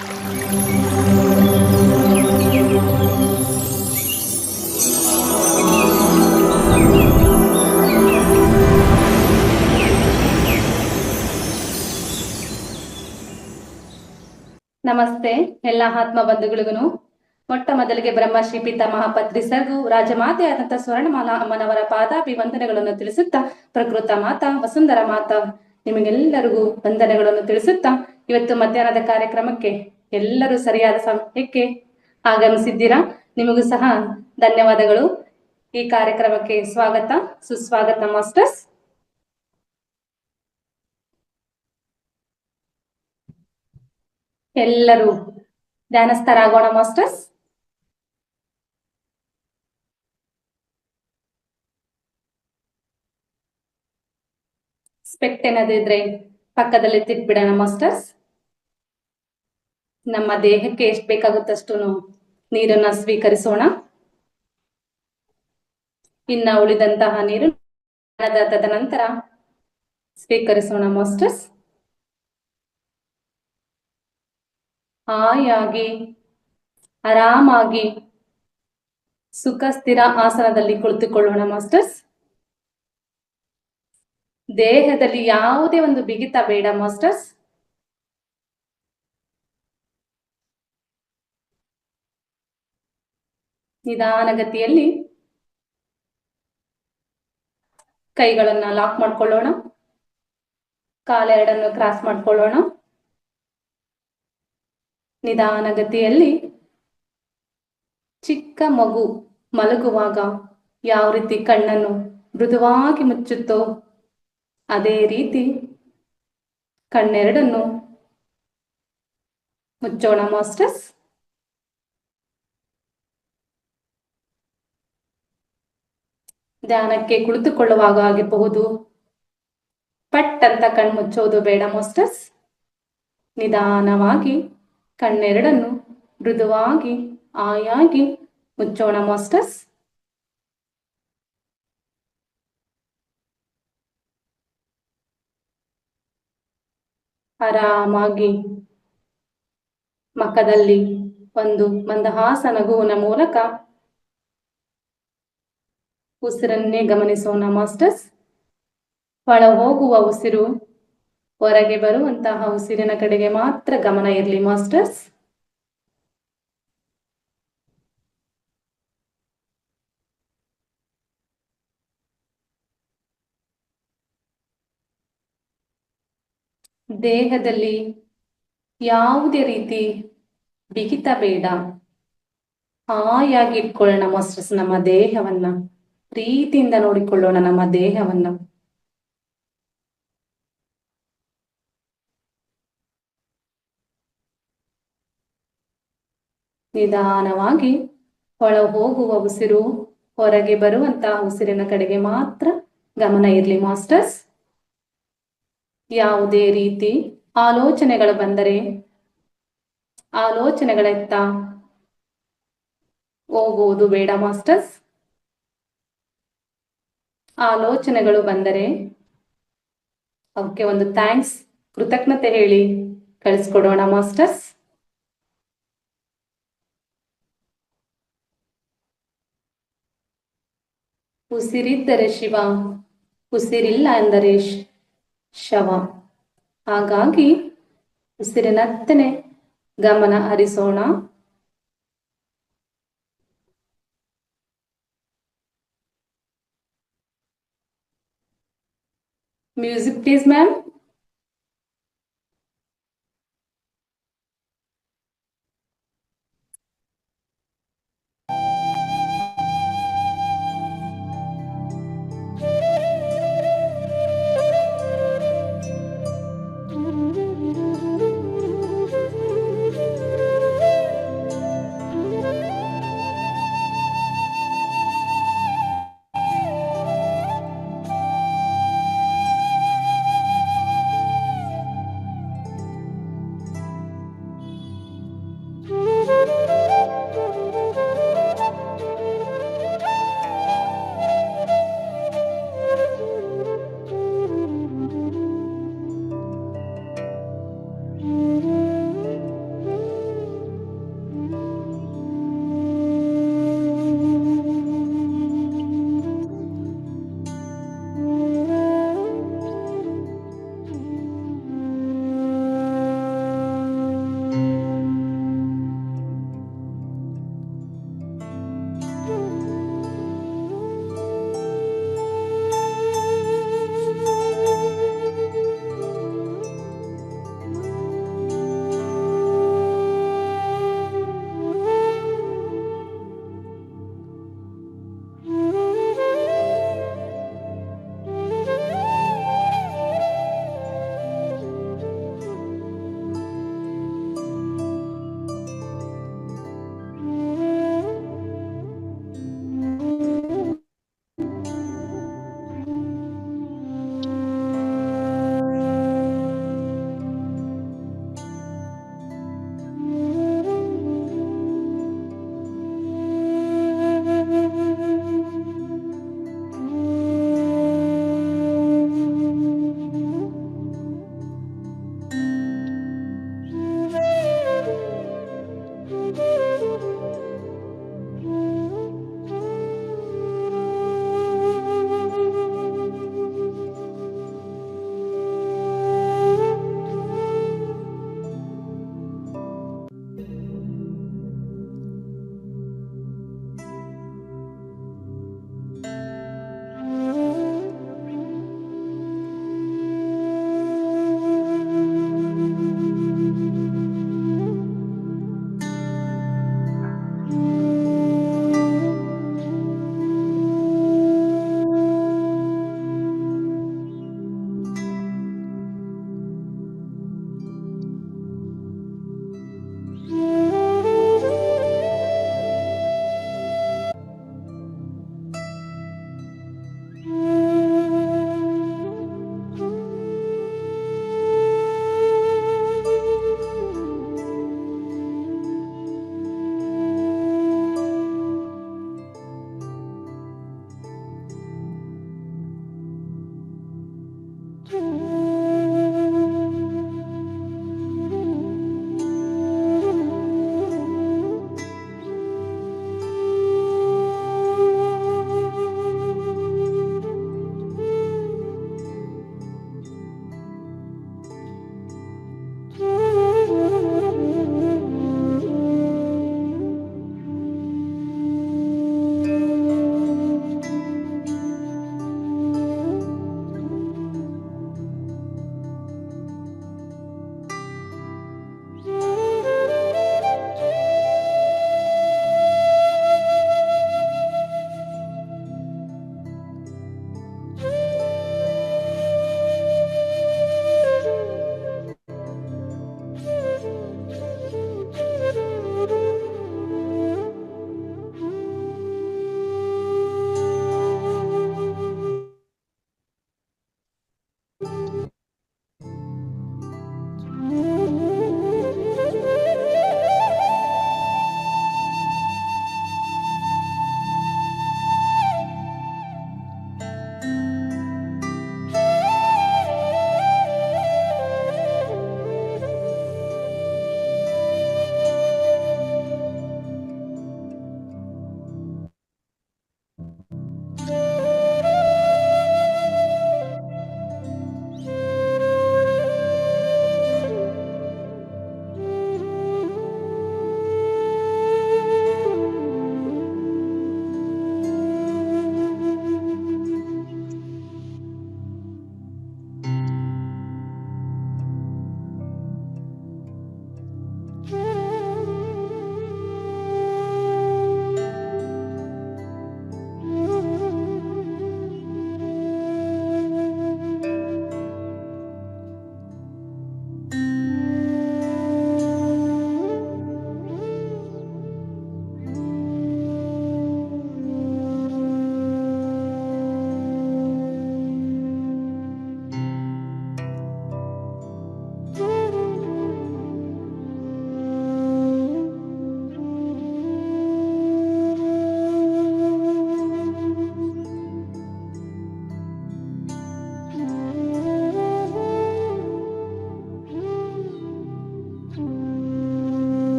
ನಮಸ್ತೆ ಎಲ್ಲ ಆತ್ಮ ಬಂಧುಗಳಿಗೂ ಮೊಟ್ಟ ಮೊದಲಿಗೆ ಬ್ರಹ್ಮಶ್ರೀ ಪಿತಾಮಹ ಪತ್ರಿ ಸರ್ಗೂ ರಾಜಮಾತೆಯಾದಂಥ ಸ್ವರ್ಣಮಾಲಾ ಅಮ್ಮನವರ ಪಾದಾಭಿವಂದನೆಗಳನ್ನು ತಿಳಿಸುತ್ತಾ ಪ್ರಕೃತ ಮಾತಾ ವಸುಂಧರ ಮಾತಾ ನಿಮಗೆಲ್ಲರಿಗೂ ವಂದನೆಗಳನ್ನು ತಿಳಿಸುತ್ತಾ ಇವತ್ತು ಮಧ್ಯಾಹ್ನದ ಕಾರ್ಯಕ್ರಮಕ್ಕೆ ಎಲ್ಲರೂ ಸರಿಯಾದ ಸಮಯಕ್ಕೆ ಆಗಮಿಸಿದ್ದೀರಾ. ನಿಮಗೂ ಸಹ ಧನ್ಯವಾದಗಳು. ಈ ಕಾರ್ಯಕ್ರಮಕ್ಕೆ ಸ್ವಾಗತ ಸುಸ್ವಾಗತ ಮಾಸ್ಟರ್ಸ್. ಎಲ್ಲರೂ ಧ್ಯಾನಸ್ಥರಾಗೋಣ ಮಾಸ್ಟರ್ಸ್. ಸ್ಪೆಕ್ಟ್ ಏನಾದಿದ್ರೆ ಪಕ್ಕದಲ್ಲಿ ತಿಟ್ಬಿಡೋಣ ಮಾಸ್ಟರ್ಸ್. ನಮ್ಮ ದೇಹಕ್ಕೆ ಎಷ್ಟು ಬೇಕಾಗುತ್ತಷ್ಟು ನೀರನ್ನ ಸ್ವೀಕರಿಸೋಣ. ಇನ್ನ ಉಳಿದಂತಹ ನೀರು ತದನಂತರ ಸ್ವೀಕರಿಸೋಣ ಮಾಸ್ಟರ್ಸ್. ಹಾಯಾಗಿ ಆರಾಮಾಗಿ ಸುಖ ಸ್ಥಿರ ಆಸನದಲ್ಲಿ ಕುಳಿತುಕೊಳ್ಳೋಣ ಮಾಸ್ಟರ್ಸ್. ದೇಹದಲ್ಲಿ ಯಾವುದೇ ಒಂದು ಬಿಗಿತ ಬೇಡ ಮಾಸ್ಟರ್ಸ್. ನಿಧಾನಗತಿಯಲ್ಲಿ ಕೈಗಳನ್ನ ಲಾಕ್ ಮಾಡ್ಕೊಳ್ಳೋಣ. ಕಾಲೆರಡನ್ನು ಕ್ರಾಸ್ ಮಾಡ್ಕೊಳ್ಳೋಣ. ನಿಧಾನಗತಿಯಲ್ಲಿ ಚಿಕ್ಕ ಮಗು ಮಲಗುವಾಗ ಯಾವ ರೀತಿ ಕಣ್ಣನ್ನು ಮೃದುವಾಗಿ ಮುಚ್ಚುತ್ತೋ ಅದೇ ರೀತಿ ಕಣ್ಣೆರಡನ್ನು ಮುಚ್ಚೋಣ ಮಾಸ್ಟರ್ಸ್. ಧ್ಯಾನಕ್ಕೆ ಕುಳಿತುಕೊಳ್ಳುವಾಗ ಆಗಿರಬಹುದು, ಪಟ್ ಅಂತ ಕಣ್ಣು ಮುಚ್ಚೋದು ಬೇಡ ಮಾಸ್ಟರ್ಸ್. ನಿಧಾನವಾಗಿ ಕಣ್ಣೆರಡನ್ನು ಮೃದುವಾಗಿ ಆಯಾಗಿ ಮುಚ್ಚೋಣ ಮಾಸ್ಟರ್ಸ್. ಆರಾಮಾಗಿ ಮುಖದಲ್ಲಿ ಒಂದು ಮಂದಹಾಸ ನಗುವಿನ ಮೂಲಕ ಉಸಿರನ್ನೇ ಗಮನಿಸೋಣ ಮಾಸ್ಟರ್ಸ್. ಒಳ ಹೋಗುವ ಉಸಿರು, ಹೊರಗೆ ಬರುವಂತಹ ಉಸಿರಿನ ಕಡೆಗೆ ಮಾತ್ರ ಗಮನ ಇರಲಿ ಮಾಸ್ಟರ್ಸ್. ದೇಹದಲ್ಲಿ ಯಾವುದೇ ರೀತಿ ಬಿಗಿತ ಬೇಡ. ಹಾಯಾಗಿ ಇಟ್ಕೊಳ್ಳೋಣ ಮಾಸ್ಟರ್ಸ್. ನಮ್ಮ ದೇಹವನ್ನ ಪ್ರೀತಿಯಿಂದ ನೋಡಿಕೊಳ್ಳೋಣ. ನಮ್ಮ ದೇಹವನ್ನ ನಿಧಾನವಾಗಿ ಒಳ ಹೋಗುವ ಉಸಿರು, ಹೊರಗೆ ಬರುವಂತಹ ಉಸಿರಿನ ಕಡೆಗೆ ಮಾತ್ರ ಗಮನ ಇರಲಿ ಮಾಸ್ಟರ್ಸ್. ಯಾವುದೇ ರೀತಿ ಆಲೋಚನೆಗಳು ಬಂದರೆ ಆಲೋಚನೆಗಳತ್ತ ಹೋಗುವುದು ಬೇಡ ಮಾಸ್ಟರ್ಸ್. ಆಲೋಚನೆಗಳು ಬಂದರೆ ಅವಕ್ಕೆ ಒಂದು ಥ್ಯಾಂಕ್ಸ್, ಕೃತಜ್ಞತೆ ಹೇಳಿ ಕಳಿಸ್ಕೊಡೋಣ ಮಾಸ್ಟರ್ಸ್. ಉಸಿರಿದ್ದರೆ ಶಿವ, ಉಸಿರಿಲ್ಲ ಎಂದರೆ ಶವ. ಹಾಗಾಗಿ ಉಸಿರಿನತ್ತನೆ ಗಮನ ಹರಿಸೋಣ. Music please ma'am.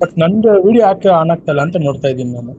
ಬಟ್ ನಂದು ವಿಡಿಯೋ ಯಾಕೆ ಆನ್ ಆಗ್ತಲ್ಲ ಅಂತ ನೋಡ್ತಾ ಇದ್ದೀನಿ ನಾನು.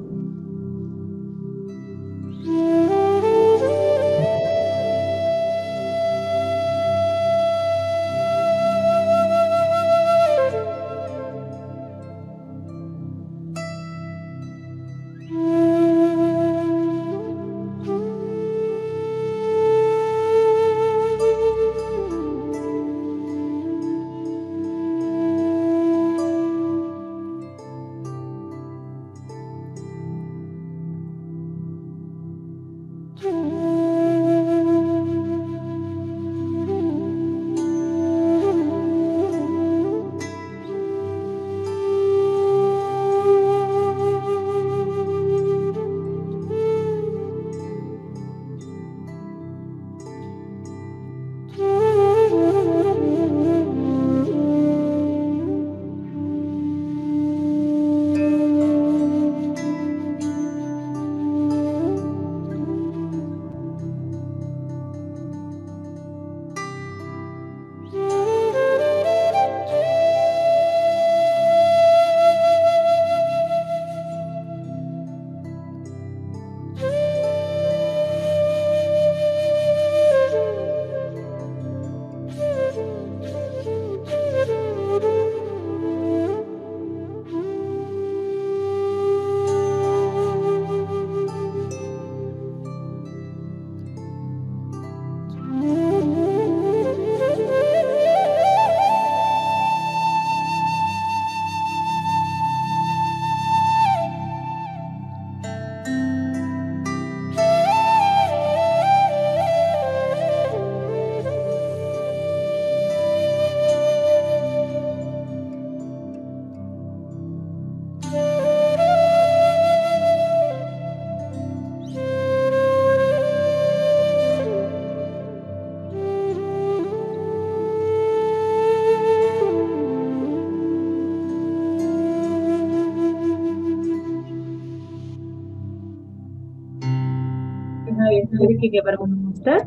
ಎಚ್ಚರಿಕೆಗೆ ಬರೋಣ ಮಾಸ್ಟರ್.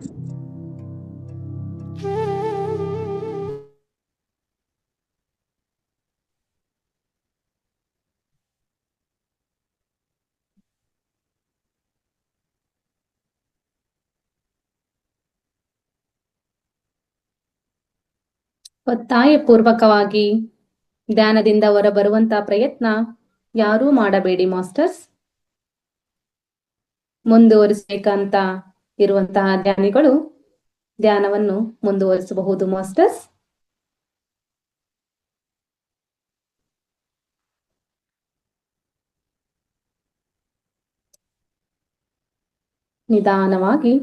ಒತ್ತಾಯಪೂರ್ವಕವಾಗಿ ಧ್ಯಾನದಿಂದ ಹೊರಬರುವಂತಹ ಪ್ರಯತ್ನ ಯಾರೂ ಮಾಡಬೇಡಿ ಮಾಸ್ಟರ್ಸ್. ಮುಂದುವರಿಸಬೇಕಂತ ಇರುವಂತಹ ಧ್ಯಾನಿಗಳು ಧ್ಯಾನವನ್ನು ಮುಂದುವರಿಸಬಹುದು ಮಾಸ್ಟರ್ಸ್. ನಿಧಾನವಾಗಿ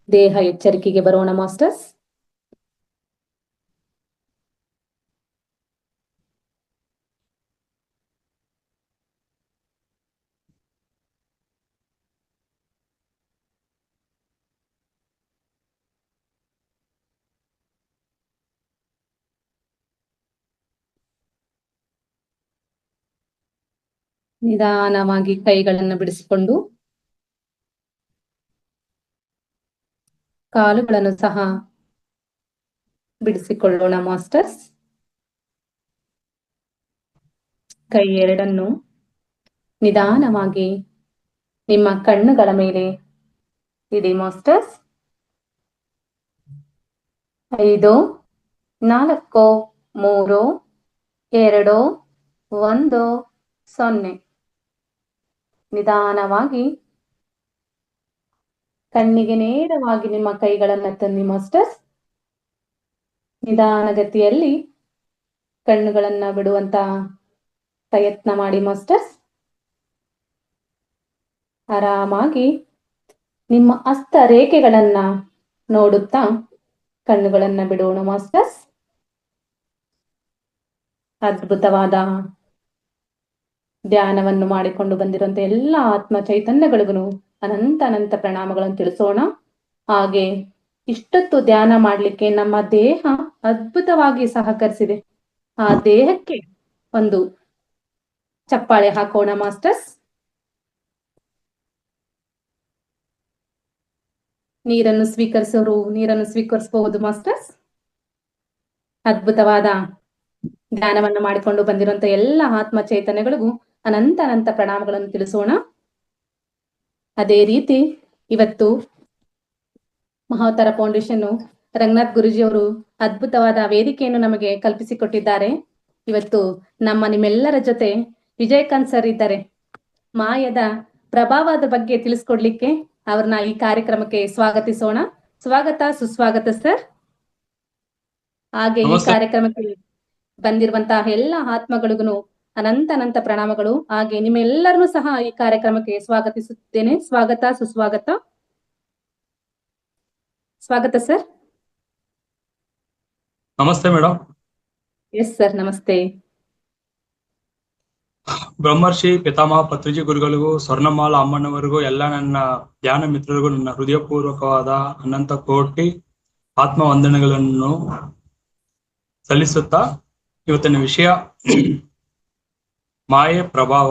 ದೇಹ ಎಚ್ಚರಿಕೆಗೆ ಬರೋಣ ಮಾಸ್ಟರ್ಸ್. ನಿಧಾನವಾಗಿ ಕೈಗಳನ್ನು ಬಿಡಿಸಿಕೊಂಡು ಕಾಲುಗಳನ್ನು ಸಹ ಬಿಡಿಸಿಕೊಳ್ಳೋಣ ಮಾಸ್ಟರ್ಸ್. ಕೈ ಎರಡನ್ನು ನಿಧಾನವಾಗಿ ನಿಮ್ಮ ಕಣ್ಣುಗಳ ಮೇಲೆ ಇಡಿ ಮಾಸ್ಟರ್ಸ್. 5 4 3 2 1 0. ನಿಧಾನವಾಗಿ ಕಣ್ಣಿಗೆ ನೇರವಾಗಿ ನಿಮ್ಮ ಕೈಗಳನ್ನು ತನ್ನಿ ಮಾಸ್ಟರ್ಸ್. ನಿಧಾನಗತಿಯಲ್ಲಿ ಕಣ್ಣುಗಳನ್ನ ಬಿಡುವಂತ ಪ್ರಯತ್ನ ಮಾಡಿ ಮಾಸ್ಟರ್ಸ್. ಆರಾಮಾಗಿ ನಿಮ್ಮ ಹಸ್ತ ರೇಖೆಗಳನ್ನ ನೋಡುತ್ತಾ ಕಣ್ಣುಗಳನ್ನ ಬಿಡೋಣ ಮಾಸ್ಟರ್ಸ್. ಅದ್ಭುತವಾದ ಧ್ಯಾನವನ್ನು ಮಾಡಿಕೊಂಡು ಬಂದಿರುವಂತ ಎಲ್ಲ ಆತ್ಮ ಚೈತನ್ಯಗಳಿಗೂ ಅನಂತ ಅನಂತ ಪ್ರಣಾಮಗಳನ್ನು ತಿಳಿಸೋಣ. ಹಾಗೆ ಇಷ್ಟೊತ್ತು ಧ್ಯಾನ ಮಾಡ್ಲಿಕ್ಕೆ ನಮ್ಮ ದೇಹ ಅದ್ಭುತವಾಗಿ ಸಹಕರಿಸಿದೆ. ಆ ದೇಹಕ್ಕೆ ಒಂದು ಚಪ್ಪಾಳೆ ಹಾಕೋಣ ಮಾಸ್ಟರ್ಸ್. ನೀರನ್ನು ಸ್ವೀಕರಿಸೋರು ನೀರನ್ನು ಸ್ವೀಕರಿಸಬಹುದು ಮಾಸ್ಟರ್ಸ್. ಅದ್ಭುತವಾದ ಧ್ಯಾನವನ್ನು ಮಾಡಿಕೊಂಡು ಬಂದಿರುವಂತ ಎಲ್ಲ ಆತ್ಮ ಚೈತನ್ಯಗಳಿಗೂ ಅನಂತ ಅನಂತ ಪ್ರಣಾಮಗಳನ್ನು ತಿಳಿಸೋಣ. ಅದೇ ರೀತಿ ಇವತ್ತು ಮಹಾವತಾರ ಫೌಂಡೇಶನ್ ರಂಗನಾಥ್ ಗುರುಜಿ ಅವರು ಅದ್ಭುತವಾದ ವೇದಿಕೆಯನ್ನು ನಮಗೆ ಕಲ್ಪಿಸಿಕೊಟ್ಟಿದ್ದಾರೆ. ಇವತ್ತು ನಿಮ್ಮೆಲ್ಲರ ಜೊತೆ ವಿಜಯಕಾಂತ್ ಸರ್ ಇದ್ದಾರೆ. ಮಾಯದ ಪ್ರಭಾವದ ಬಗ್ಗೆ ತಿಳಿಸ್ಕೊಡ್ಲಿಕ್ಕೆ ಅವ್ರನ್ನ ಈ ಕಾರ್ಯಕ್ರಮಕ್ಕೆ ಸ್ವಾಗತಿಸೋಣ. ಸ್ವಾಗತ ಸುಸ್ವಾಗತ ಸರ್. ಹಾಗೆ ಈ ಕಾರ್ಯಕ್ರಮಕ್ಕೆ ಬಂದಿರುವಂತಹ ಎಲ್ಲ ಆತ್ಮಗಳಿಗೂ ಅನಂತ ಅನಂತ ಪ್ರಣಾಮಗಳು. ಹಾಗೆ ನಿಮ್ಮೆಲ್ಲರನ್ನೂ ಸಹ ಈ ಕಾರ್ಯಕ್ರಮಕ್ಕೆ ಸ್ವಾಗತಿಸುತ್ತೇನೆ. ಸ್ವಾಗತ ಸುಸ್ವಾಗತ. ಸ್ವಾಗತ ಸರ್. ನಮಸ್ತೆ ಮೇಡಮ್. ಎಸ್ ಸರ್, ನಮಸ್ತೆ. ಬ್ರಹ್ಮರ್ಷಿ ಪಿತಾಮಹ ಪತ್ರಿಜಿ ಗುರುಗಳಿಗೂ ಸ್ವರ್ಣಮಾಲ ಅಮ್ಮನವರಿಗೂ ಎಲ್ಲ ನನ್ನ ಧ್ಯಾನ ಮಿತ್ರರಿಗೂ ನನ್ನ ಹೃದಯಪೂರ್ವಕವಾದ ಅನಂತ ಕೋಟಿ ಆತ್ಮ ವಂದನೆಗಳನ್ನು ಸಲ್ಲಿಸುತ್ತಾ ಇವತ್ತಿನ ವಿಷಯ ಮಾಯೆ ಪ್ರಭಾವ.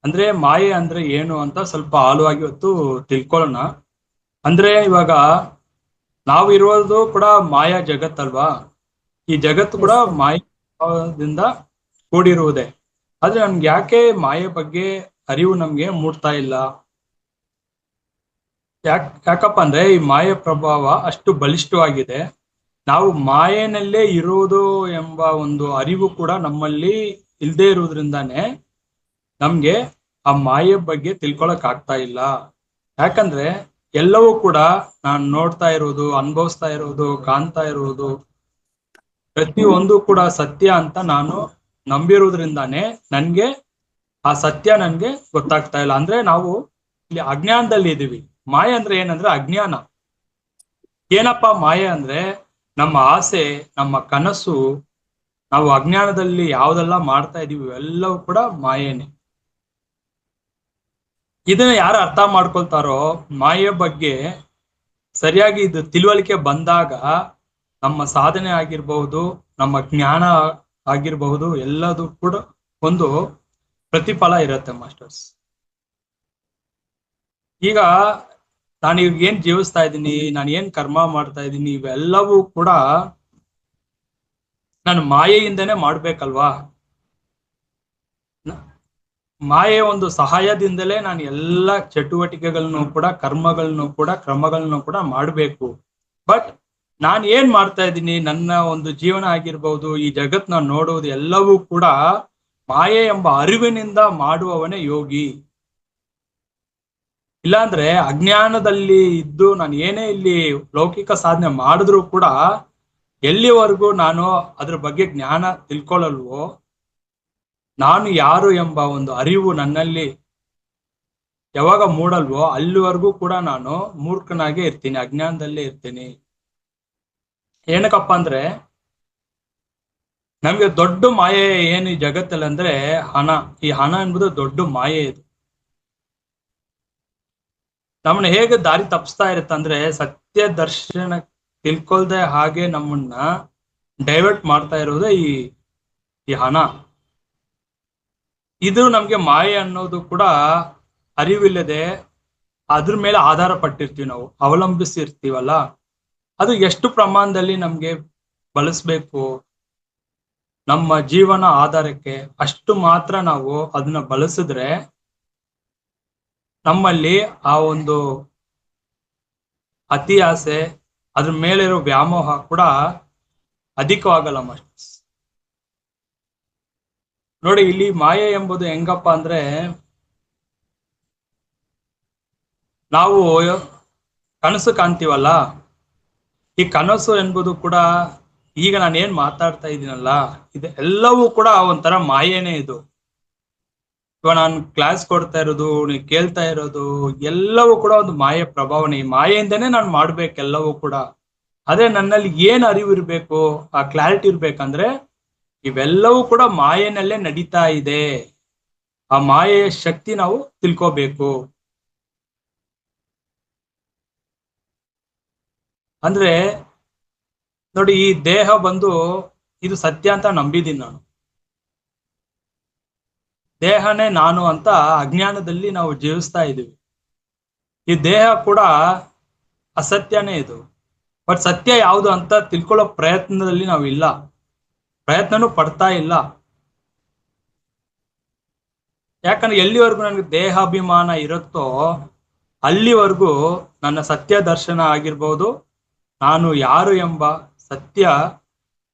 ಅಂದ್ರೆ ಮಾಯೆ ಅಂದ್ರೆ ಏನು ಅಂತ ಸ್ವಲ್ಪ ಆಳವಾಗಿ ಇವತ್ತು ತಿಳ್ಕೊಳ್ಳೋಣ. ಅಂದ್ರೆ ಇವಾಗ ನಾವು ಇರೋದು ಕೂಡ ಮಾಯಾ ಜಗತ್ತಲ್ವಾ. ಈ ಜಗತ್ತು ಕೂಡ ಮಾಯದಿಂದ ಕೂಡಿರುವುದೇ. ಆದ್ರೆ ನಮ್ಗೆ ಯಾಕೆ ಮಾಯೆ ಬಗ್ಗೆ ಅರಿವು ನಮ್ಗೆ ಮೂಡ್ತಾ ಇಲ್ಲ? ಯಾಕಪ್ಪ ಅಂದ್ರೆ ಈ ಮಾಯೆ ಪ್ರಭಾವ ಅಷ್ಟು ಬಲಿಷ್ಠವಾಗಿದೆ. ನಾವು ಮಾಯೆನಲ್ಲೇ ಇರೋದು ಎಂಬ ಒಂದು ಅರಿವು ಕೂಡ ನಮ್ಮಲ್ಲಿ ಇಲ್ಲದೆ ಇರುವುದರಿಂದಾನೇ ನಮ್ಗೆ ಆ ಮಾಯೆ ಬಗ್ಗೆ ತಿಳ್ಕೊಳಕ್ ಆಗ್ತಾ ಇಲ್ಲ. ಯಾಕಂದ್ರೆ ಎಲ್ಲವೂ ಕೂಡ ನಾನು ನೋಡ್ತಾ ಇರೋದು, ಅನುಭವಿಸ್ತಾ ಇರೋದು, ಕಾಣ್ತಾ ಇರೋದು ಪ್ರತಿಯೊಂದು ಕೂಡ ಸತ್ಯ ಅಂತ ನಾನು ನಂಬಿರುವುದರಿಂದಾನೇ ನನ್ಗೆ ಆ ಸತ್ಯ ನನ್ಗೆ ಗೊತ್ತಾಗ್ತಾ ಇಲ್ಲ. ಅಂದ್ರೆ ನಾವು ಇಲ್ಲಿ ಅಜ್ಞಾನದಲ್ಲಿ ಇದೀವಿ. ಮಾಯೆ ಅಂದ್ರೆ ಏನಂದ್ರೆ ಅಜ್ಞಾನ. ಏನಪ್ಪಾ ಮಾಯೆ ಅಂದ್ರೆ ನಮ್ಮ ಆಸೆ, ನಮ್ಮ ಕನಸು, ನಾವು ಅಜ್ಞಾನದಲ್ಲಿ ಯಾವ್ದೆಲ್ಲ ಮಾಡ್ತಾ ಇದೀವಿ ಎಲ್ಲವೂ ಕೂಡ ಮಾಯೇನೆ. ಇದನ್ನ ಯಾರು ಅರ್ಥ ಮಾಡ್ಕೊಳ್ತಾರೋ ಮಾಯೆ ಬಗ್ಗೆ ಸರಿಯಾಗಿ ಇದು ತಿಳುವಳಿಕೆ ಬಂದಾಗ ನಮ್ಮ ಸಾಧನೆ ಆಗಿರ್ಬಹುದು, ನಮ್ಮ ಜ್ಞಾನ ಆಗಿರಬಹುದು, ಎಲ್ಲದೂ ಕೂಡ ಒಂದು ಪ್ರತಿಫಲ ಇರುತ್ತೆ ಮಾಸ್ಟರ್ಸ್. ಈಗ ನಾನು ಈಗ ಏನ್ ಜೀವಿಸ್ತಾ ಇದ್ದೀನಿ, ನಾನು ಏನ್ ಕರ್ಮ ಮಾಡ್ತಾ ಇದ್ದೀನಿ, ಇವೆಲ್ಲವೂ ಕೂಡ ನಾನು ಮಾಯೆಯಿಂದನೇ ಮಾಡ್ಬೇಕಲ್ವಾ. ಮಾಯೆ ಒಂದು ಸಹಾಯದಿಂದಲೇ ನಾನು ಎಲ್ಲ ಚಟುವಟಿಕೆಗಳನ್ನು ಕೂಡ, ಕರ್ಮಗಳನ್ನು ಕೂಡ, ಕ್ರಮಗಳನ್ನು ಕೂಡ ಮಾಡಬೇಕು. ಬಟ್ ನಾನು ಏನ್ ಮಾಡ್ತಾ ಇದ್ದೀನಿ, ನನ್ನ ಒಂದು ಜೀವನ ಆಗಿರ್ಬಹುದು, ಈ ಜಗತ್ನ ನೋಡುವುದು ಎಲ್ಲವೂ ಕೂಡ ಮಾಯೆ ಎಂಬ ಅರಿವಿನಿಂದ ಮಾಡುವವನೇ ಯೋಗಿ. ಇಲ್ಲಾಂದ್ರೆ ಅಜ್ಞಾನದಲ್ಲಿ ಇದ್ದು ನಾನು ಏನೇ ಇಲ್ಲಿ ಲೌಕಿಕ ಸಾಧನೆ ಮಾಡಿದ್ರು ಕೂಡ ಎಲ್ಲಿವರೆಗೂ ನಾನು ಅದ್ರ ಬಗ್ಗೆ ಜ್ಞಾನ ತಿಳ್ಕೊಳ್ಳಲ್ವೋ, ನಾನು ಯಾರು ಎಂಬ ಒಂದು ಅರಿವು ನನ್ನಲ್ಲಿ ಯಾವಾಗ ಮೂಡಲ್ವೋ ಅಲ್ಲಿವರೆಗೂ ಕೂಡ ನಾನು ಮೂರ್ಖನಾಗೆ ಇರ್ತೀನಿ, ಅಜ್ಞಾನದಲ್ಲೇ ಇರ್ತೀನಿ. ಏನಕ್ಕಪ್ಪ ಅಂದ್ರೆ ನಮ್ಗೆ ದೊಡ್ಡ ಮಾಯೆ ಏನು ಈ ಜಗತ್ತಲ್ಲಿ ಅಂದ್ರೆ ಹಣ. ಈ ಹಣ ಎಂಬುದು ದೊಡ್ಡ ಮಾಯೆ. ಇದು ನಮ್ಮನ್ನ ಹೇಗೆ ದಾರಿ ತಪ್ಪಿಸ್ತಾ ಇರುತ್ತಂದ್ರೆ ಸತ್ಯ ದರ್ಶನ ತಿಳ್ಕೊಳ್ದೆ ಹಾಗೆ ನಮ್ಮನ್ನ ಡೈವರ್ಟ್ ಮಾಡ್ತಾ ಇರೋದೇ ಈ ಹಣ. ಇದು ನಮ್ಗೆ ಮಾಯೆ ಅನ್ನೋದು ಕೂಡ ಅರಿವಿಲ್ಲದೆ ಅದ್ರ ಮೇಲೆ ಆಧಾರ ಪಟ್ಟಿರ್ತೀವಿ, ನಾವು ಅವಲಂಬಿಸಿರ್ತೀವಲ್ಲ. ಅದು ಎಷ್ಟು ಪ್ರಮಾಣದಲ್ಲಿ ನಮ್ಗೆ ಬಳಸ್ಬೇಕು ನಮ್ಮ ಜೀವನ ಆಧಾರಕ್ಕೆ, ಅಷ್ಟು ಮಾತ್ರ ನಾವು ಅದನ್ನ ಬಳಸಿದ್ರೆ ನಮ್ಮಲ್ಲಿ ಆ ಒಂದು ಅತಿ ಆಸೆ, ಅದ್ರ ಮೇಲಿರೋ ವ್ಯಾಮೋಹ ಕೂಡ ಅಧಿಕವಾಗಲ್ಲ ಮಾಸ್ಟರ್ಸ್. ನೋಡಿ, ಇಲ್ಲಿ ಮಾಯೆ ಎಂಬುದು ಹೆಂಗಪ್ಪ ಅಂದ್ರೆ, ನಾವು ಕನಸು ಕಾಣ್ತೀವಲ್ಲ, ಈ ಕನಸು ಎಂಬುದು ಕೂಡ ಈಗ ನಾನು ಏನ್ ಮಾತಾಡ್ತಾ ಇದ್ದೀನಲ್ಲ, ಇದು ಎಲ್ಲವೂ ಕೂಡ ಒಂಥರ ಮಾಯೆನೇ. ಇದು ಇವಾಗ ನಾನು ಕ್ಲಾಸ್ ಕೊಡ್ತಾ ಇರೋದು, ನೀವು ಕೇಳ್ತಾ ಇರೋದು ಎಲ್ಲವೂ ಕೂಡ ಒಂದು ಮಾಯೆ ಪ್ರಭಾವನೆ. ಈ ಮಾಯೆಯಿಂದನೇ ನಾನು ಮಾಡ್ಬೇಕೆಲ್ಲವೂ ಕೂಡ. ಅದೇ ನನ್ನಲ್ಲಿ ಏನ್ ಅರಿವು ಇರ್ಬೇಕು, ಆ ಕ್ಲಾರಿಟಿ ಇರ್ಬೇಕಂದ್ರೆ ಇವೆಲ್ಲವೂ ಕೂಡ ಮಾಯೆನಲ್ಲೇ ನಡೀತಾ ಇದೆ. ಆ ಮಾಯೆಯ ಶಕ್ತಿ ನಾವು ತಿಳ್ಕೋಬೇಕು. ಅಂದ್ರೆ ನೋಡಿ, ಈ ದೇಹ ಬಂದು ಇದು ಸತ್ಯ ಅಂತ ನಂಬಿದ್ದೀನಿ ನಾನು. ದೇಹನೇ ನಾನು ಅಂತ ಅಜ್ಞಾನದಲ್ಲಿ ನಾವು ಜೀವಿಸ್ತಾ ಇದ್ದೀವಿ. ಈ ದೇಹ ಕೂಡ ಅಸತ್ಯನೇ ಇದು. ಬಟ್ ಸತ್ಯ ಯಾವುದು ಅಂತ ತಿಳ್ಕೊಳ್ಳೋ ಪ್ರಯತ್ನದಲ್ಲಿ ನಾವು ಇಲ್ಲ, ಪ್ರಯತ್ನನೂ ಪಡ್ತಾ ಇಲ್ಲ. ಯಾಕಂದ್ರೆ ಎಲ್ಲಿವರೆಗೂ ನನಗೆ ದೇಹಾಭಿಮಾನ ಇರುತ್ತೋ ಅಲ್ಲಿವರೆಗೂ ನನ್ನ ಸತ್ಯ ದರ್ಶನ ಆಗಿರ್ಬೋದು, ನಾನು ಯಾರು ಎಂಬ ಸತ್ಯ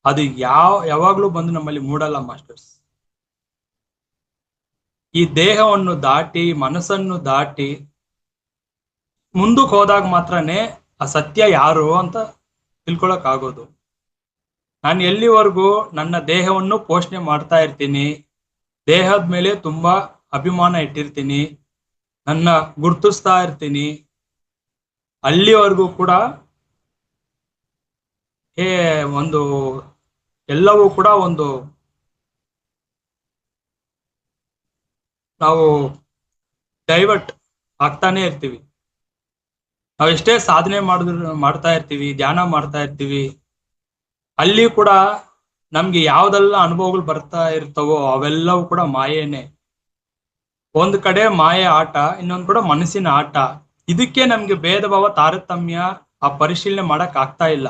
ಅದು ಯಾವಾಗ್ಲೂ ಬಂದು ನಮ್ಮಲ್ಲಿ ಮೂಡಲ್ಲ ಮಾಸ್ಟರ್ಸ್. ಈ ದೇಹವನ್ನು ದಾಟಿ, ಮನಸ್ಸನ್ನು ದಾಟಿ ಮುಂದಕ್ಕೆ ಹೋದಾಗ ಮಾತ್ರನೇ ಆ ಸತ್ಯ ಯಾರು ಅಂತ ತಿಳ್ಕೊಳಕ್ ಆಗೋದು. ನಾನು ಎಲ್ಲಿವರೆಗೂ ನನ್ನ ದೇಹವನ್ನು ಪೋಷಣೆ ಮಾಡ್ತಾ ಇರ್ತೀನಿ, ದೇಹದ ಮೇಲೆ ತುಂಬಾ ಅಭಿಮಾನ ಇಟ್ಟಿರ್ತೀನಿ, ನನ್ನ ಗುರ್ತಿಸ್ತಾ ಇರ್ತೀನಿ, ಅಲ್ಲಿವರೆಗೂ ಕೂಡ ಒಂದು ಎಲ್ಲವೂ ಕೂಡ ಒಂದು ನಾವು ಡೈವರ್ಟ್ ಆಗ್ತಾನೆ ಇರ್ತೀವಿ. ನಾವೆಷ್ಟೇ ಸಾಧನೆ ಮಾಡ್ತಾ ಇರ್ತೀವಿ, ಧ್ಯಾನ ಮಾಡ್ತಾ ಇರ್ತೀವಿ, ಅಲ್ಲಿ ಕೂಡ ನಮ್ಗೆ ಯಾವ್ದೆಲ್ಲ ಅನುಭವಗಳು ಬರ್ತಾ ಇರ್ತವೋ ಅವೆಲ್ಲವೂ ಕೂಡ ಮಾಯೇನೆ. ಒಂದ್ ಕಡೆ ಮಾಯೆ ಆಟ, ಇನ್ನೊಂದ್ ಕಡೆ ಮನಸ್ಸಿನ ಆಟ. ಇದಕ್ಕೆ ನಮ್ಗೆ ಭೇದ ಭಾವ, ತಾರತಮ್ಯ ಆ ಪರಿಶೀಲನೆ ಮಾಡಕ್ ಆಗ್ತಾ ಇಲ್ಲ.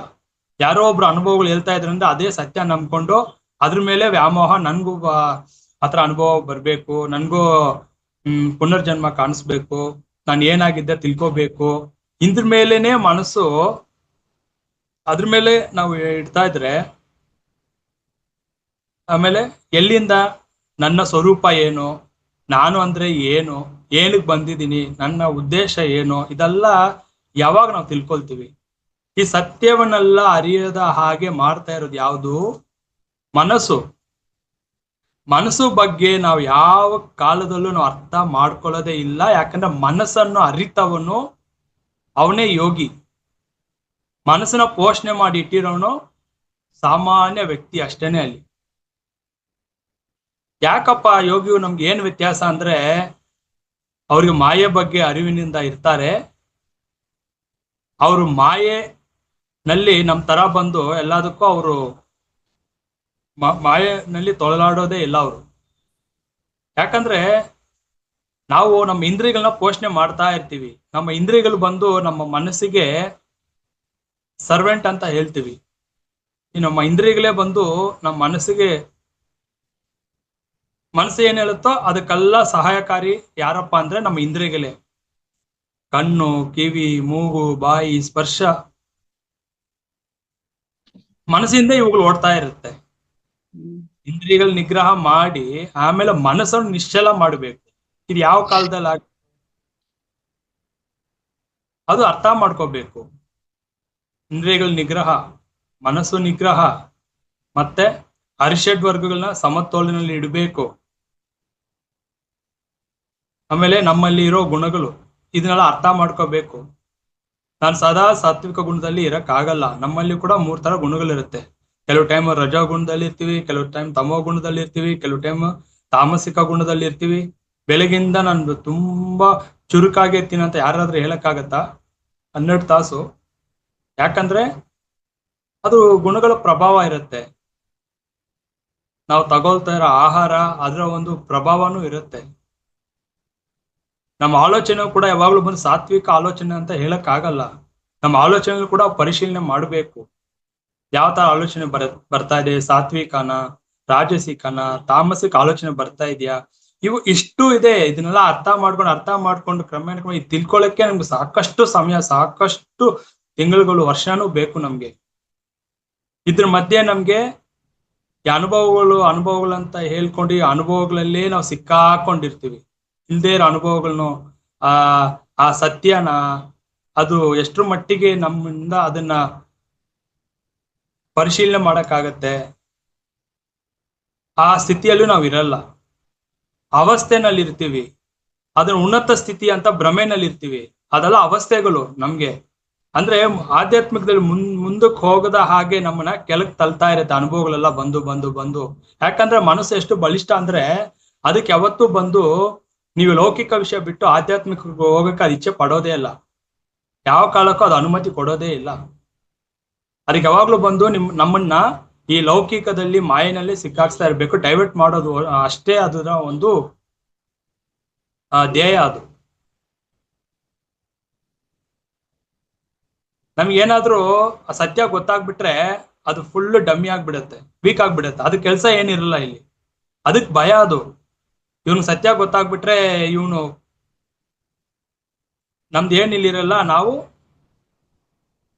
ಯಾರೋ ಒಬ್ರು ಅನುಭವಗಳು ಹೇಳ್ತಾ ಇದ್ರಿಂದ ಅದೇ ಸತ್ಯ ನಂಬ್ಕೊಂಡು ಅದ್ರ ಮೇಲೆ ವ್ಯಾಮೋಹ, ನನ್ಗೂ ಆತರ ಅನುಭವ ಬರ್ಬೇಕು, ನನ್ಗೂ ಪುನರ್ಜನ್ಮ ಕಾಣಿಸ್ಬೇಕು, ನಾನು ಏನಾಗಿದ್ದೆ ತಿಳ್ಕೋಬೇಕು, ಇದ್ರ ಮೇಲೇನೆ ಮನಸ್ಸು ಅದ್ರ ಮೇಲೆ ನಾವು ಇಡ್ತಾ ಇದ್ರೆ ಆಮೇಲೆ ಎಲ್ಲಿಂದ ನನ್ನ ಸ್ವರೂಪ ಏನು, ನಾನು ಅಂದ್ರೆ ಏನು, ಏನಕ್ಕೆ ಬಂದಿದ್ದೀನಿ, ನನ್ನ ಉದ್ದೇಶ ಏನು, ಇದೆಲ್ಲ ಯಾವಾಗ ನಾವು ತಿಳ್ಕೊಳ್ತೀವಿ. ಈ ಸತ್ಯವನ್ನೆಲ್ಲ ಅರಿಯದ ಹಾಗೆ ಮಾಡ್ತಾ ಇರೋದು ಯಾವುದು? ಮನಸ್ಸು. ಮನಸ್ಸು ಬಗ್ಗೆ ನಾವು ಯಾವ ಕಾಲದಲ್ಲೂ ನಾವು ಅರ್ಥ ಮಾಡ್ಕೊಳ್ಳೋದೇ ಇಲ್ಲ. ಯಾಕಂದ್ರೆ ಮನಸ್ಸನ್ನು ಅರಿತವನು ಅವನೇ ಯೋಗಿ. ಮನಸ್ಸನ್ನ ಪೋಷಣೆ ಮಾಡಿ ಇಟ್ಟಿರೋನು ಸಾಮಾನ್ಯ ವ್ಯಕ್ತಿ ಅಷ್ಟೇನೆ. ಅಲ್ಲಿ ಯಾಕಪ್ಪ ಯೋಗಿಯು ನಮ್ಗೆ ಏನ್ ವ್ಯತ್ಯಾಸ ಅಂದ್ರೆ, ಅವ್ರಿಗೆ ಮಾಯೆ ಬಗ್ಗೆ ಅರಿವಿನಿಂದ ಇರ್ತಾರೆ. ಅವರು ಮಾಯೆನಲ್ಲಿ ನಮ್ ತರ ಬಂದು ಎಲ್ಲದಕ್ಕೂ ಅವರು ಮಾಯೆನಲ್ಲಿ ತೊಳಲಾಡೋದೇ ಇಲ್ಲ ಅವರು. ಯಾಕಂದ್ರೆ ನಾವು ನಮ್ಮ ಇಂದ್ರಿಯಗಳನ್ನ ಪೋಷಣೆ ಮಾಡ್ತಾ ಇರ್ತೀವಿ. ನಮ್ಮ ಇಂದ್ರಿಯಗಳು ಬಂದು ನಮ್ಮ ಮನಸ್ಸಿಗೆ ಸರ್ವೆಂಟ್ ಅಂತ ಹೇಳ್ತೀವಿ. ಈ ನಮ್ಮ ಇಂದ್ರಿಯಗಳೇ ಬಂದು ನಮ್ಮ ಮನಸ್ಸು ಏನ್ ಹೇಳುತ್ತೋ ಅದಕ್ಕೆಲ್ಲ ಸಹಾಯಕಾರಿ ಯಾರಪ್ಪ ಅಂದ್ರೆ ನಮ್ಮ ಇಂದ್ರಿಯಗಳೇ. ಕಣ್ಣು, ಕಿವಿ, ಮೂಗು, ಬಾಯಿ, ಸ್ಪರ್ಶ, ಮನಸ್ಸಿಂದ ಇವುಗಳು ಓಡ್ತಾ ಇರುತ್ತೆ. ಇಂದ್ರಿಯಗಳ ನಿಗ್ರಹ ಮಾಡಿ ಆಮೇಲೆ ಮನಸ್ಸನ್ನು ನಿಶ್ಚಲ ಮಾಡಬೇಕು. ಇದು ಯಾವ ಕಾಲದಲ್ಲಿ ಅದು ಅರ್ಥ ಮಾಡ್ಕೋಬೇಕು. ಇಂದ್ರಿಯಗಳ ನಿಗ್ರಹ, ಮನಸ್ಸು ನಿಗ್ರಹ, ಮತ್ತೆ ಅರಿಷಡ್ ವರ್ಗಗಳನ್ನ ಸಮತೋಲನಲ್ಲಿ ಇಡಬೇಕು. ಆಮೇಲೆ ನಮ್ಮಲ್ಲಿ ಇರೋ ಗುಣಗಳು ಇದನ್ನೆಲ್ಲ ಅರ್ಥ ಮಾಡ್ಕೋಬೇಕು. ನಾನು ಸದಾ ಸಾತ್ವಿಕ ಗುಣದಲ್ಲಿ ಇರಕ್ಕಾಗಲ್ಲ. ನಮ್ಮಲ್ಲಿ ಕೂಡ 3 ತರ ಗುಣಗಳಿರುತ್ತೆ. ಕೆಲವು ಟೈಮ್ ರಜಾ ಗುಣದಲ್ಲಿ ಇರ್ತೀವಿ, ಕೆಲವು ಟೈಮ್ ತಮೋ ಗುಣದಲ್ಲಿ ಇರ್ತೀವಿ, ಕೆಲವು ಟೈಮ್ ತಾಮಸಿಕ ಗುಣದಲ್ಲಿ ಇರ್ತೀವಿ. ಬೆಳಗಿಂದ ನಾನು ತುಂಬಾ ಚುರುಕಾಗಿ ಇರ್ತೀನಿ ಅಂತ ಯಾರಾದ್ರೂ ಹೇಳಕ್ಕಾಗತ್ತಾ? 12 ತಾಸು. ಯಾಕಂದ್ರೆ ಅದು ಗುಣಗಳ ಪ್ರಭಾವ ಇರುತ್ತೆ. ನಾವು ತಗೊಳ್ತಾ ಇರೋ ಆಹಾರ ಅದರ ಒಂದು ಪ್ರಭಾವನೂ ಇರುತ್ತೆ. ನಮ್ಮ ಆಲೋಚನೆ ಕೂಡ ಯಾವಾಗ್ಲೂ ಬಂದು ಸಾತ್ವಿಕ ಆಲೋಚನೆ ಅಂತ ಹೇಳಕ್ಕಾಗಲ್ಲ. ನಮ್ಮ ಆಲೋಚನೆಗಳು ಕೂಡ ಪರಿಶೀಲನೆ ಮಾಡಬೇಕು. ಯಾವ ತರ ಆಲೋಚನೆ ಬರ್ತಾ ಇದೆ, ಸಾತ್ವಿಕನ, ರಾಜಸಿಕನ, ತಾಮಸಿಕ ಆಲೋಚನೆ ಬರ್ತಾ ಇದೆಯಾ, ಇಷ್ಟು ಇದೆ. ಇದನ್ನೆಲ್ಲ ಅರ್ಥ ಮಾಡ್ಕೊಂಡು ಕ್ರಮೇಣ ಇದು ತಿಳ್ಕೊಳ್ಳಕ್ಕೆ ನಮ್ಗೆ ಸಾಕಷ್ಟು ಸಮಯ, ಸಾಕಷ್ಟು ತಿಂಗಳುಗಳು, ವರ್ಷನೂ ಬೇಕು ನಮ್ಗೆ. ಇದ್ರ ಮಧ್ಯೆ ನಮ್ಗೆ ಈ ಅನುಭವಗಳಂತ ಹೇಳ್ಕೊಂಡು ಈ ಅನುಭವಗಳಲ್ಲೇ ನಾವು ಸಿಕ್ಕಾಕೊಂಡಿರ್ತೀವಿ. ಇಲ್ದೇ ಇರೋ ಅನುಭವಗಳನ್ನು ಆ ಸತ್ಯನ ಅದು ಎಷ್ಟರ ಮಟ್ಟಿಗೆ ನಮ್ಮಿಂದ ಅದನ್ನ ಪರಿಶೀಲನೆ ಮಾಡಕ್ಕಾಗತ್ತೆ, ಆ ಸ್ಥಿತಿಯಲ್ಲೂ ನಾವು ಇರಲ್ಲ. ಅವಸ್ಥೆನಲ್ಲಿ ಇರ್ತೀವಿ. ಅದನ್ನ ಉನ್ನತ ಸ್ಥಿತಿ ಅಂತ ಭ್ರಮೆನಲ್ಲಿ ಇರ್ತೀವಿ. ಅದೆಲ್ಲ ಅವಸ್ಥೆಗಳು ನಮ್ಗೆ. ಅಂದ್ರೆ ಆಧ್ಯಾತ್ಮಿಕದಲ್ಲಿ ಮುಂದಕ್ಕೆ ಹೋಗದ ಹಾಗೆ ನಮ್ಮನ್ನ ಕೆಳಕ್ ತಳ್ತಾ ಇರುತ್ತೆ ಅನುಭವಗಳೆಲ್ಲ ಬಂದು. ಯಾಕಂದ್ರೆ ಮನಸ್ಸು ಎಷ್ಟು ಬಲಿಷ್ಠ ಅಂದ್ರೆ ಅದಕ್ಕೆ ಯಾವತ್ತೂ ಬಂದು ನೀವು ಲೌಕಿಕ ವಿಷಯ ಬಿಟ್ಟು ಆಧ್ಯಾತ್ಮಿಕ ಹೋಗಕ್ಕೆ ಅದು ಇಚ್ಛೆ ಪಡೋದೇ ಇಲ್ಲ. ಯಾವ ಕಾಲಕ್ಕೂ ಅದು ಅನುಮತಿ ಕೊಡೋದೇ ಇಲ್ಲ. ಅದಕ್ಕೆ ಯಾವಾಗ್ಲೂ ಬಂದು ನಮ್ಮನ್ನ ಈ ಲೌಕಿಕದಲ್ಲಿ ಮಾಯನಲ್ಲಿ ಸಿಕ್ಕಾಕ್ಸ್ತಾ ಇರ್ಬೇಕು, ಡೈವರ್ಟ್ ಮಾಡೋದು ಅಷ್ಟೇ ಅದರ ಒಂದು ಧ್ಯೇಯ. ಅದು ನಮ್ಗೇನಾದ್ರೂ ಆ ಸತ್ಯ ಗೊತ್ತಾಗ್ಬಿಟ್ರೆ ಅದು ಫುಲ್ ಡಮ್ಮಿ ಆಗ್ಬಿಡತ್ತೆ, ವೀಕ್ ಆಗ್ಬಿಡತ್ತೆ. ಅದ ಕೆಲಸ ಏನಿರಲ್ಲ ಇಲ್ಲಿ. ಅದಕ್ ಭಯ. ಅದು ಇವನು ಸತ್ಯ ಗೊತ್ತಾಗ್ಬಿಟ್ರೆ ಇವನು ನಮ್ದು ಏನಿಲ್ಲಿರಲ್ಲ, ನಾವು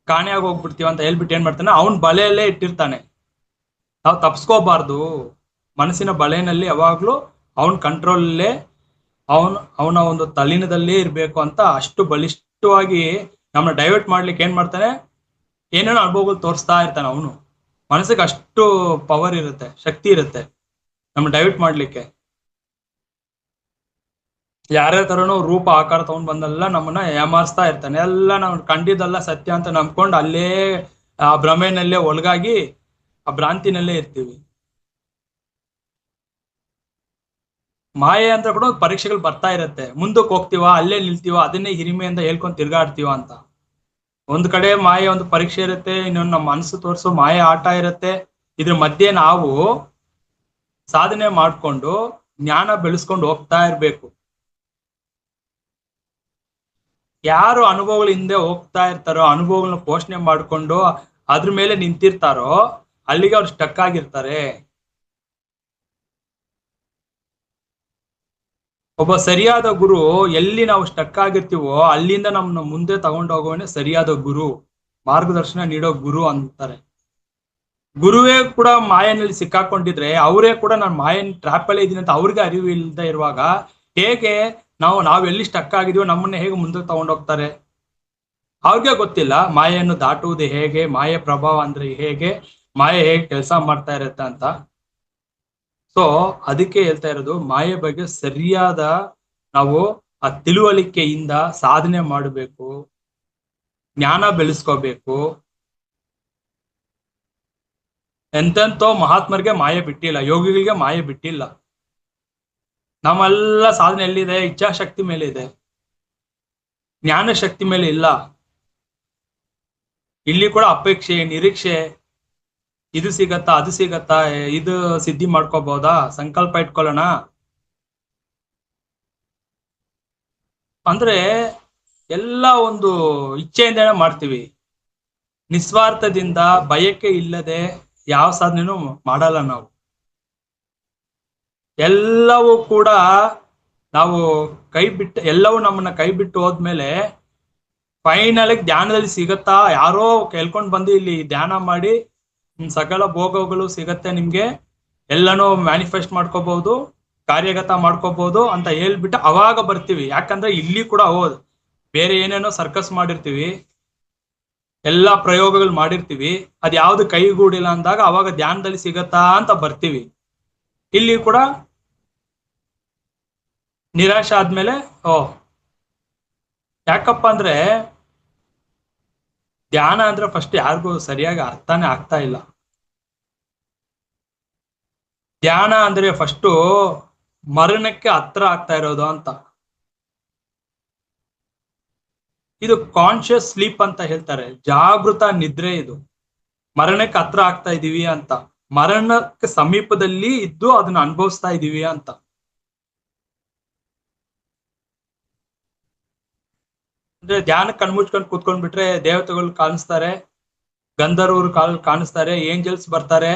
ಕಾಣೆಯಾಗಿ ಹೋಗ್ಬಿಡ್ತೀವಿ ಅಂತ ಹೇಳ್ಬಿಟ್ಟು ಏನ್ ಮಾಡ್ತಾನೆ, ಅವನ್ ಬಲೆಯಲ್ಲೇ ಇಟ್ಟಿರ್ತಾನೆ. ನಾವು ತಪ್ಸ್ಕೋಬಾರ್ದು. ಮನಸ್ಸಿನ ಬಲೆನಲ್ಲಿ ಯಾವಾಗ್ಲೂ ಅವನ್ ಕಂಟ್ರೋಲಲ್ಲೇ, ಅವನ ಒಂದು ತಲೀನದಲ್ಲೇ ಇರ್ಬೇಕು ಅಂತ ಅಷ್ಟು ಬಲಿಷ್ಠವಾಗಿ ನಮ್ಮನ್ನ ಡೈವರ್ಟ್ ಮಾಡ್ಲಿಕ್ಕೆ ಏನ್ ಮಾಡ್ತಾನೆ, ಏನೇನೋ ಅನುಭವಗಳು ತೋರಿಸ್ತಾ ಇರ್ತಾನೆ. ಅವನು ಮನಸ್ಸಿಗೆ ಅಷ್ಟು ಪವರ್ ಇರುತ್ತೆ, ಶಕ್ತಿ ಇರುತ್ತೆ ನಮ್ಮ ಡೈವರ್ಟ್ ಮಾಡ್ಲಿಕ್ಕೆ. ಯಾರ್ಯಾರ ತರನೋ ರೂಪ ಆಕಾರ ತಗೊಂಡ್ ಬಂದೆಲ್ಲ ನಮ್ಮನ್ನ ಏಮಾರಿಸ್ತಾ ಇರ್ತಾನೆ. ಎಲ್ಲ ನಾವು ಕಂಡಿದ್ದೆಲ್ಲ ಸತ್ಯ ಅಂತ ನಂಬ್ಕೊಂಡು ಅಲ್ಲೇ ಆ ಭ್ರಮೆನಲ್ಲೇ ಒಳಗಾಗಿ ಆ ಭ್ರಾಂತಿನಲ್ಲೇ ಇರ್ತೀವಿ. ಮಾಯೆ ಅಂತ ಕೂಡ ಪರೀಕ್ಷೆಗಳು ಬರ್ತಾ ಇರುತ್ತೆ. ಮುಂದಕ್ಕೆ ಹೋಗ್ತೀವ, ಅಲ್ಲೇ ನಿಲ್ತೀವ, ಅದನ್ನೇ ಹಿರಿಮೆಯಿಂದ ಹೇಳ್ಕೊಂಡು ತಿರ್ಗಾಡ್ತೀವ ಅಂತ. ಒಂದ್ ಕಡೆ ಮಾಯೆ ಒಂದು ಪರೀಕ್ಷೆ ಇರುತ್ತೆ, ಇನ್ನೊಂದು ನಮ್ಮ ಮನಸ್ಸು ತೋರಿಸೋ ಮಾಯೆ ಆಟ ಇರುತ್ತೆ. ಇದ್ರ ಮಧ್ಯೆ ನಾವು ಸಾಧನೆ ಮಾಡ್ಕೊಂಡು ಜ್ಞಾನ ಬೆಳೆಸ್ಕೊಂಡು ಹೋಗ್ತಾ ಇರ್ಬೇಕು. ಯಾರು ಅನುಭವಗಳ ಹಿಂದೆ ಹೋಗ್ತಾ ಇರ್ತಾರೋ, ಅನುಭವಗಳನ್ನ ಪೋಷಣೆ ಮಾಡ್ಕೊಂಡು ಅದ್ರ ಮೇಲೆ ನಿಂತಿರ್ತಾರೋ ಅಲ್ಲಿಗೆ ಅವ್ರು ಸ್ಟಕ್ ಆಗಿರ್ತಾರೆ. ಒಬ್ಬ ಸರಿಯಾದ ಗುರು ಎಲ್ಲಿ ನಾವು ಸ್ಟಕ್ ಆಗಿರ್ತೀವೋ ಅಲ್ಲಿಂದ ನಮ್ಮನ್ನ ಮುಂದೆ ತಗೊಂಡೋಗೋನೆ ಸರಿಯಾದ ಗುರು, ಮಾರ್ಗದರ್ಶನ ನೀಡೋ ಗುರು ಅಂತಾರೆ. ಗುರುವೇ ಕೂಡ ಮಾಯನಲ್ಲಿ ಸಿಕ್ಕಾಕೊಂಡಿದ್ರೆ ಅವರೇ ಕೂಡ ನಾನು ಮಾಯನ್ ಟ್ರ್ಯಾಪ್ ಅಲ್ಲಿ ಇದೀನಿ ಅಂತ ಅವ್ರಿಗೆ ಅರಿವು ಇಲ್ಲದೆ ಇರುವಾಗ ಹೇಗೆ ನಾವೆಲ್ಲಿ ಸ್ಟಕ್ ಆಗಿದೀವೋ ನಮ್ಮನ್ನ ಹೇಗೆ ಮುಂದೆ ತಗೊಂಡೋಗ್ತಾರೆ? ಅವ್ರಿಗೆ ಗೊತ್ತಿಲ್ಲ ಮಾಯೆಯನ್ನು ದಾಟುವುದು ಹೇಗೆ, ಮಾಯೆ ಪ್ರಭಾವ ಅಂದ್ರೆ ಹೇಗೆ, ಮಾಯೆ ಹೇಗೆ ಕೆಲಸ ಮಾಡ್ತಾ ಇರುತ್ತೆ ಅಂತ. ಸೊ ಅದಕ್ಕೆ ಹೇಳ್ತಾ ಇರೋದು, ಮಾಯೆ ಬಗ್ಗೆ ಸರಿಯಾದ ನಾವು ಆ ತಿಳುವಳಿಕೆಯಿಂದ ಸಾಧನೆ ಮಾಡಬೇಕು, ಜ್ಞಾನ ಬೆಳೆಸ್ಕೋಬೇಕು. ಎಂತೆಂತೋ ಮಹಾತ್ಮರಿಗೆ ಮಾಯೆ ಬಿಟ್ಟಿಲ್ಲ, ಯೋಗಿಗಳಿಗೆ ಮಾಯೆ ಬಿಟ್ಟಿಲ್ಲ. ನಮ್ಮೆಲ್ಲ ಸಾಧನೆ ಎಲ್ಲಿದೆ? ಇಚ್ಛಾಶಕ್ತಿ ಮೇಲೆ ಇದೆ, ಜ್ಞಾನ ಶಕ್ತಿ ಮೇಲೆ ಇಲ್ಲ. ಇಲ್ಲಿ ಕೂಡ ಅಪೇಕ್ಷೆ, ನಿರೀಕ್ಷೆ, ಇದು ಸಿಗತ್ತಾ, ಅದು ಸಿಗತ್ತಾ, ಇದು ಸಿದ್ಧಿ ಮಾಡ್ಕೋಬಹುದಾ, ಸಂಕಲ್ಪ ಇಟ್ಕೊಳ್ಳೋಣ. ಅಂದ್ರೆ ಎಲ್ಲ ಒಂದು ಇಚ್ಛೆಯಿಂದನೇ ಮಾಡ್ತೀವಿ, ನಿಸ್ವಾರ್ಥದಿಂದ ಬಯಕೆ ಇಲ್ಲದೆ ಯಾವ ಸಾಧನೆನೂ ಮಾಡಲ್ಲ ನಾವು. ಎಲ್ಲವೂ ಕೂಡ ನಾವು ಎಲ್ಲವೂ ನಮ್ಮನ್ನ ಕೈ ಬಿಟ್ಟು ಹೋದ್ಮೇಲೆ ಫೈನಲ್ ಧ್ಯಾನದಲ್ಲಿ ಸಿಗತ್ತಾ, ಯಾರೋ ಕೇಳ್ಕೊಂಡ್ ಬಂದು ಇಲ್ಲಿ ಧ್ಯಾನ ಮಾಡಿ ಸಕಲ ಭೋಗಗಳು ಸಿಗತ್ತೆ ನಿಮ್ಗೆ, ಎಲ್ಲನೂ ಮ್ಯಾನಿಫೆಸ್ಟ್ ಮಾಡ್ಕೋಬಹುದು, ಕಾರ್ಯಗತ ಮಾಡ್ಕೋಬಹುದು ಅಂತ ಹೇಳ್ಬಿಟ್ಟು ಅವಾಗ ಬರ್ತೀವಿ. ಯಾಕಂದ್ರೆ ಇಲ್ಲಿ ಕೂಡ ಹೌದು, ಬೇರೆ ಏನೇನೋ ಸರ್ಕಸ್ ಮಾಡಿರ್ತೀವಿ, ಎಲ್ಲಾ ಪ್ರಯೋಗಗಳು ಮಾಡಿರ್ತೀವಿ, ಅದ್ ಯಾವ್ದು ಕೈಗೂಡಿಲ್ಲ ಅಂದಾಗ ಅವಾಗ ಧ್ಯಾನದಲ್ಲಿ ಸಿಗತ್ತಾ ಅಂತ ಬರ್ತೀವಿ. ಇಲ್ಲಿ ಕೂಡ ನಿರಾಶೆ ಆದ್ಮೇಲೆ ಯಾಕಪ್ಪ ಅಂದ್ರೆ ಧ್ಯಾನ ಅಂದ್ರೆ ಫಸ್ಟ್ ಯಾರಿಗೂ ಸರಿಯಾಗಿ ಅರ್ಥನೇ ಆಗ್ತಾ ಇಲ್ಲ. ಧ್ಯಾನ ಅಂದ್ರೆ ಫಸ್ಟು ಮರಣಕ್ಕೆ ಹತ್ರ ಆಗ್ತಾ ಇರೋದು ಅಂತ. ಇದು ಕಾನ್ಶಿಯಸ್ ಸ್ಲೀಪ್ ಅಂತ ಹೇಳ್ತಾರೆ, ಜಾಗೃತ ನಿದ್ರೆ. ಇದು ಮರಣಕ್ಕೆ ಹತ್ರ ಆಗ್ತಾ ಇದೀವಿ ಅಂತ, ಮರಣಕ್ಕೆ ಸಮೀಪದಲ್ಲಿ ಇದ್ದು ಅದನ್ನ ಅನುಭವಿಸ್ತಾ ಇದೀವಿ ಅಂತ. ಅಂದ್ರೆ ಧ್ಯಾನಕ್ಕೆ ಕಣ್ಮುಚ್ಕೊಂಡು ಕೂತ್ಕೊಂಡ್ಬಿಟ್ರೆ ದೇವತೆಗಳು ಕಾಣಿಸ್ತಾರೆ, ಗಂಧರ್ವರು ಕಾಣಿಸ್ತಾರೆ, ಏಂಜಲ್ಸ್ ಬರ್ತಾರೆ,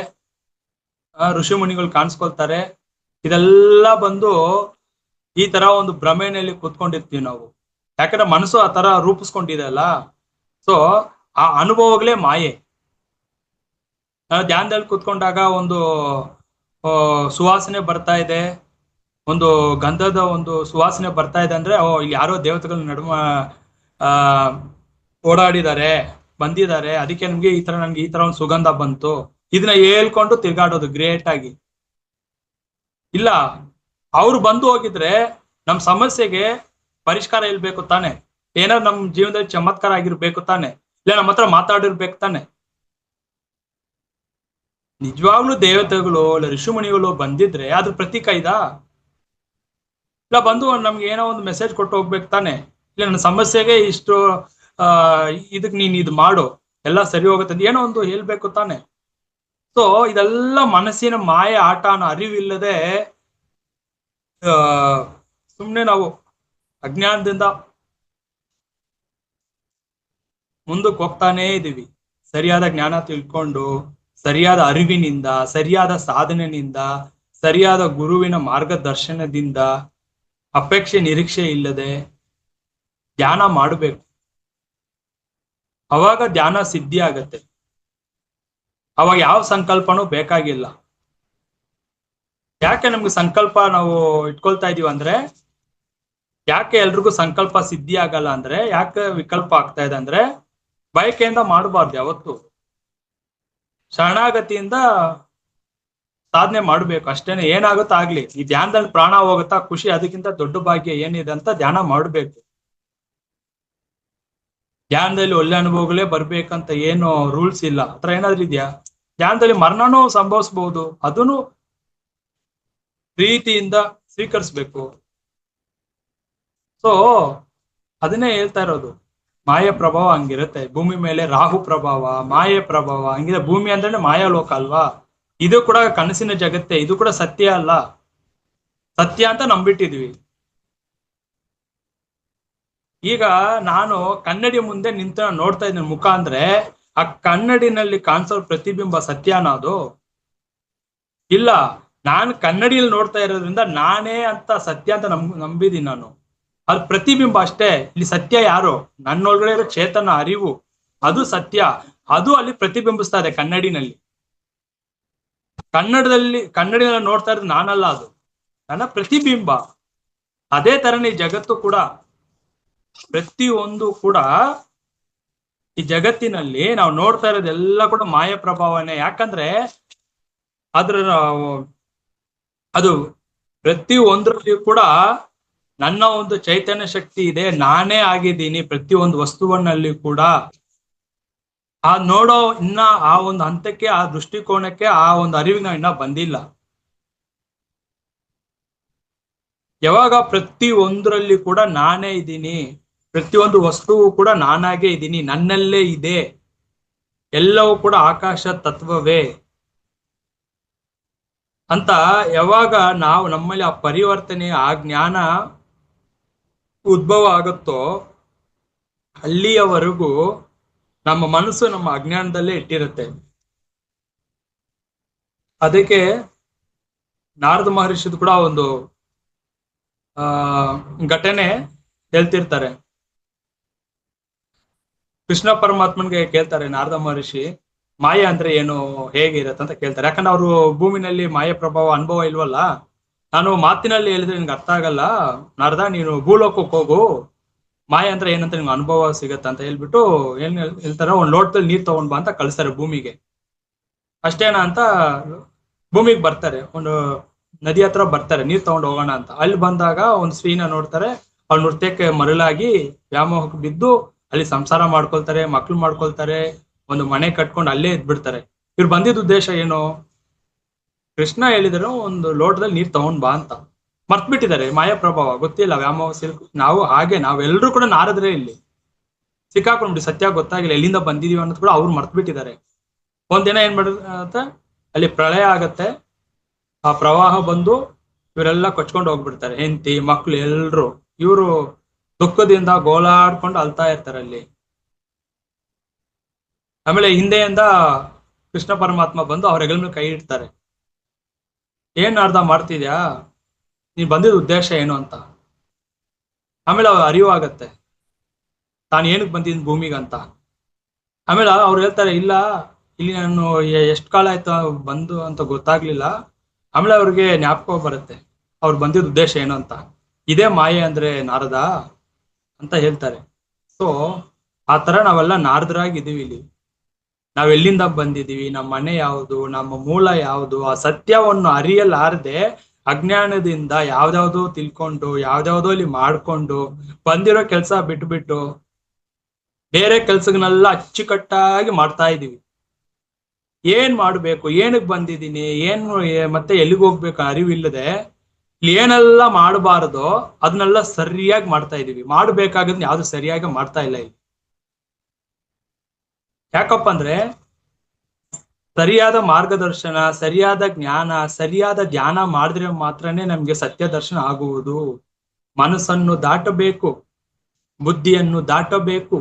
ಋಷಿ ಮುನಿಗಳು ಕಾಣಿಸ್ಕೊಳ್ತಾರೆ. ಇದೆಲ್ಲ ಬಂದು ಈ ತರ ಒಂದು ಭ್ರಮೆಯಲ್ಲಿ ಕೂತ್ಕೊಂಡಿರ್ತೀವಿ ನಾವು. ಯಾಕಂದ್ರೆ ಮನಸ್ಸು ಆ ತರ ರೂಪಿಸ್ಕೊಂಡಿದೆ ಅಲ್ಲ. ಸೊ ಆ ಅನುಭವಗಳೇ ಮಾಯೆ. ಧ್ಯಾನದಲ್ಲಿ ಕೂತ್ಕೊಂಡಾಗ ಒಂದು ಸುವಾಸನೆ ಬರ್ತಾ ಇದೆ, ಒಂದು ಗಂಧದ ಒಂದು ಸುವಾಸನೆ ಬರ್ತಾ ಇದೆ ಅಂದ್ರೆ ಇಲ್ಲಿ ಯಾರೋ ದೇವತೆಗಳ ನಡುವ ಓಡಾಡಿದ್ದಾರೆ, ಬಂದಿದ್ದಾರೆ, ಅದಕ್ಕೆ ನಮ್ಗೆ ಈ ತರ ಒಂದು ಸುಗಂಧ ಬಂತು, ಇದನ್ನ ಹೇಳ್ಕೊಂಡು ತಿರ್ಗಾಡೋದು ಗ್ರೇಟ್ ಆಗಿ. ಇಲ್ಲ, ಅವ್ರು ಬಂದು ಹೋಗಿದ್ರೆ ನಮ್ ಸಮಸ್ಯೆಗೆ ಪರಿಷ್ಕಾರ ಇಲ್ಬೇಕು ತಾನೆ, ಏನಾದ್ರು ನಮ್ ಜೀವನದಲ್ಲಿ ಚಮತ್ಕಾರ ಆಗಿರ್ಬೇಕು ತಾನೆ, ಇಲ್ಲ ನಮ್ಮ ಹತ್ರ ಮಾತಾಡಿರ್ಬೇಕು ತಾನೆ. ನಿಜವಾಗ್ಲೂ ದೇವತೆಗಳು ಇಲ್ಲ ಋಷಿಮುನಿಗಳು ಬಂದಿದ್ರೆ ಅದ್ರ ಪ್ರತೀಕ ಇದಾ? ಇಲ್ಲ ಬಂದು ನಮ್ಗೆ ಏನೋ ಒಂದು ಮೆಸೇಜ್ ಕೊಟ್ಟು ಹೋಗ್ಬೇಕು ತಾನೆ, ಇಲ್ಲ ನನ್ನ ಸಮಸ್ಯೆಗೆ ಇಷ್ಟು ಇದಕ್ ನೀನ್ ಇದು ಮಾಡು ಎಲ್ಲ ಸರಿ ಹೋಗುತ್ತೆ ಅಂತ ಏನೋ ಒಂದು ಹೇಳ್ಬೇಕು ತಾನೆ. ಸೊ ಇದೆಲ್ಲ ಮನಸ್ಸಿನ ಮಾಯ ಆಟ ಅನ್ನೋ ಅರಿವಿಲ್ಲದೆ ಸುಮ್ನೆ ನಾವು ಅಜ್ಞಾನದಿಂದ ಮುಂದಕ್ಕೆ ಹೋಗ್ತಾನೇ ಇದೀವಿ. ಸರಿಯಾದ ಜ್ಞಾನ ತಿಳ್ಕೊಂಡು, ಸರಿಯಾದ ಅರಿವಿನಿಂದ, ಸರಿಯಾದ ಸಾಧನೆಯಿಂದ, ಸರಿಯಾದ ಗುರುವಿನ ಮಾರ್ಗದರ್ಶನದಿಂದ, ಅಪೇಕ್ಷೆ ನಿರೀಕ್ಷೆ ಇಲ್ಲದೆ ಧ್ಯಾನ ಮಾಡಬೇಕು. ಅವಾಗ ಧ್ಯಾನ ಸಿದ್ಧಿ ಆಗತ್ತೆ. ಅವಾಗ ಯಾವ ಸಂಕಲ್ಪನೂ ಬೇಕಾಗಿಲ್ಲ. ಯಾಕೆ ನಮ್ಗೆ ಸಂಕಲ್ಪ ನಾವು ಇಟ್ಕೊಳ್ತಾ ಇದೀವಿ ಅಂದ್ರೆ, ಯಾಕೆ ಎಲ್ರಿಗೂ ಸಂಕಲ್ಪ ಸಿದ್ಧಿ ಆಗಲ್ಲ ಅಂದ್ರೆ, ಯಾಕೆ ವಿಕಲ್ಪ ಆಗ್ತಾ ಇದೆ ಅಂದ್ರೆ, ಬಯಕೆಯಿಂದ ಮಾಡಬಾರ್ದು ಯಾವತ್ತು. ಶರಣಾಗತಿಯಿಂದ ಸಾಧನೆ ಮಾಡ್ಬೇಕು ಅಷ್ಟೇನೆ. ಏನಾಗುತ್ತಾ ಆಗ್ಲಿ, ಈ ಧ್ಯಾನದಲ್ಲಿ ಪ್ರಾಣ ಹೋಗುತ್ತಾ ಖುಷಿ, ಅದಕ್ಕಿಂತ ದೊಡ್ಡ ಭಾಗ್ಯ ಏನಿದೆ ಅಂತ ಧ್ಯಾನ ಮಾಡ್ಬೇಕು. ಧ್ಯಾನದಲ್ಲಿ ಒಳ್ಳೆ ಅನುಭವಗಳೇ ಬರ್ಬೇಕಂತ ಏನು ರೂಲ್ಸ್ ಇಲ್ಲ. ಆತರ ಏನಾದ್ರು ಇದೆಯಾ? ಧ್ಯಾನದಲ್ಲಿ ಮರಣನೂ ಸಂಭವಿಸ್ಬಹುದು, ಅದನ್ನು ಪ್ರೀತಿಯಿಂದ ಸ್ವೀಕರಿಸ್ಬೇಕು. ಸೊ ಅದನ್ನೇ ಹೇಳ್ತಾ ಇರೋದು, ಮಾಯ ಪ್ರಭಾವ ಹಂಗಿರುತ್ತೆ. ಭೂಮಿ ಮೇಲೆ ರಾಹು ಪ್ರಭಾವ, ಮಾಯ ಪ್ರಭಾವ ಹಂಗಿದೆ. ಭೂಮಿ ಅಂದ್ರೆ ಮಾಯಾ ಲೋಕ ಅಲ್ವಾ, ಇದು ಕೂಡ ಕನಸಿನ ಜಗತ್ತೇ, ಇದು ಕೂಡ ಸತ್ಯ ಅಲ್ಲ, ಸತ್ಯ ಅಂತ ನಂಬಿಟ್ಟಿದ್ವಿ. ಈಗ ನಾನು ಕನ್ನಡಿ ಮುಂದೆ ನಿಂತ ನೋಡ್ತಾ ಇದ್ದೀನಿ ಮುಖ ಅಂದ್ರೆ, ಆ ಕನ್ನಡಿನಲ್ಲಿ ಕಾಣಿಸೋ ಪ್ರತಿಬಿಂಬ ಸತ್ಯನಾ ಅದು? ಇಲ್ಲ, ನಾನು ಕನ್ನಡಿಯಲ್ಲಿ ನೋಡ್ತಾ ಇರೋದ್ರಿಂದ ನಾನೇ ಅಂತ ಸತ್ಯ ಅಂತ ನಂಬಿದೀನಿ ನಾನು. ಅದು ಪ್ರತಿಬಿಂಬ ಅಷ್ಟೇ. ಇಲ್ಲಿ ಸತ್ಯ ಯಾರು? ನನ್ನೊಳಗಡೆ ಇರೋ ಚೇತನ ಅರಿವು, ಅದು ಸತ್ಯ. ಅದು ಅಲ್ಲಿ ಪ್ರತಿಬಿಂಬಿಸ್ತಾ ಇದೆ ಕನ್ನಡಿನಲ್ಲಿ. ಕನ್ನಡಿನಲ್ಲಿ ನೋಡ್ತಾ ಇರೋದು ನಾನಲ್ಲ, ಅದು ನನ್ನ ಪ್ರತಿಬಿಂಬ. ಅದೇ ತರನೇ ಈ ಜಗತ್ತು ಕೂಡ, ಪ್ರತಿಯೊಂದು ಕೂಡ ಈ ಜಗತ್ತಿನಲ್ಲಿ ನಾವು ನೋಡ್ತಾ ಇರೋದೆಲ್ಲ ಕೂಡ ಮಾಯ ಪ್ರಭಾವನೆ. ಯಾಕಂದ್ರೆ ಅದು ಪ್ರತಿ ಒಂದರಲ್ಲಿ ಕೂಡ ನನ್ನ ಒಂದು ಚೈತನ್ಯ ಶಕ್ತಿ ಇದೆ, ನಾನೇ ಆಗಿದ್ದೀನಿ ಪ್ರತಿಯೊಂದು ವಸ್ತುವನ್ನಲ್ಲಿ ಕೂಡ. ಆ ನೋಡೋ ಇನ್ನ ಆ ಒಂದು ಹಂತಕ್ಕೆ, ಆ ದೃಷ್ಟಿಕೋನಕ್ಕೆ, ಆ ಒಂದು ಅರಿವಿಗೆ ನಾವು ಇನ್ನ ಬಂದಿಲ್ಲ. ಯಾವಾಗ ಪ್ರತಿ ಒಂದರಲ್ಲಿ ಕೂಡ ನಾನೇ ಇದ್ದೀನಿ, ಪ್ರತಿಯೊಂದು ವಸ್ತುವು ಕೂಡ ನಾನಾಗೇ ಇದ್ದೀನಿ, ನನ್ನಲ್ಲೇ ಇದೆ, ಎಲ್ಲವೂ ಕೂಡ ಆಕಾಶ ತತ್ವವೇ ಅಂತ ಯಾವಾಗ ನಾವು ನಮ್ಮಲ್ಲಿ ಆ ಪರಿವರ್ತನೆ, ಆ ಜ್ಞಾನ ಉದ್ಭವ ಆಗುತ್ತೋ ಅಲ್ಲಿಯವರೆಗೂ ನಮ್ಮ ಮನಸ್ಸು ನಮ್ಮ ಅಜ್ಞಾನದಲ್ಲೇ ಇಟ್ಟಿರುತ್ತೆ. ಅದಕ್ಕೆ ನಾರದ ಮಹರ್ಷಿದು ಕೂಡ ಒಂದು ಆ ಘಟನೆ ಹೇಳ್ತಿರ್ತಾರೆ. ಕೃಷ್ಣ ಪರಮಾತ್ಮನ್ಗೆ ಕೇಳ್ತಾರೆ ನಾರದ ಮಹರ್ಷಿ, ಮಾಯೆ ಅಂದ್ರೆ ಏನು, ಹೇಗಿರತ್ತೆ ಅಂತ ಕೇಳ್ತಾರೆ. ಯಾಕಂದ್ರೆ ಅವರು ಭೂಮಿನಲ್ಲಿ ಮಾಯೆ ಪ್ರಭಾವ ಅನುಭವ ಇಲ್ವಲ್ಲ. ನಾನು ಮಾತಿನಲ್ಲಿ ಹೇಳಿದ್ರೆ ನಿನ್ಗೆ ಅರ್ಥ ಆಗಲ್ಲ ನಾರದ, ನೀನು ಭೂಲೋಕಕ್ಕೆ ಹೋಗು, ಮಾಯೆ ಅಂದ್ರೆ ಏನಂತ ನಿಮ್ಗೆ ಅನುಭವ ಸಿಗತ್ತ ಅಂತ ಹೇಳ್ಬಿಟ್ಟು ಏನ್ ಹೇಳ್ತಾರೆ, ಒಂದ್ ಲೋಟದಲ್ಲಿ ನೀರ್ ತಗೊಂಡ್ ಬಾ ಅಂತ ಕಳಿಸ್ತಾರೆ ಭೂಮಿಗೆ. ಅಷ್ಟೇನಾ ಅಂತ ಭೂಮಿಗೆ ಬರ್ತಾರೆ, ಒಂದು ನದಿ ಹತ್ರ ಬರ್ತಾರೆ ನೀರ್ ತಗೊಂಡು ಹೋಗೋಣ ಅಂತ. ಅಲ್ಲಿ ಬಂದಾಗ ಒಂದು ಸ್ತ್ರೀನ ನೋಡ್ತಾರೆ. ಅವ್ಳ ನೃತ್ಯಕ್ಕೆ ಮರಳಾಗಿ ವ್ಯಾಮೋಹಕ್ಕೆ ಬಿದ್ದು ಅಲ್ಲಿ ಸಂಸಾರ ಮಾಡ್ಕೊಳ್ತಾರೆ, ಮಕ್ಳು ಮಾಡ್ಕೊಳ್ತಾರೆ, ಒಂದು ಮನೆ ಕಟ್ಕೊಂಡು ಅಲ್ಲೇ ಇದ್ಬಿಡ್ತಾರೆ. ಇವ್ರು ಬಂದಿದ್ದ ಉದ್ದೇಶ ಏನು? ಕೃಷ್ಣ ಹೇಳಿದ್ರು ಒಂದು ಲೋಟದಲ್ಲಿ ನೀರ್ ತಗೊಂಡ್ ಬಾ ಅಂತ. ಮರ್ತ್ ಬಿಟ್ಟಿದ್ದಾರೆ, ಮಾಯಾ ಪ್ರಭಾವ ಗೊತ್ತಿಲ್ಲ, ವ್ಯಾಮೋಹ ನಾವು ಹಾಗೆ ನಾವೆಲ್ಲರೂ ಕೂಡ ನಾರದ್ರೆ ಇಲ್ಲಿ ಸಿಕ್ಕಾಕೊಂಡ್ಬಿಟ್ಟು ಸತ್ಯ ಗೊತ್ತಾಗಿಲ್ಲ, ಎಲ್ಲಿಂದ ಬಂದಿದೀವಿ ಅನ್ನೋದು ಕೂಡ ಅವ್ರು ಮರ್ತ್ ಬಿಟ್ಟಿದ್ದಾರೆ. ಒಂದಿನ ಏನ್ ಮಾಡುತ್ತೆ, ಅಲ್ಲಿ ಪ್ರಳಯ ಆಗತ್ತೆ. ಆ ಪ್ರವಾಹ ಬಂದು ಇವರೆಲ್ಲ ಕೊಚ್ಕೊಂಡು ಹೋಗ್ಬಿಡ್ತಾರೆ, ಹೆಂಡತಿ ಮಕ್ಳು ಎಲ್ರು. ಇವರು ದುಃಖದಿಂದ ಗೋಳಾಡ್ಕೊಂಡು ಅಳ್ತಾ ಇರ್ತಾರೆ ಅಲ್ಲಿ. ಆಮೇಲೆ ಹಿಂದೆಯಿಂದ ಕೃಷ್ಣ ಪರಮಾತ್ಮ ಬಂದು ಅವ್ರ ಹೆಗಲ ಮೇಲೆ ಕೈ ಇಡ್ತಾರೆ. ಏನ್ ಅರ್ಧ ಮಾಡ್ತಿದ್ಯಾ, ನೀನ್ ಬಂದಿದ್ದ ಉದ್ದೇಶ ಏನು ಅಂತ. ಆಮೇಲೆ ಅರಿವು ಆಗತ್ತೆ ತಾನು ಏನಕ್ಕೆ ಬಂದಿದ್ದೀನಿ ಭೂಮಿಗಂತ. ಆಮೇಲೆ ಅವ್ರು ಹೇಳ್ತಾರೆ, ಇಲ್ಲ ಇಲ್ಲಿ ನಾನು ಎಷ್ಟು ಕಾಲ ಆಯ್ತು ಬಂದು ಅಂತ ಗೊತ್ತಾಗ್ಲಿಲ್ಲ. ಆಮೇಲೆ ಅವ್ರಿಗೆ ಜ್ಞಾಪಕ ಬರುತ್ತೆ ಅವ್ರು ಬಂದಿದ್ದ ಉದ್ದೇಶ ಏನು ಅಂತ. ಇದೇ ಮಾಯೆ ಅಂದ್ರೆ ನಾರದ ಅಂತ ಹೇಳ್ತಾರೆ. ಸೊ ಆ ತರ ನಾವೆಲ್ಲ ನಾರದರಾಗಿದ್ದೀವಿ ಇಲ್ಲಿ. ನಾವ್ ಎಲ್ಲಿಂದ ಬಂದಿದೀವಿ, ನಮ್ಮ ಮನೆ ಯಾವುದು, ನಮ್ಮ ಮೂಲ ಯಾವುದು, ಆ ಸತ್ಯವನ್ನು ಅರಿಯಲಾರದೆ ಅಜ್ಞಾನದಿಂದ ಯಾವ್ದಾವ್ದೋ ತಿಳ್ಕೊಂಡು ಯಾವ್ದಾವ್ದೋ ಇಲ್ಲಿ ಮಾಡ್ಕೊಂಡು ಬಂದಿರೋ ಕೆಲಸ ಬಿಟ್ಬಿಟ್ಟು ಬೇರೆ ಕೆಲ್ಸಗಳನ್ನೆಲ್ಲ ಅಚ್ಚುಕಟ್ಟಾಗಿ ಮಾಡ್ತಾ ಇದೀವಿ. ಏನ್ ಮಾಡ್ಬೇಕು, ಏನಕ್ಕೆ ಬಂದಿದ್ದೀನಿ, ಮತ್ತೆ ಎಲ್ಲಿಗೆ ಹೋಗ್ಬೇಕು ಅರಿವಿಲ್ಲದೆ ಇಲ್ಲಿ ಏನೆಲ್ಲ ಮಾಡಬಾರದೋ ಅದನ್ನೆಲ್ಲ ಸರಿಯಾಗಿ ಮಾಡ್ತಾ ಇದೀವಿ. ಮಾಡ್ಬೇಕಾಗದ್ನ ಯಾವ್ದು ಸರಿಯಾಗಿ ಮಾಡ್ತಾ ಇಲ್ಲ ಇಲ್ಲಿ. ಯಾಕಪ್ಪ ಅಂದ್ರೆ ಸರಿಯಾದ ಮಾರ್ಗದರ್ಶನ, ಸರಿಯಾದ ಜ್ಞಾನ, ಸರಿಯಾದ ಧ್ಯಾನ ಮಾಡಿದ್ರೆ ಮಾತ್ರನೇ ನಮ್ಗೆ ಸತ್ಯ ದರ್ಶನ ಆಗುವುದು. ಮನಸ್ಸನ್ನು ದಾಟಬೇಕು, ಬುದ್ಧಿಯನ್ನು ದಾಟಬೇಕು.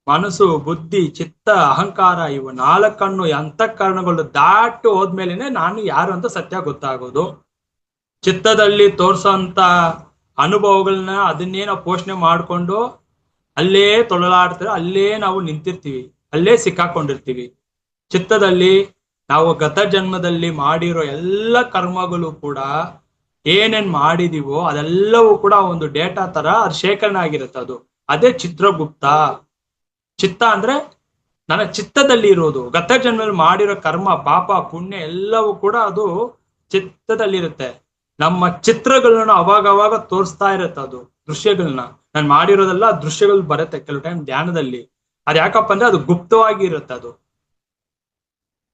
ಮನಸ್ಸು, ಬುದ್ಧಿ, ಚಿತ್ತ, ಅಹಂಕಾರ ಇವು ನಾಲ್ಕನ್ನು ಅಂತಃಕರಣಗಳು ದಾಟಿ ಹೋದ್ಮೇಲೆನೆ ನಾನು ಯಾರು ಅಂತ ಸತ್ಯ ಗೊತ್ತಾಗೋದು. ಚಿತ್ತದಲ್ಲಿ ತೋರ್ಸೋಂತ ಅನುಭವಗಳನ್ನ ಅದನ್ನೇ ನಾವು ಪೋಷಣೆ ಮಾಡ್ಕೊಂಡು ಅಲ್ಲೇ ತೊಳಲಾಡ್ತಾರೆ, ಅಲ್ಲೇ ನಾವು ನಿಂತಿರ್ತೀವಿ, ಅಲ್ಲೇ ಸಿಕ್ಕಾಕೊಂಡಿರ್ತೀವಿ. ಚಿತ್ತದಲ್ಲಿ ನಾವು ಗತ ಜನ್ಮದಲ್ಲಿ ಮಾಡಿರೋ ಎಲ್ಲ ಕರ್ಮಗಳು ಕೂಡ ಏನೇನ್ ಮಾಡಿದೀವೋ ಅದೆಲ್ಲವೂ ಕೂಡ ಒಂದು ಡೇಟಾ ತರ ಅದು ಶೇಖರಣೆ ಆಗಿರುತ್ತೆ. ಅದೇ ಚಿತ್ರಗುಪ್ತ. ಚಿತ್ತ ಅಂದ್ರೆ ನನ್ನ ಚಿತ್ತದಲ್ಲಿ ಇರೋದು. ಗತ ಜನ್ಮದಲ್ಲಿ ಮಾಡಿರೋ ಕರ್ಮ, ಪಾಪ, ಪುಣ್ಯ ಎಲ್ಲವೂ ಕೂಡ ಅದು ಚಿತ್ತದಲ್ಲಿರುತ್ತೆ. ನಮ್ಮ ಚಿತ್ರಗಳನ್ನ ಅವಾಗ ತೋರಿಸ್ತಾ ಇರುತ್ತೆ ಅದು ದೃಶ್ಯಗಳನ್ನ. ನಾನು ಮಾಡಿರೋದೆಲ್ಲ ದೃಶ್ಯಗಳು ಬರುತ್ತೆ ಕೆಲವು ಟೈಮ್ ಧ್ಯಾನದಲ್ಲಿ. ಅದ್ ಯಾಕಪ್ಪ ಅಂದ್ರೆ ಅದು ಗುಪ್ತವಾಗಿ ಇರುತ್ತೆ.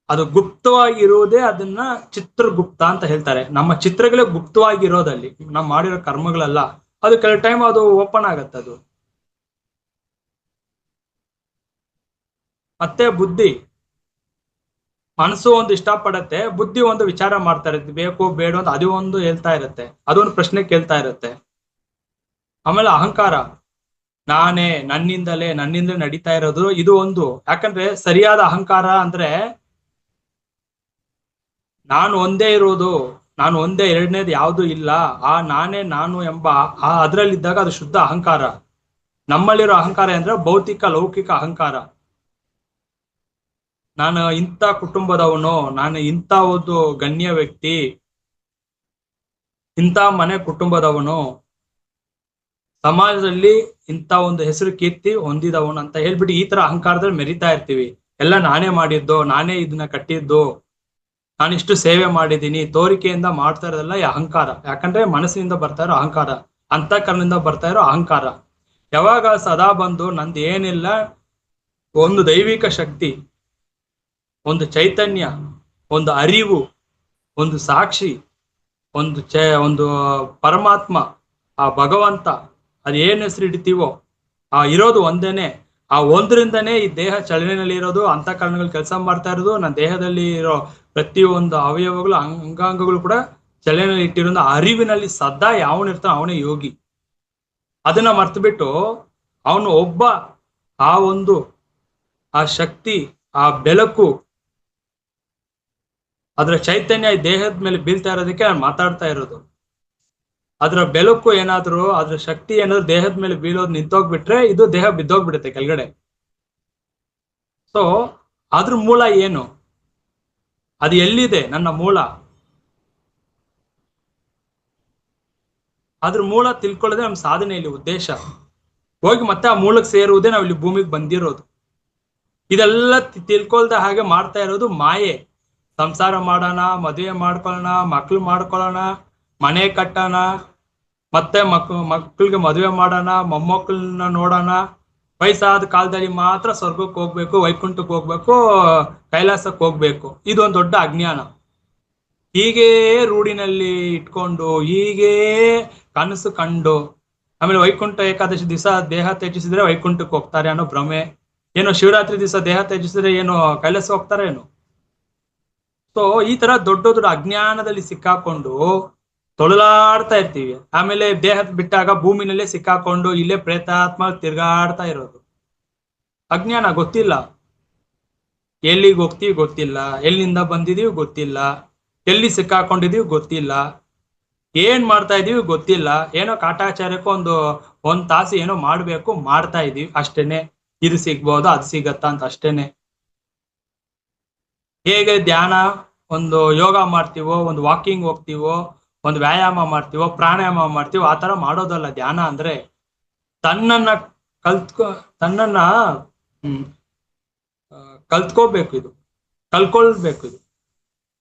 ಅದು ಗುಪ್ತವಾಗಿರುವುದೇ ಅದನ್ನ ಚಿತ್ರಗುಪ್ತ ಅಂತ ಹೇಳ್ತಾರೆ. ನಮ್ಮ ಚಿತ್ರಗಳೇ ಗುಪ್ತವಾಗಿರೋದಲ್ಲಿ ನಾವು ಮಾಡಿರೋ ಕರ್ಮಗಳೆಲ್ಲ ಅದು ಕೆಲವು ಟೈಮ್ ಅದು ಓಪನ್ ಆಗತ್ತೆ. ಅದು ಮತ್ತೆ ಬುದ್ಧಿ, ಮನಸ್ಸು ಒಂದು ಇಷ್ಟಪಡತ್ತೆ, ಬುದ್ಧಿ ಒಂದು ವಿಚಾರ ಮಾಡ್ತಾ ಇರುತ್ತೆ, ಬೇಕು ಬೇಡ ಅಂತ ಅದು ಒಂದು ಹೇಳ್ತಾ ಇರುತ್ತೆ, ಅದೊಂದು ಪ್ರಶ್ನೆ ಕೇಳ್ತಾ ಇರುತ್ತೆ. ಆಮೇಲೆ ಅಹಂಕಾರ, ನಾನೇ, ನನ್ನಿಂದಲೇ ನಡೀತಾ ಇರೋದು, ಇದು ಒಂದು. ಯಾಕಂದ್ರೆ ಸರಿಯಾದ ಅಹಂಕಾರ ಅಂದ್ರೆ ನಾನು ಒಂದೇ ಇರೋದು, ನಾನು ಒಂದೇ, ಎರಡನೇದು ಯಾವುದು ಇಲ್ಲ, ಆ ನಾನೇ ನಾನು ಎಂಬ ಅದ್ರಲ್ಲಿದ್ದಾಗ ಅದು ಶುದ್ಧ ಅಹಂಕಾರ. ನಮ್ಮಲ್ಲಿರೋ ಅಹಂಕಾರ ಅಂದ್ರೆ ಭೌತಿಕ ಲೌಕಿಕ ಅಹಂಕಾರ. ನಾನು ಇಂಥ ಕುಟುಂಬದವನು, ನಾನು ಇಂಥ ಒಂದು ಗಣ್ಯ ವ್ಯಕ್ತಿ, ಇಂಥ ಮನೆ ಕುಟುಂಬದವನು, ಸಮಾಜದಲ್ಲಿ ಇಂಥ ಒಂದು ಹೆಸರು ಕೀರ್ತಿ ಹೊಂದಿದವನು ಅಂತ ಹೇಳ್ಬಿಟ್ಟು ಈ ತರ ಅಹಂಕಾರದಲ್ಲಿ ಮೆರಿತಾ ಇರ್ತೀವಿ. ಎಲ್ಲ ನಾನೇ ಮಾಡಿದ್ದು, ನಾನೇ ಇದನ್ನ ಕಟ್ಟಿದ್ದು, ನಾನಿಷ್ಟು ಸೇವೆ ಮಾಡಿದ್ದೀನಿ, ತೋರಿಕೆಯಿಂದ ಮಾಡ್ತಾ ಇರೋದೆಲ್ಲ ಈ ಅಹಂಕಾರ. ಯಾಕಂದ್ರೆ ಮನಸ್ಸಿನಿಂದ ಬರ್ತಾ ಇರೋ ಅಹಂಕಾರ, ಅಂತಃಕರಣದಿಂದ ಬರ್ತಾ ಇರೋ ಅಹಂಕಾರ. ಯಾವಾಗ ಸದಾ ಬಂದು ನಂದು ಏನಿಲ್ಲ, ಒಂದು ದೈವಿಕ ಶಕ್ತಿ, ಒಂದು ಚೈತನ್ಯ, ಒಂದು ಅರಿವು, ಒಂದು ಸಾಕ್ಷಿ, ಒಂದು ಪರಮಾತ್ಮ, ಆ ಭಗವಂತ, ಅದೇನ್ ಹೆಸರು ಇಡ್ತೀವೋ ಆ ಇರೋದು ಒಂದೇನೆ. ಆ ಒಂದರಿಂದನೇ ಈ ದೇಹ ಚಲನೆಯಲ್ಲಿ ಇರೋದು, ಅಂತಃಕರಣಗಳು ಕೆಲಸ ಮಾಡ್ತಾ ಇರೋದು, ನನ್ನ ದೇಹದಲ್ಲಿ ಇರೋ ಪ್ರತಿಯೊಂದು ಅವಯವಗಳು, ಅಂಗಾಂಗಗಳು ಕೂಡ ಚಲನೆಯಲ್ಲಿ ಇಟ್ಟಿರೋದು. ಅರಿವಿನಲ್ಲಿ ಸದಾ ಯಾವನಿರ್ತಾನೆ ಅವನೇ ಯೋಗಿ. ಅದನ್ನ ಮರ್ತು ಬಿಟ್ಟು ಅವನು ಒಬ್ಬ ಆ ಒಂದು ಆ ಶಕ್ತಿ, ಆ ಬೆಳಕು, ಅದರ ಚೈತನ್ಯ ಈ ದೇಹದ ಮೇಲೆ ಬೀಳ್ತಾ ಇರೋದಕ್ಕೆ ನಾನು ಮಾತಾಡ್ತಾ ಇರೋದು. ಅದರ ಬೆಳಕು ಏನಾದ್ರು, ಅದ್ರ ಶಕ್ತಿ ಏನಾದ್ರು ದೇಹದ ಮೇಲೆ ಬೀಳೋದು ನಿಂತೋಗ್ಬಿಟ್ರೆ ಇದು ದೇಹ ಬಿದ್ದೋಗ್ಬಿಡುತ್ತೆ ಕೆಳಗಡೆ. ಸೊ ಅದ್ರ ಮೂಲ ಏನು, ಅದು ಎಲ್ಲಿದೆ ನನ್ನ ಮೂಲ, ಅದ್ರ ಮೂಲ ತಿಳ್ಕೊಳ್ಳೋದೇ ನಮ್ಮ ಸಾಧನೆಯಲ್ಲಿ ಉದ್ದೇಶ. ಹೋಗಿ ಮತ್ತೆ ಆ ಮೂಲಕ್ಕೆ ಸೇರುವುದೇ ನಾವು ಇಲ್ಲಿ ಭೂಮಿಗೆ ಬಂದಿರೋದು. ಇದೆಲ್ಲ ತಿಳ್ಕೊಳ್ದ ಹಾಗೆ ಮಾಡ್ತಾ ಇರೋದು ಮಾಯೆ. ಸಂಸಾರ ಮಾಡೋಣ, ಮದುವೆ ಮಾಡ್ಕೊಳ್ಳೋಣ, ಮಕ್ಳು ಮಾಡ್ಕೊಳ್ಳೋಣ, ಮನೆ ಕಟ್ಟೋಣ, ಮತ್ತೆ ಮಕ್ಳಿಗೆ ಮದುವೆ ಮಾಡೋಣ, ಮೊಮ್ಮಕ್ಕಳನ್ನ ನೋಡೋಣ, ವಯಸ್ಸಾದ ಕಾಲದಲ್ಲಿ ಮಾತ್ರ ಸ್ವರ್ಗಕ್ಕೆ ಹೋಗ್ಬೇಕು, ವೈಕುಂಠಕ್ಕೆ ಹೋಗ್ಬೇಕು, ಕೈಲಾಸಕ್ಕೆ ಹೋಗ್ಬೇಕು. ಇದೊಂದು ದೊಡ್ಡ ಅಜ್ಞಾನ. ಹೀಗೇ ರೂಢಿನಲ್ಲಿ ಇಟ್ಕೊಂಡು, ಹೀಗೇ ಕನಸು ಕಂಡು, ಆಮೇಲೆ ವೈಕುಂಠ ಏಕಾದಶಿ ದಿವಸ ದೇಹ ತ್ಯಜಿಸಿದ್ರೆ ವೈಕುಂಠಕ್ಕೆ ಹೋಗ್ತಾರೆ ಅನ್ನೋ ಭ್ರಮೆ, ಏನೋ ಶಿವರಾತ್ರಿ ದಿವಸ ದೇಹ ತ್ಯಜಿಸಿದ್ರೆ ಏನು ಕೈಲಾಸ ಹೋಗ್ತಾರೆ ಏನು. ಸೊ ಈ ತರ ದೊಡ್ಡ ದೊಡ್ಡ ಅಜ್ಞಾನದಲ್ಲಿ ಸಿಕ್ಕಾಕೊಂಡು ತೊಳಲಾಡ್ತಾ ಇರ್ತೀವಿ. ಆಮೇಲೆ ದೇಹ ಬಿಟ್ಟಾಗ ಭೂಮಿನಲ್ಲೇ ಸಿಕ್ಕಾಕೊಂಡು ಇಲ್ಲೇ ಪ್ರೇತಾತ್ಮ ತಿರ್ಗಾಡ್ತಾ ಇರೋದು. ಅಜ್ಞಾನ, ಗೊತ್ತಿಲ್ಲ ಎಲ್ಲಿಗೆ ಹೋಗ್ತೀವಿ ಗೊತ್ತಿಲ್ಲ, ಎಲ್ಲಿಂದ ಬಂದಿದೀವಿ ಗೊತ್ತಿಲ್ಲ, ಎಲ್ಲಿ ಸಿಕ್ಕಾಕೊಂಡಿದೀವಿ ಗೊತ್ತಿಲ್ಲ, ಏನ್ ಮಾಡ್ತಾ ಇದೀವಿ ಗೊತ್ತಿಲ್ಲ. ಏನೋ ಕಾಟಾಚಾರಕ್ಕೂ ಒಂದ್ ತಾಸು ಏನೋ ಮಾಡ್ಬೇಕು, ಮಾಡ್ತಾ ಇದೀವಿ ಅಷ್ಟೇನೆ. ಇದು ಸಿಗ್ಬೋದು, ಅದು ಸಿಗತ್ತಾ ಅಂತ ಅಷ್ಟೇನೆ. ಹೇಗೆ ಧ್ಯಾನ, ಒಂದು ಯೋಗ ಮಾಡ್ತೀವೋ, ಒಂದು ವಾಕಿಂಗ್ ಹೋಗ್ತೀವೋ, ಒಂದು ವ್ಯಾಯಾಮ ಮಾಡ್ತೀವೋ, ಪ್ರಾಣಾಯಾಮ ಮಾಡ್ತೀವೋ, ಆ ತರ ಮಾಡೋದಲ್ಲ ಧ್ಯಾನ ಅಂದ್ರೆ. ತನ್ನನ್ನ ತನ್ನನ್ನ ಕಲ್ತ್ಕೋಬೇಕು, ಇದು ಕಲ್ಕೊಳ್ಬೇಕು. ಇದು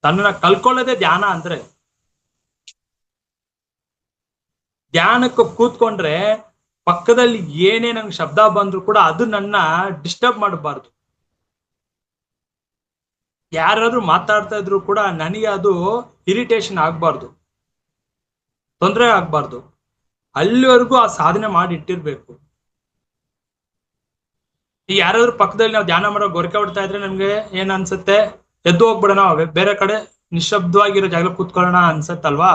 ತನ್ನನ್ನ ಕಲ್ಕೊಳ್ಳೋದೇ ಧ್ಯಾನ ಅಂದ್ರೆ. ಧ್ಯಾನಕ್ಕೆ ಕೂತ್ಕೊಂಡ್ರೆ ಪಕ್ಕದಲ್ಲಿ ಏನೇ ನಂಗೆ ಶಬ್ದ ಬಂದ್ರು ಕೂಡ ಅದು ನನ್ನ ಡಿಸ್ಟರ್ಬ್ ಮಾಡಬಾರ್ದು. ಯಾರಾದ್ರೂ ಮಾತಾಡ್ತಾ ಇದ್ರು ಕೂಡ ನನಗೆ ಅದು ಇರಿಟೇಷನ್ ಆಗ್ಬಾರ್ದು, ತೊಂದರೆ ಆಗ್ಬಾರ್ದು. ಅಲ್ಲಿವರೆಗೂ ಆ ಸಾಧನೆ ಮಾಡಿ ಇಟ್ಟಿರ್ಬೇಕು. ಈಗ ಯಾರಾದ್ರೂ ಪಕ್ಕದಲ್ಲಿ ನಾವು ಧ್ಯಾನ ಮಾಡೋ ಗೊರಕೆ ಹೊಡ್ತಾ ಇದ್ರೆ ನಮ್ಗೆ ಏನ್ ಅನ್ಸುತ್ತೆ, ಎದ್ದು ಹೋಗ್ಬಿಡೋಣ, ಬೇರೆ ಕಡೆ ನಿಶಬ್ದವಾಗಿರೋ ಜಾಗ ಕೂತ್ಕೊಳ್ಳೋಣ ಅನ್ಸತ್ತಲ್ವಾ.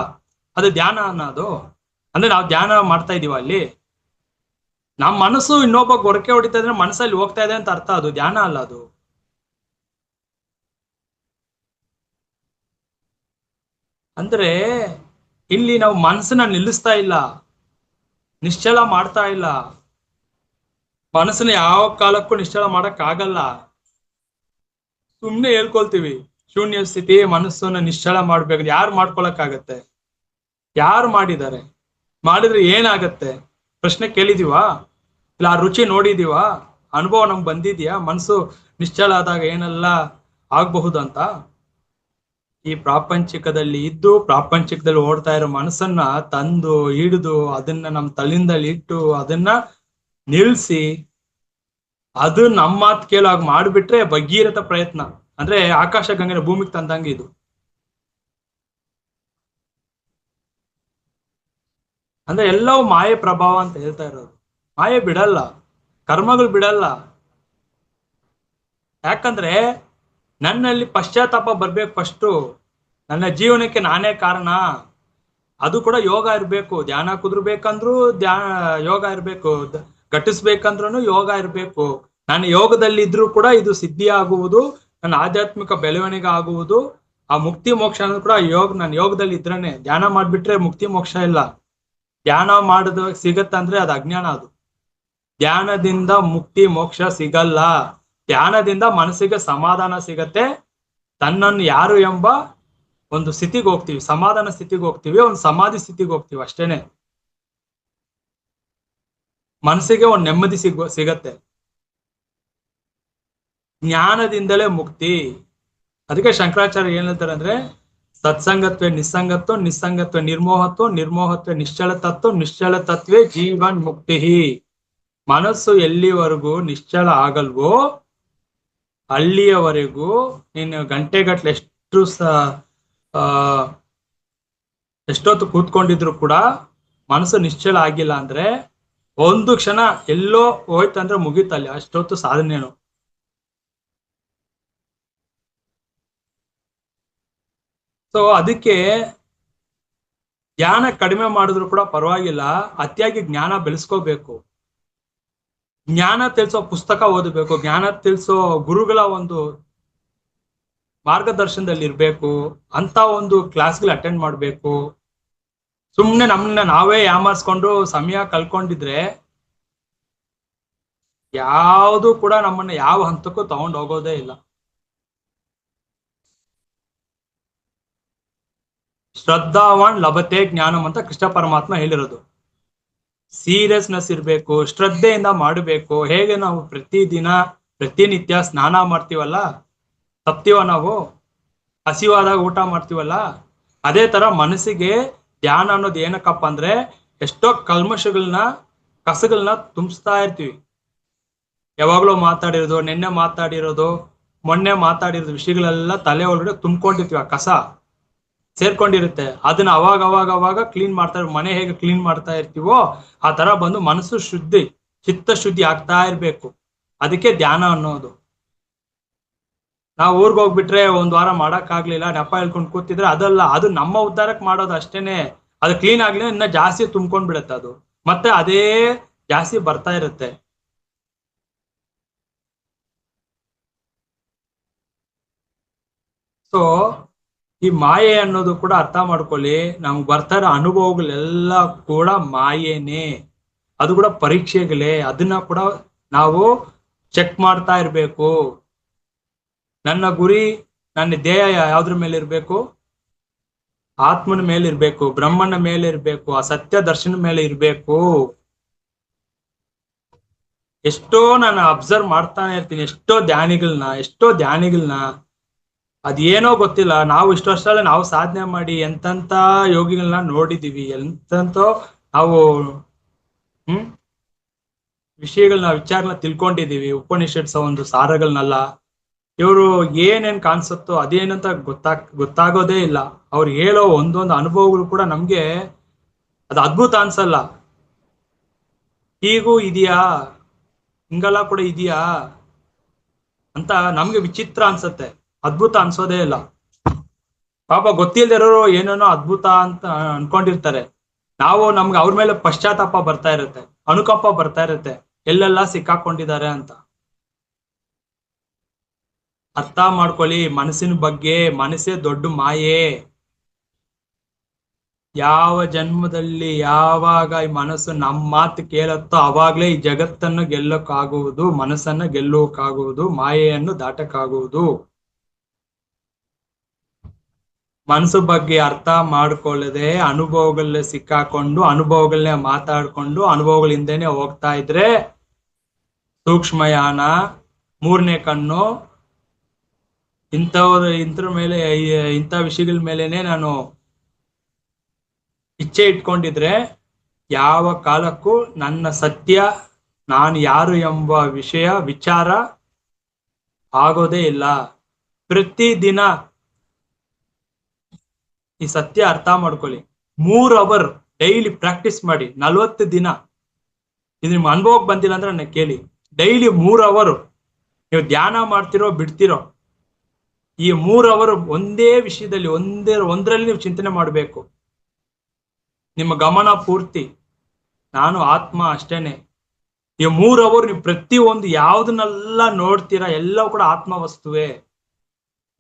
ಅದು ಧ್ಯಾನ ಅನ್ನೋದು. ಅಂದ್ರೆ ನಾವು ಧ್ಯಾನ ಮಾಡ್ತಾ ಇದೀವ ಅಲ್ಲಿ. ನಮ್ಮ ಮನಸ್ಸು ಇನ್ನೊಬ್ಬ ಗೊರಕೆ ಹೊಡಿತಾ ಇದ್ರೆ ಮನಸ್ಸಲ್ಲಿ ಹೋಗ್ತಾ ಇದೆ ಅಂತ ಅರ್ಥ. ಅದು ಧ್ಯಾನ ಅಲ್ಲ. ಅದು ಅಂದ್ರೆ ಇಲ್ಲಿ ನಾವು ಮನಸ್ಸನ್ನ ನಿಲ್ಲಿಸ್ತಾ ಇಲ್ಲ, ನಿಶ್ಚಲ ಮಾಡ್ತಾ ಇಲ್ಲ. ಮನಸ್ಸನ್ನ ಯಾವ ಕಾಲಕ್ಕೂ ನಿಶ್ಚಲ ಮಾಡಕ್ ಆಗಲ್ಲ. ಸುಮ್ನೆ ಹೇಳ್ಕೊಳ್ತೀವಿ ಶೂನ್ಯ ಸ್ಥಿತಿ, ಮನಸ್ಸನ್ನ ನಿಶ್ಚಲ ಮಾಡ್ಬೇಕು. ಯಾರು ಮಾಡ್ಕೊಳಕ್ ಆಗತ್ತೆ? ಯಾರು ಮಾಡಿದ್ದಾರೆ? ಮಾಡಿದ್ರೆ ಏನಾಗತ್ತೆ? ಪ್ರಶ್ನೆ ಕೇಳಿದೀವಾ? ಇಲ್ಲ ಆ ರುಚಿ ನೋಡಿದೀವಾ? ಅನುಭವ ನಮ್ಗೆ ಬಂದಿದ್ಯಾ? ಮನಸ್ಸು ನಿಶ್ಚಲ ಆದಾಗ ಏನೆಲ್ಲ ಆಗಬಹುದಂತ. ಈ ಪ್ರಾಪಂಚಿಕದಲ್ಲಿ ಇದ್ದು ಪ್ರಾಪಂಚಿಕದಲ್ಲಿ ಓಡ್ತಾ ಇರೋ ಮನಸ್ಸನ್ನ ತಂದು ಹಿಡಿದು ಅದನ್ನ ನಮ್ಮ ತಲೆಯಿಂದಲ್ಲಿ ಇಟ್ಟು ಅದನ್ನ ನಿಲ್ಸಿ ಅದು ನಮ್ಮ ಮಾತು ಕೇಳಾಗ ಮಾಡಿಬಿಟ್ರೆ ಭಗೀರಥ ಪ್ರಯತ್ನ. ಅಂದ್ರೆ ಆಕಾಶ ಗಂಗೆನ ಭೂಮಿಗೆ ತಂದಂಗೆ ಇದು. ಅಂದ್ರೆ ಎಲ್ಲವೂ ಮಾಯೆ ಪ್ರಭಾವ ಅಂತ ಹೇಳ್ತಾ ಇರೋದು. ಮಾಯೆ ಬಿಡಲ್ಲ, ಕರ್ಮಗಳು ಬಿಡಲ್ಲ. ಯಾಕಂದ್ರೆ ನನ್ನಲ್ಲಿ ಪಶ್ಚಾತ್ತಾಪ ಬರ್ಬೇಕು ಫಸ್ಟು. ನನ್ನ ಜೀವನಕ್ಕೆ ನಾನೇ ಕಾರಣ. ಅದು ಕೂಡ ಯೋಗ ಇರ್ಬೇಕು. ಧ್ಯಾನ ಕುದುರ್ಬೇಕಂದ್ರು ಯೋಗ ಇರ್ಬೇಕು, ಘಟಿಸ್ಬೇಕಂದ್ರೂ ಯೋಗ ಇರ್ಬೇಕು. ನಾನು ಯೋಗದಲ್ಲಿ ಇದ್ರೂ ಕೂಡ ಇದು ಸಿದ್ಧಿ ಆಗುವುದು, ನನ್ನ ಆಧ್ಯಾತ್ಮಿಕ ಬೆಳವಣಿಗೆ ಆಗುವುದು. ಆ ಮುಕ್ತಿ ಮೋಕ್ಷ ಅನ್ನೋದು ಕೂಡ ನಾನು ಯೋಗದಲ್ಲಿ ಇದ್ರೇನೆ. ಧ್ಯಾನ ಮಾಡ್ಬಿಟ್ರೆ ಮುಕ್ತಿ ಮೋಕ್ಷ ಇಲ್ಲ. ಧ್ಯಾನ ಮಾಡಿದ ಸಿಗತ್ತಂದ್ರೆ ಅದು ಅಜ್ಞಾನ. ಅದು ಧ್ಯಾನದಿಂದ ಮುಕ್ತಿ ಮೋಕ್ಷ ಸಿಗಲ್ಲ. ಧ್ಯಾನದಿಂದ ಮನಸ್ಸಿಗೆ ಸಮಾಧಾನ ಸಿಗತ್ತೆ. ತನ್ನನ್ನು ಯಾರು ಎಂಬ ಒಂದು ಸ್ಥಿತಿಗೆ ಹೋಗ್ತೀವಿ, ಸಮಾಧಾನ ಸ್ಥಿತಿಗೆ ಹೋಗ್ತೀವಿ, ಒಂದು ಸಮಾಧಿ ಸ್ಥಿತಿಗೆ ಹೋಗ್ತೀವಿ ಅಷ್ಟೇನೆ. ಮನಸ್ಸಿಗೆ ಒಂದು ನೆಮ್ಮದಿ ಸಿಗತ್ತೆ. ಜ್ಞಾನದಿಂದಲೇ ಮುಕ್ತಿ. ಅದಕ್ಕೆ ಶಂಕರಾಚಾರ್ಯ ಏನ್ ಹೇಳ್ತಾರೆ ಅಂದ್ರೆ, ಸತ್ಸಂಗತ್ವೇ ನಿಸ್ಸಂಗತ್ವ, ನಿಸ್ಸಂಗತ್ವ ನಿರ್ಮೋಹತ್ವ, ನಿರ್ಮೋಹತ್ವ ನಿಶ್ಚಲ ತತ್ವ, ನಿಶ್ಚಲ ತತ್ವೇ ಜೀವನ್ ಮುಕ್ತಿ. ಮನಸ್ಸು ಎಲ್ಲಿವರೆಗೂ ನಿಶ್ಚಲ ಆಗಲ್ವೋ ಅಲ್ಲಿಯವರೆಗೂ ನೀನು ಗಂಟೆಗಟ್ಲೆ ಎಷ್ಟೊತ್ತು ಕೂತ್ಕೊಂಡಿದ್ರು ಕೂಡ ಮನಸ್ಸು ನಿಶ್ಚಲ ಆಗಿಲ್ಲ ಅಂದ್ರೆ ಒಂದು ಕ್ಷಣ ಎಲ್ಲೋ ಹೋಯ್ತಂದ್ರೆ ಮುಗೀತಲ್ಲಿ, ಅಷ್ಟೊತ್ತು ಸಾಧನೆನು. ಸೊ ಅದಕ್ಕೆ ಜ್ಞಾನ ಕಡಿಮೆ ಮಾಡಿದ್ರು ಕೂಡ ಪರವಾಗಿಲ್ಲ, ಅತಿಯಾಗಿ ಜ್ಞಾನ ಬೆಳೆಸ್ಕೋಬೇಕು. ಜ್ಞಾನ ತಿಳಿಸೋ ಪುಸ್ತಕ ಓದಬೇಕು, ಜ್ಞಾನ ತಿಳಿಸೋ ಗುರುಗಳ ಒಂದು ಮಾರ್ಗದರ್ಶನದಲ್ಲಿ ಇರ್ಬೇಕು, ಅಂತ ಒಂದು ಕ್ಲಾಸ್ಗಳು ಅಟೆಂಡ್ ಮಾಡ್ಬೇಕು. ಸುಮ್ನೆ ನಮ್ಮನ್ನ ನಾವೇ ಯಾಮಾರ್ಸ್ಕೊಂಡು ಸಮಯ ಕಳ್ಕೊಂಡಿದ್ರೆ ಯಾವುದು ಕೂಡ ನಮ್ಮನ್ನ ಯಾವ ಹಂತಕ್ಕೂ ತಗೊಂಡು ಹೋಗೋದೇ ಇಲ್ಲ. ಶ್ರದ್ಧಾವಾನ್ ಲಭತೆ ಜ್ಞಾನಂ ಅಂತ ಕೃಷ್ಣ ಪರಮಾತ್ಮ ಹೇಳಿರೋದು. ಸೀರಿಯಸ್ನೆಸ್ ಇರ್ಬೇಕು, ಶ್ರದ್ಧೆಯಿಂದ ಮಾಡಬೇಕು. ಹೇಗೆ ನಾವು ಪ್ರತಿನಿತ್ಯ ಸ್ನಾನ ಮಾಡ್ತೀವಲ್ಲ, ತಪ್ತೀವ ನಾವು, ಹಸಿವಾದಾಗ ಊಟ ಮಾಡ್ತೀವಲ್ಲ, ಅದೇ ತರ ಮನಸ್ಸಿಗೆ ಧ್ಯಾನ ಅನ್ನೋದು ಏನಕ್ಕಪ್ಪ ಅಂದ್ರೆ ಎಷ್ಟೋ ಕಸಗಳನ್ನ ತುಂಬಿಸ್ತಾ ಇರ್ತೀವಿ. ಯಾವಾಗ್ಲೂ ಮಾತಾಡಿರೋದು, ನಿನ್ನೆ ಮಾತಾಡಿರೋದು, ಮೊನ್ನೆ ಮಾತಾಡಿರೋದು ವಿಷಯಗಳೆಲ್ಲ ತಲೆ ಒಳಗಡೆ ತುಂಬ್ಕೊಂಡಿರ್ತೀವಿ. ಆ ಕಸ ಸೇರ್ಕೊಂಡಿರುತ್ತೆ. ಅದನ್ನ ಅವಾಗ ಕ್ಲೀನ್ ಮನೆ ಹೇಗೆ ಕ್ಲೀನ್ ಮಾಡ್ತಾ ಇರ್ತೀವೋ ಆ ತರ ಬಂದು ಮನಸ್ಸು ಚಿತ್ತ ಶುದ್ಧಿ ಆಗ್ತಾ ಇರ್ಬೇಕು. ಅದಕ್ಕೆ ಧ್ಯಾನ ಅನ್ನೋದು. ನಾವು ಊರ್ಗ್ ಹೋಗ್ಬಿಟ್ರೆ ಒಂದ್ ವಾರ ಮಾಡಕ್ ಆಗ್ಲಿಲ್ಲ, ನೆಪ ಹೇಳ್ಕೊಂಡು ಕೂತಿದ್ರೆ ಅದಲ್ಲ, ಅದು ನಮ್ಮ ಉದ್ಧಾರಕ್ ಮಾಡೋದು ಅಷ್ಟೇನೆ. ಅದು ಕ್ಲೀನ್ ಆಗ್ಲಿಲ್ಲ ಇನ್ನ ಜಾಸ್ತಿ ತುಂಬ್ಕೊಂಡ್ ಬಿಡುತ್ತೆ. ಅದು ಮತ್ತೆ ಅದೇ ಜಾಸ್ತಿ ಬರ್ತಾ ಇರುತ್ತೆ. ಸೊ ಈ ಮಾಯೆ ಅನ್ನೋದು ಕೂಡ ಅರ್ಥ ಮಾಡ್ಕೊಳ್ಳಿ. ನಮ್ಗೆ ಬರ್ತಾ ಇರೋ ಅನುಭವಗಳೆಲ್ಲ ಕೂಡ ಮಾಯೇನೆ, ಅದು ಕೂಡ ಪರೀಕ್ಷೆಗಳೇ. ಅದನ್ನ ಕೂಡ ನಾವು ಚೆಕ್ ಮಾಡ್ತಾ ಇರ್ಬೇಕು. ನನ್ನ ಗುರಿ, ನನ್ನ ಧ್ಯೇಯ ಯಾವ್ದ್ರ ಮೇಲೆ ಇರ್ಬೇಕು? ಆತ್ಮನ ಮೇಲೆ ಇರ್ಬೇಕು, ಬ್ರಹ್ಮನ ಮೇಲೆ ಇರ್ಬೇಕು, ಆ ಸತ್ಯ ದರ್ಶನ ಮೇಲೆ ಇರ್ಬೇಕು. ಎಷ್ಟೋ ನಾನು ಅಬ್ಸರ್ವ್ ಮಾಡ್ತಾನೆ ಇರ್ತೀನಿ, ಎಷ್ಟೋ ಧ್ಯಾನಿಗಳನ್ನ ಅದೇನೋ ಗೊತ್ತಿಲ್ಲ. ನಾವು ಇಷ್ಟು ವರ್ಷದಲ್ಲಿ ನಾವು ಸಾಧನೆ ಮಾಡಿ ಎಂತೆಂತ ಯೋಗಿಗಳನ್ನ ನೋಡಿದೀವಿ, ಎಂತೆಂತೋ ನಾವು ವಿಷಯಗಳನ್ನ ವಿಚಾರನ ತಿಳ್ಕೊಂಡಿದೀವಿ, ಉಪನಿಷತ್ಸ ಒಂದು ಸಾರಗಳನ್ನೆಲ್ಲ. ಇವರು ಏನೇನ್ ಕಾಣಿಸುತ್ತೋ ಅದೇನಂತ ಗೊತ್ತಾಗೋದೇ ಇಲ್ಲ. ಅವ್ರು ಹೇಳೋ ಒಂದೊಂದು ಅನುಭವಗಳು ಕೂಡ ನಮ್ಗೆ ಅದು ಅದ್ಭುತ ಅನ್ಸಲ್ಲ. ಹೀಗೂ ಇದೆಯಾ, ಹಿಂಗೆಲ್ಲ ಕೂಡ ಇದೆಯಾ ಅಂತ ನಮ್ಗೆ ವಿಚಿತ್ರ ಅನ್ಸತ್ತೆ, ಅದ್ಭುತ ಅನ್ಸೋದೇ ಇಲ್ಲ. ಪಾಪ ಗೊತ್ತಿಲ್ದಿರೋರು ಏನೇನೋ ಅದ್ಭುತ ಅಂತ ಅನ್ಕೊಂಡಿರ್ತಾರೆ. ನಮ್ಗೆ ಅವ್ರ ಮೇಲೆ ಪಶ್ಚಾತ್ತಾಪ ಬರ್ತಾ ಇರುತ್ತೆ, ಅನುಕಂಪ ಬರ್ತಾ ಇರುತ್ತೆ, ಎಲ್ಲೆಲ್ಲ ಸಿಕ್ಕಾಕೊಂಡಿದ್ದಾರೆ ಅಂತ. ಅರ್ಥ ಮಾಡ್ಕೊಳ್ಳಿ ಮನಸ್ಸಿನ ಬಗ್ಗೆ. ಮನಸ್ಸೇ ದೊಡ್ಡ ಮಾಯೆ. ಯಾವ ಜನ್ಮದಲ್ಲಿ ಯಾವಾಗ ಈ ಮನಸ್ಸು ನಮ್ಮ ಮಾತು ಕೇಳತ್ತೋ ಅವಾಗ್ಲೇ ಈ ಜಗತ್ತನ್ನು ಗೆಲ್ಲಕ್ಕಾಗುವುದು, ಮನಸ್ಸನ್ನ ಗೆಲ್ಲೋಕ್ಕಾಗುವುದು, ಮಾಯೆಯನ್ನು ದಾಟಕ್ಕಾಗುವುದು. ಮನಸ್ಸು ಬಗ್ಗೆ ಅರ್ಥ ಮಾಡ್ಕೊಳ್ಳದೆ ಅನುಭವಗಳಲ್ಲೇ ಸಿಕ್ಕಾಕೊಂಡು, ಅನುಭವಗಳನ್ನೇ ಮಾತಾಡ್ಕೊಂಡು, ಅನುಭವಗಳಿಂದನೇ ಹೋಗ್ತಾ ಇದ್ರೆ ಸೂಕ್ಷ್ಮಯಾನ, ಮೂರನೇ ಕಣ್ಣು, ಇಂಥವ್ರ ಮೇಲೆ, ಇಂಥ ವಿಷಯಗಳ ಮೇಲೆನೆ ನಾನು ಇಚ್ಛೆ ಇಟ್ಕೊಂಡಿದ್ರೆ ಯಾವ ಕಾಲಕ್ಕೂ ನನ್ನ ಸತ್ಯ, ನಾನು ಯಾರು ಎಂಬ ವಿಚಾರ ಆಗೋದೇ ಇಲ್ಲ. ಪ್ರತಿದಿನ ಈ ಸತ್ಯ ಅರ್ಥ ಮಾಡ್ಕೊಳ್ಳಿ. 3 ಅವರ್ ಡೈಲಿ ಪ್ರಾಕ್ಟೀಸ್ ಮಾಡಿ, 40 ದಿನ. ಇದು ನಿಮ್ ಅನುಭವಕ್ಕೆ ಬಂದಿಲ್ಲ ಅಂದ್ರೆ ನನ್ನ ಕೇಳಿ. ಡೈಲಿ 3 ಅವರ್ ನೀವು ಧ್ಯಾನ ಮಾಡ್ತಿರೋ ಬಿಡ್ತಿರೋ, ಈ 3 ಅವರ್ ಒಂದೇ ವಿಷಯದಲ್ಲಿ ಒಂದರಲ್ಲಿ ನೀವು ಚಿಂತನೆ ಮಾಡಬೇಕು. ನಿಮ್ಮ ಗಮನ ಪೂರ್ತಿ ನಾನು ಆತ್ಮ ಅಷ್ಟೇನೆ. ಈ 3 ಅವರ್ ನೀವು ಪ್ರತಿಯೊಂದು ಯಾವ್ದನ್ನೆಲ್ಲ ನೋಡ್ತೀರಾ ಎಲ್ಲವೂ ಕೂಡ ಆತ್ಮ ವಸ್ತುವೇ.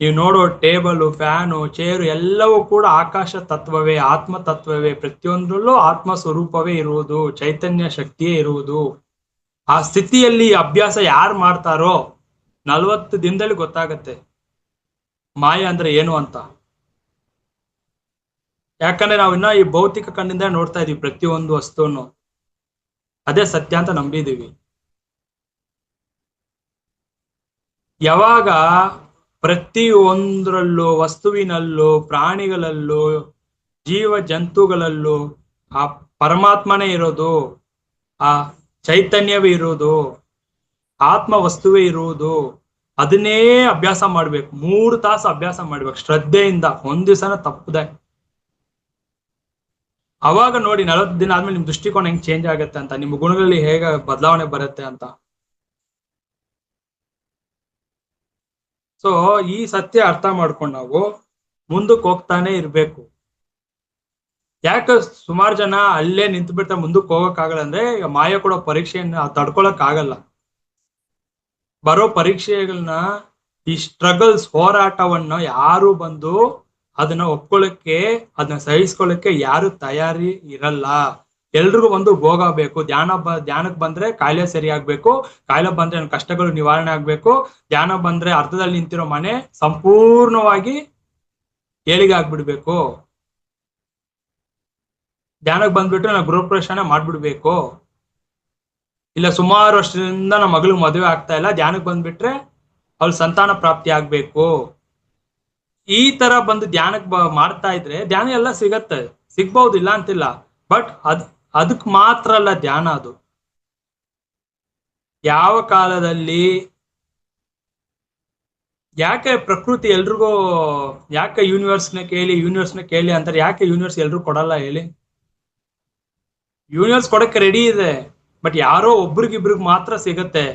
ನೀವು ನೋಡೋ ಟೇಬಲು, ಫ್ಯಾನು, ಚೇರು ಎಲ್ಲವೂ ಕೂಡ ಆಕಾಶ ತತ್ವವೇ, ಆತ್ಮ ತತ್ವವೇ. ಪ್ರತಿಯೊಂದರಲ್ಲೂ ಆತ್ಮ ಸ್ವರೂಪವೇ ಇರುವುದು, ಚೈತನ್ಯ ಶಕ್ತಿಯೇ ಇರುವುದು. ಆ ಸ್ಥಿತಿಯಲ್ಲಿ ಅಭ್ಯಾಸ ಯಾರು ಮಾಡ್ತಾರೋ 40 ದಿನದಲ್ಲಿ ಗೊತ್ತಾಗತ್ತೆ ಮಾಯ ಅಂದ್ರೆ ಏನು ಅಂತ. ಯಾಕಂದ್ರೆ ನಾವು ಇನ್ನ ಈ ಭೌತಿಕ ಕಣ್ಣಿಂದ ನೋಡ್ತಾ ಇದೀವಿ ಪ್ರತಿಯೊಂದು ವಸ್ತುವನ್ನು, ಅದೇ ಸತ್ಯ ಅಂತ ನಂಬಿದೀವಿ. ಯಾವಾಗ ಪ್ರತಿಯೊಂದರಲ್ಲೂ, ವಸ್ತುವಿನಲ್ಲೂ, ಪ್ರಾಣಿಗಳಲ್ಲೂ, ಜೀವ ಜಂತುಗಳಲ್ಲೂ ಆ ಪರಮಾತ್ಮನೇ ಇರೋದು, ಆ ಚೈತನ್ಯವೇ ಇರುವುದು, ಆತ್ಮ ವಸ್ತುವೇ ಇರುವುದು, ಅದನ್ನೇ ಅಭ್ಯಾಸ ಮಾಡ್ಬೇಕು. 3 ತಾಸು ಅಭ್ಯಾಸ ಮಾಡ್ಬೇಕು ಶ್ರದ್ಧೆಯಿಂದ, ಒಂದ್ ದಿವಸನ ತಪ್ಪದೆ. ಅವಾಗ ನೋಡಿ 40 ದಿನ ಆದ್ಮೇಲೆ ನಿಮ್ ದೃಷ್ಟಿಕೋನ ಹೆಂಗ್ ಚೇಂಜ್ ಆಗುತ್ತೆ ಅಂತ, ನಿಮ್ಮ ಗುಣಗಳಲ್ಲಿ ಹೇಗೆ ಬದಲಾವಣೆ ಬರುತ್ತೆ ಅಂತ. ಸೊ ಈ ಸತ್ಯ ಅರ್ಥ ಮಾಡ್ಕೊಂಡು ನಾವು ಮುಂದಕ್ಕೆ ಹೋಗ್ತಾನೆ ಇರ್ಬೇಕು. ಯಾಕೆ ಸುಮಾರು ಜನ ಅಲ್ಲೇ ನಿಂತು ಬಿಡ್ತಾರೆ, ಮುಂದಕ್ಕೆ ಹೋಗಕ್ಕಾಗಲ್ಲ ಅಂದ್ರೆ ಈಗ ಮಾಯ ಕೊಡೋ ಪರೀಕ್ಷೆಯನ್ನ ತಡ್ಕೊಳಕ್ ಆಗಲ್ಲ. ಬರೋ ಪರೀಕ್ಷೆಗಳನ್ನ, ಈ ಸ್ಟ್ರಗಲ್ಸ್, ಹೋರಾಟವನ್ನ ಯಾರು ಬಂದು ಅದನ್ನ ಒಪ್ಕೊಳ್ಳಕ್ಕೆ, ಅದನ್ನ ಸಹಿಸ್ಕೊಳ್ಳಕ್ಕೆ ಯಾರು ತಯಾರಿ ಇರಲ್ಲ. ಎಲ್ರಿಗೂ ಒಂದು ಭೋಗ ಬೇಕು. ಧ್ಯಾನಕ್ಕೆ ಬಂದ್ರೆ ಕಾಯಿಲೆ ಸರಿ ಆಗ್ಬೇಕು, ಕಾಯಿಲೆ ಬಂದ್ರೆ ಕಷ್ಟಗಳು ನಿವಾರಣೆ ಆಗ್ಬೇಕು, ಧ್ಯಾನ ಬಂದ್ರೆ ಅರ್ಧದಲ್ಲಿ ನಿಂತಿರೋ ಮನೆ ಸಂಪೂರ್ಣವಾಗಿ ಏಳಿಗೆ ಆಗ್ಬಿಡ್ಬೇಕು, ಧ್ಯಾನಕ್ಕೆ ಬಂದ್ಬಿಟ್ರೆ ನಾವು ಗೃಹಪ್ರವೇಶನ ಮಾಡ್ಬಿಡ್ಬೇಕು, ಇಲ್ಲ ಸುಮಾರು ವರ್ಷದಿಂದ ನಮ್ಮ ಮಗಳು ಮದುವೆ ಆಗ್ತಾ ಇಲ್ಲ, ಧ್ಯಾನಕ್ಕೆ ಬಂದ್ಬಿಟ್ರೆ ಅವ್ಳ ಸಂತಾನ ಪ್ರಾಪ್ತಿ ಆಗ್ಬೇಕು. ಈ ತರ ಬಂದು ಧ್ಯಾನಕ್ಕೆ ಮಾಡ್ತಾ ಇದ್ರೆ ಧ್ಯಾನ ಎಲ್ಲ ಸಿಗತ್ತೆ, ಸಿಗ್ಬಹುದು, ಇಲ್ಲ ಅಂತಿಲ್ಲ. ಬಟ್ ಅದಕ್ ಮಾತ್ರ ಅಲ್ಲ ಧ್ಯಾನ. ಅದು ಯಾವ ಕಾಲದಲ್ಲಿ, ಯಾಕೆ ಪ್ರಕೃತಿ ಎಲ್ರಿಗೂ, ಯಾಕೆ ಯೂನಿವರ್ಸ್ನ ಕೇಳಿ ಅಂತಾರೆ, ಯಾಕೆ ಯೂನಿವರ್ಸ್ ಎಲ್ರು ಕೊಡಲ್ಲ ಹೇಳಿ? ಯೂನಿವರ್ಸ್ ಕೊಡಕ್ಕೆ ರೆಡಿ ಇದೆ, ಬಟ್ ಯಾರೋ ಒಬ್ರಿಗಿಬ್ರಿಗೆ ಮಾತ್ರ ಸಿಗತ್ತೆ.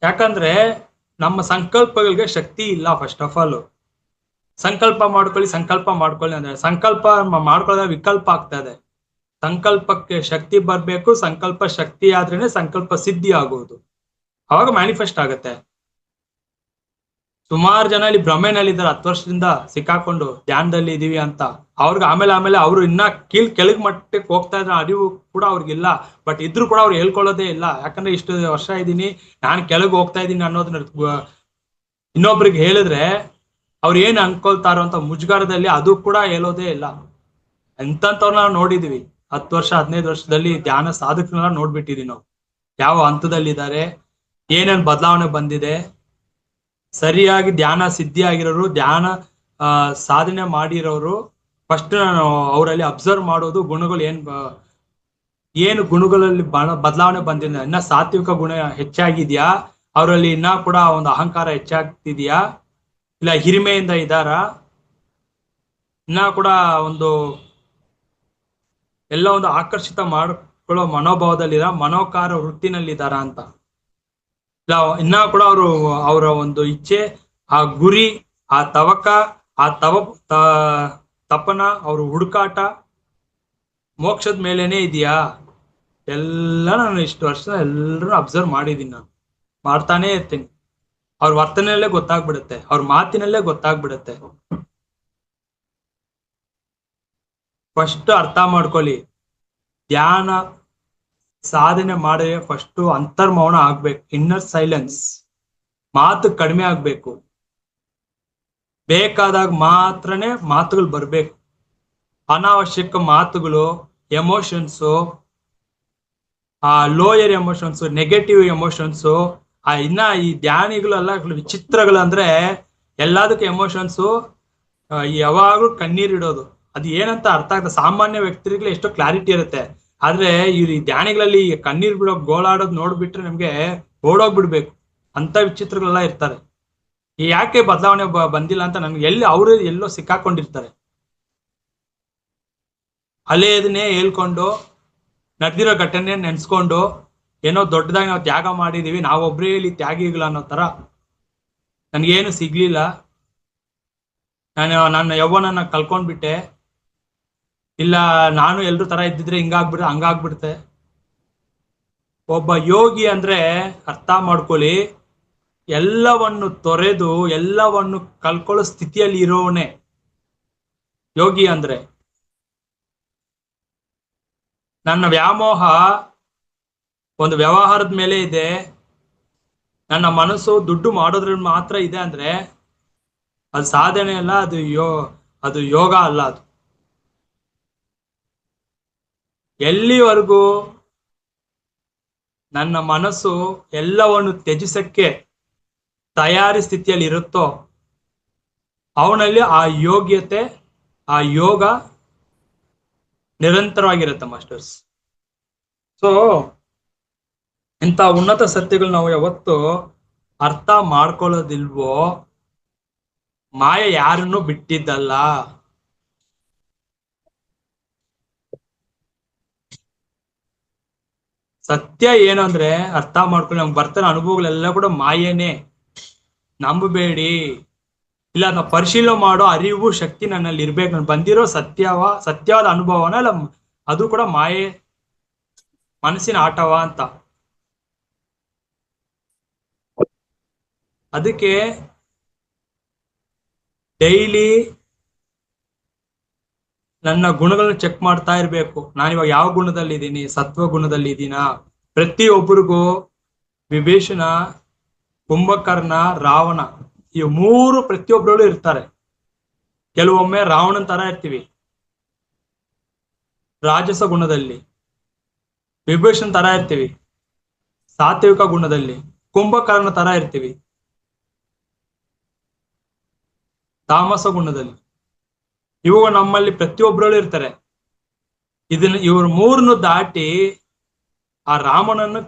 ಯಾಕಂದ್ರೆ ನಮ್ಮ ಸಂಕಲ್ಪಗಳಿಗೆ ಶಕ್ತಿ ಇಲ್ಲ. ಫಸ್ಟ್ ಆಫ್ ಆಲ್ ಸಂಕಲ್ಪ ಮಾಡ್ಕೊಳ್ಳಿ ಅಂದ್ರೆ ಸಂಕಲ್ಪ ಮಾಡ್ಕೊಳ್ಳೋದ ವಿಕಲ್ಪ ಆಗ್ತಾ ಇದೆ. ಸಂಕಲ್ಪಕ್ಕೆ ಶಕ್ತಿ ಬರ್ಬೇಕು, ಸಂಕಲ್ಪ ಶಕ್ತಿ ಆದ್ರೇನೆ ಸಂಕಲ್ಪ ಸಿದ್ಧಿ ಆಗುವುದು, ಅವಾಗ ಮ್ಯಾನಿಫೆಸ್ಟ್ ಆಗತ್ತೆ. ಸುಮಾರು ಜನ ಇಲ್ಲಿ ಭ್ರಮೆನಲ್ಲಿ ಇದ್ದಾರೆ, 10 ವರ್ಷದಿಂದ ಸಿಕ್ಕಾಕೊಂಡು ಧ್ಯಾನದಲ್ಲಿ ಇದೀವಿ ಅಂತ. ಅವ್ರಿಗೆ ಆಮೇಲೆ ಅವರು ಇನ್ನ ಕೆಳಗ್ ಮಟ್ಟಕ್ಕೆ ಹೋಗ್ತಾ ಇದ್ರೆ ಅರಿವು ಕೂಡ ಅವ್ರಿಗಿಲ್ಲ. ಬಟ್ ಇದ್ರು ಕೂಡ ಅವ್ರು ಹೇಳ್ಕೊಳ್ಳೋದೇ ಇಲ್ಲ. ಯಾಕಂದ್ರೆ ಇಷ್ಟು ವರ್ಷ ಇದ್ದೀನಿ, ನಾನು ಕೆಳಗೆ ಹೋಗ್ತಾ ಇದ್ದೀನಿ ಅನ್ನೋದನ್ನ ಇನ್ನೊಬ್ರಿಗೆ ಹೇಳಿದ್ರೆ ಅವ್ರು ಏನ್ ಅನ್ಕೊಳ್ತಾರೋ ಅಂತ ಮುಜುಗರದಲ್ಲಿ ಅದು ಕೂಡ ಹೇಳೋದೇ ಇಲ್ಲ. ಎಂತವ್ರನ್ನ ನಾವು ನೋಡಿದೀವಿ. 10 ವರ್ಷ 15 ವರ್ಷದಲ್ಲಿ ಧ್ಯಾನ ಸಾಧಕರನ್ನ ನೋಡ್ಬಿಟ್ಟಿದೀವಿ ನಾವು, ಯಾವ ಹಂತದಲ್ಲಿದ್ದಾರೆ, ಏನೇನ್ ಬದಲಾವಣೆ ಬಂದಿದೆ. ಸರಿಯಾಗಿ ಧ್ಯಾನ ಸಿದ್ಧಿ ಆಗಿರೋರು, ಧ್ಯಾನ ಸಾಧನೆ ಮಾಡಿರೋರು, ಫಸ್ಟ್ ನಾನು ಅವರಲ್ಲಿ ಅಬ್ಸರ್ವ್ ಮಾಡೋದು ಗುಣಗಳು ಏನು ಗುಣಗಳಲ್ಲಿ ಬದಲಾವಣೆ ಬಂದಿದೆ. ಇನ್ನ ಸಾತ್ವಿಕ ಗುಣ ಹೆಚ್ಚಾಗಿದ್ಯಾ, ಅವರಲ್ಲಿ ಇನ್ನ ಕೂಡ ಒಂದು ಅಹಂಕಾರ ಹೆಚ್ಚಾಗ್ತಿದ್ಯಾ, ಇಲ್ಲ ಹಿರಿಮೆಯಿಂದ ಇದ್ದಾರ, ಇನ್ನ ಕೂಡ ಎಲ್ಲ ಒಂದು ಆಕರ್ಷಿತ ಮಾಡ್ಕೊಳ್ಳೋ ಮನೋಭಾವದಲ್ಲಿರ, ಮನೋಕಾರ ವೃತ್ತಿನಲ್ಲಿದ್ದಾರ ಅಂತ. ಇನ್ನ ಕೂಡ ಅವರ ಒಂದು ಇಚ್ಛೆ, ಆ ಗುರಿ, ಆ ತವಕ, ಆ ತಪನ, ಅವ್ರ ಹುಡುಕಾಟ ಮೋಕ್ಷದ ಮೇಲೇನೆ ಇದೆಯಾ? ಎಲ್ಲ ನಾನು ಇಷ್ಟು ವರ್ಷ ಎಲ್ಲರೂ ಅಬ್ಸರ್ವ್ ಮಾಡಿದೀನಿ, ನಾನು ಮಾಡ್ತಾನೆ ಇರ್ತೀನಿ. ಅವ್ರ ವರ್ತನೆಯಲ್ಲೇ ಗೊತ್ತಾಗ್ಬಿಡುತ್ತೆ, ಅವ್ರ ಮಾತಿನಲ್ಲೇ ಗೊತ್ತಾಗ್ಬಿಡುತ್ತೆ. ಫಸ್ಟ್ ಅರ್ಥ ಮಾಡ್ಕೊಳ್ಳಿ, ಧ್ಯಾನ ಸಾಧನೆ ಮಾಡಿದ್ರೆ ಫಸ್ಟ್ ಅಂತರ್ಮೌನ ಆಗ್ಬೇಕು, ಇನ್ನರ್ ಸೈಲೆನ್ಸ್. ಮಾತು ಕಡಿಮೆ ಆಗ್ಬೇಕು, ಬೇಕಾದಾಗ ಮಾತ್ರನೇ ಮಾತುಗಳು ಬರ್ಬೇಕು. ಅನಾವಶ್ಯಕ ಮಾತುಗಳು, ಎಮೋಷನ್ಸು, ಆ ಲೋಯರ್ ಎಮೋಷನ್ಸು, ನೆಗೆಟಿವ್ ಎಮೋಷನ್ಸು, ಇನ್ನ ಈ ಧ್ಯಾನಿಗಳೆಲ್ಲ ವಿಚಿತ್ರಗಳು. ಅಂದ್ರೆ ಎಲ್ಲದಕ್ಕೂ ಎಮೋಷನ್ಸು, ಯಾವಾಗ್ಲೂ ಕಣ್ಣೀರಿಡೋದು. ಅದು ಏನಂತ ಅರ್ಥ ಆಗ್ತದೆ ಸಾಮಾನ್ಯ ವ್ಯಕ್ತಿಗಳು, ಎಷ್ಟೋ ಕ್ಲಾರಿಟಿ ಇರುತ್ತೆ. ಆದ್ರೆ ಈ ಧ್ಯಾನಿಗಳಲ್ಲಿ ಕಣ್ಣೀರ್ ಬಿಡೋ ಗೋಳಾಡೋದು ನೋಡ್ಬಿಟ್ರೆ ನಮ್ಗೆ ಓಡೋಗ್ಬಿಡ್ಬೇಕು. ಅಂತ ವಿಚಿತ್ರಗಳೆಲ್ಲ ಇರ್ತಾರೆ. ಯಾಕೆ ಬದಲಾವಣೆ ಬಂದಿಲ್ಲ ಅಂತ ನಮ್ಗೆ ಅವರು ಎಲ್ಲೋ ಸಿಕ್ಕಾಕೊಂಡಿರ್ತಾರೆ. ಹಳೆಯದನ್ನೇ ಹೇಳ್ಕೊಂಡು, ನಡೆದಿರೋ ಘಟನೆ ನೆನ್ಸ್ಕೊಂಡು, ಏನೋ ದೊಡ್ಡದಾಗಿ ನಾವು ತ್ಯಾಗ ಮಾಡಿದೀವಿ, ನಾವೊಬ್ರೇ ಇಲ್ಲಿ ತ್ಯಾಗಿಗಳು ಅನ್ನೋ ತರ. ನನ್ಗೇನು ಸಿಗ್ಲಿಲ್ಲ, ನನ್ನ ಯೌವನನ್ನ ಕಳ್ಕೊಂಡ್ಬಿಟ್ಟೆ, ಇಲ್ಲ ನಾನು ಎಲ್ರ ತರ ಇದ್ದಿದ್ರೆ ಹಂಗಾಗ್ಬಿಡುತ್ತೆ. ಒಬ್ಬ ಯೋಗಿ ಅಂದ್ರೆ ಅರ್ಥ ಮಾಡ್ಕೊಳ್ಳಿ, ಎಲ್ಲವನ್ನು ತೊರೆದು ಎಲ್ಲವನ್ನು ಕಳ್ಕೊಳ್ಳೋ ಸ್ಥಿತಿಯಲ್ಲಿ ಇರೋವನೇ ಯೋಗಿ ಅಂದ್ರೆ. ನನ್ನ ವ್ಯಾಮೋಹ ಒಂದು ವ್ಯವಹಾರದ ಮೇಲೆ ಇದೆ, ನನ್ನ ಮನಸ್ಸು ದುಡ್ಡು ಮಾಡೋದ್ರಲ್ಲಿ ಮಾತ್ರ ಇದೆ ಅಂದ್ರೆ ಅದು ಸಾಧನೆ ಅಲ್ಲ, ಅದು ಯೋಗ ಅಲ್ಲ. ಅದು ಎಲ್ಲಿವರೆಗೂ ನನ್ನ ಮನಸ್ಸು ಎಲ್ಲವನ್ನು ತ್ಯಜಿಸಕ್ಕೆ ತಯಾರಿ ಸ್ಥಿತಿಯಲ್ಲಿ ಇರುತ್ತೋ ಅವನಲ್ಲಿ ಆ ಯೋಗ್ಯತೆ, ಆ ಯೋಗ ನಿರಂತರವಾಗಿರುತ್ತೆ ಮಾಸ್ಟರ್ಸ್. ಸೊ ಇಂಥ ಉನ್ನತ ಸತ್ಯಗಳು ನಾವು ಯಾವತ್ತು ಅರ್ಥ ಮಾಡ್ಕೊಳ್ಳೋದಿಲ್ವೋ, ಮಾಯ ಯಾರನ್ನು ಬಿಟ್ಟಿದ್ದಲ್ಲ. ಸತ್ಯ ಏನು ಅಂದ್ರೆ ಅರ್ಥ ಮಾಡ್ಕೊಳ್ಳಿ, ನಮ್ಗೆ ಬರ್ತಾನೆ ಅನುಭವಗಳೆಲ್ಲ ಕೂಡ ಮಾಯೇನೆ. ನಂಬಬೇಡಿ. ಇಲ್ಲ ನಾವು ಪರಿಶೀಲನೆ ಮಾಡೋ ಅರಿವು ಶಕ್ತಿ ನನ್ನಲ್ಲಿ ಇರ್ಬೇಕು. ನಾನು ಬಂದಿರೋ ಸತ್ಯವಾದ ಅನುಭವನ ಇಲ್ಲ ಅದು ಕೂಡ ಮಾಯೆ ಮನಸ್ಸಿನ ಆಟವ ಅಂತ. ಅದಕ್ಕೆ ಡೈಲಿ ನನ್ನ ಗುಣಗಳನ್ನ ಚೆಕ್ ಮಾಡ್ತಾ ಇರ್ಬೇಕು. ನಾನಿವಾಗ ಯಾವ ಗುಣದಲ್ಲಿ ಇದ್ದೀನಿ, ಸತ್ವ ಗುಣದಲ್ಲಿ ಇದ್ದೀನಾ? ಪ್ರತಿಯೊಬ್ಬರಿಗೂ ವಿಭೀಷಣ, ಕುಂಭಕರ್ಣ, ರಾವಣ ಈ ಮೂರು ಪ್ರತಿಯೊಬ್ಬರಲ್ಲೂ ಇರ್ತಾರೆ. ಕೆಲವೊಮ್ಮೆ ರಾವಣನ್ ತರ ಇರ್ತೀವಿ ರಾಜಸ ಗುಣದಲ್ಲಿ, ವಿಭೀಷಣ್ ತರ ಇರ್ತೀವಿ ಸಾತ್ವಿಕ ಗುಣದಲ್ಲಿ, ಕುಂಭಕರ್ಣ ತರ ಇರ್ತೀವಿ ತಾಮಸ ಗುಣದಲ್ಲಿ. ಇವು ನಮ್ಮಲ್ಲಿ ಪ್ರತಿಯೊಬ್ಬರಲ್ಲೂ ಇರ್ತಾರೆ. ಇವ್ರ ಮೂರನ್ನು ದಾಟಿ ಆ ರಾಮನನ್ನು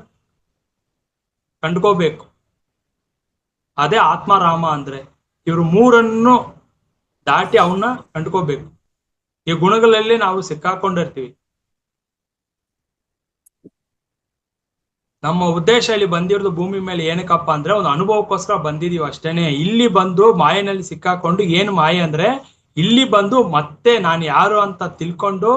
ಕಂಡ್ಕೋಬೇಕು. ಅದೇ ಆತ್ಮರಾಮ ಅಂದ್ರೆ. ಇವ್ರು ಮೂರನ್ನು ದಾಟಿ ಅವನ್ನ ಕಂಡ್ಕೋಬೇಕು. ಈ ಗುಣಗಳಲ್ಲಿ ನಾವು ಸಿಕ್ಕಾಕೊಂಡಿರ್ತೀವಿ. ನಮ್ಮ ಉದ್ದೇಶ ಇಲ್ಲಿ ಬಂದಿರೋದು ಭೂಮಿ ಮೇಲೆ ಏನಕ್ಕಪ್ಪ ಅಂದ್ರೆ ಒಂದು ಅನುಭವಕ್ಕೋಸ್ಕರ ಬಂದಿದೀವಿ ಅಷ್ಟೇನೆ. ಇಲ್ಲಿ ಬಂದು ಮಾಯೆನಲ್ಲಿ ಸಿಕ್ಕಾಕೊಂಡು, ಏನು ಮಾಯೆ ಅಂದ್ರೆ ಇಲ್ಲಿ ಬಂದು ಮತ್ತೆ ನಾನು ಯಾರು ಅಂತ ತಿಳ್ಕೊಂಡು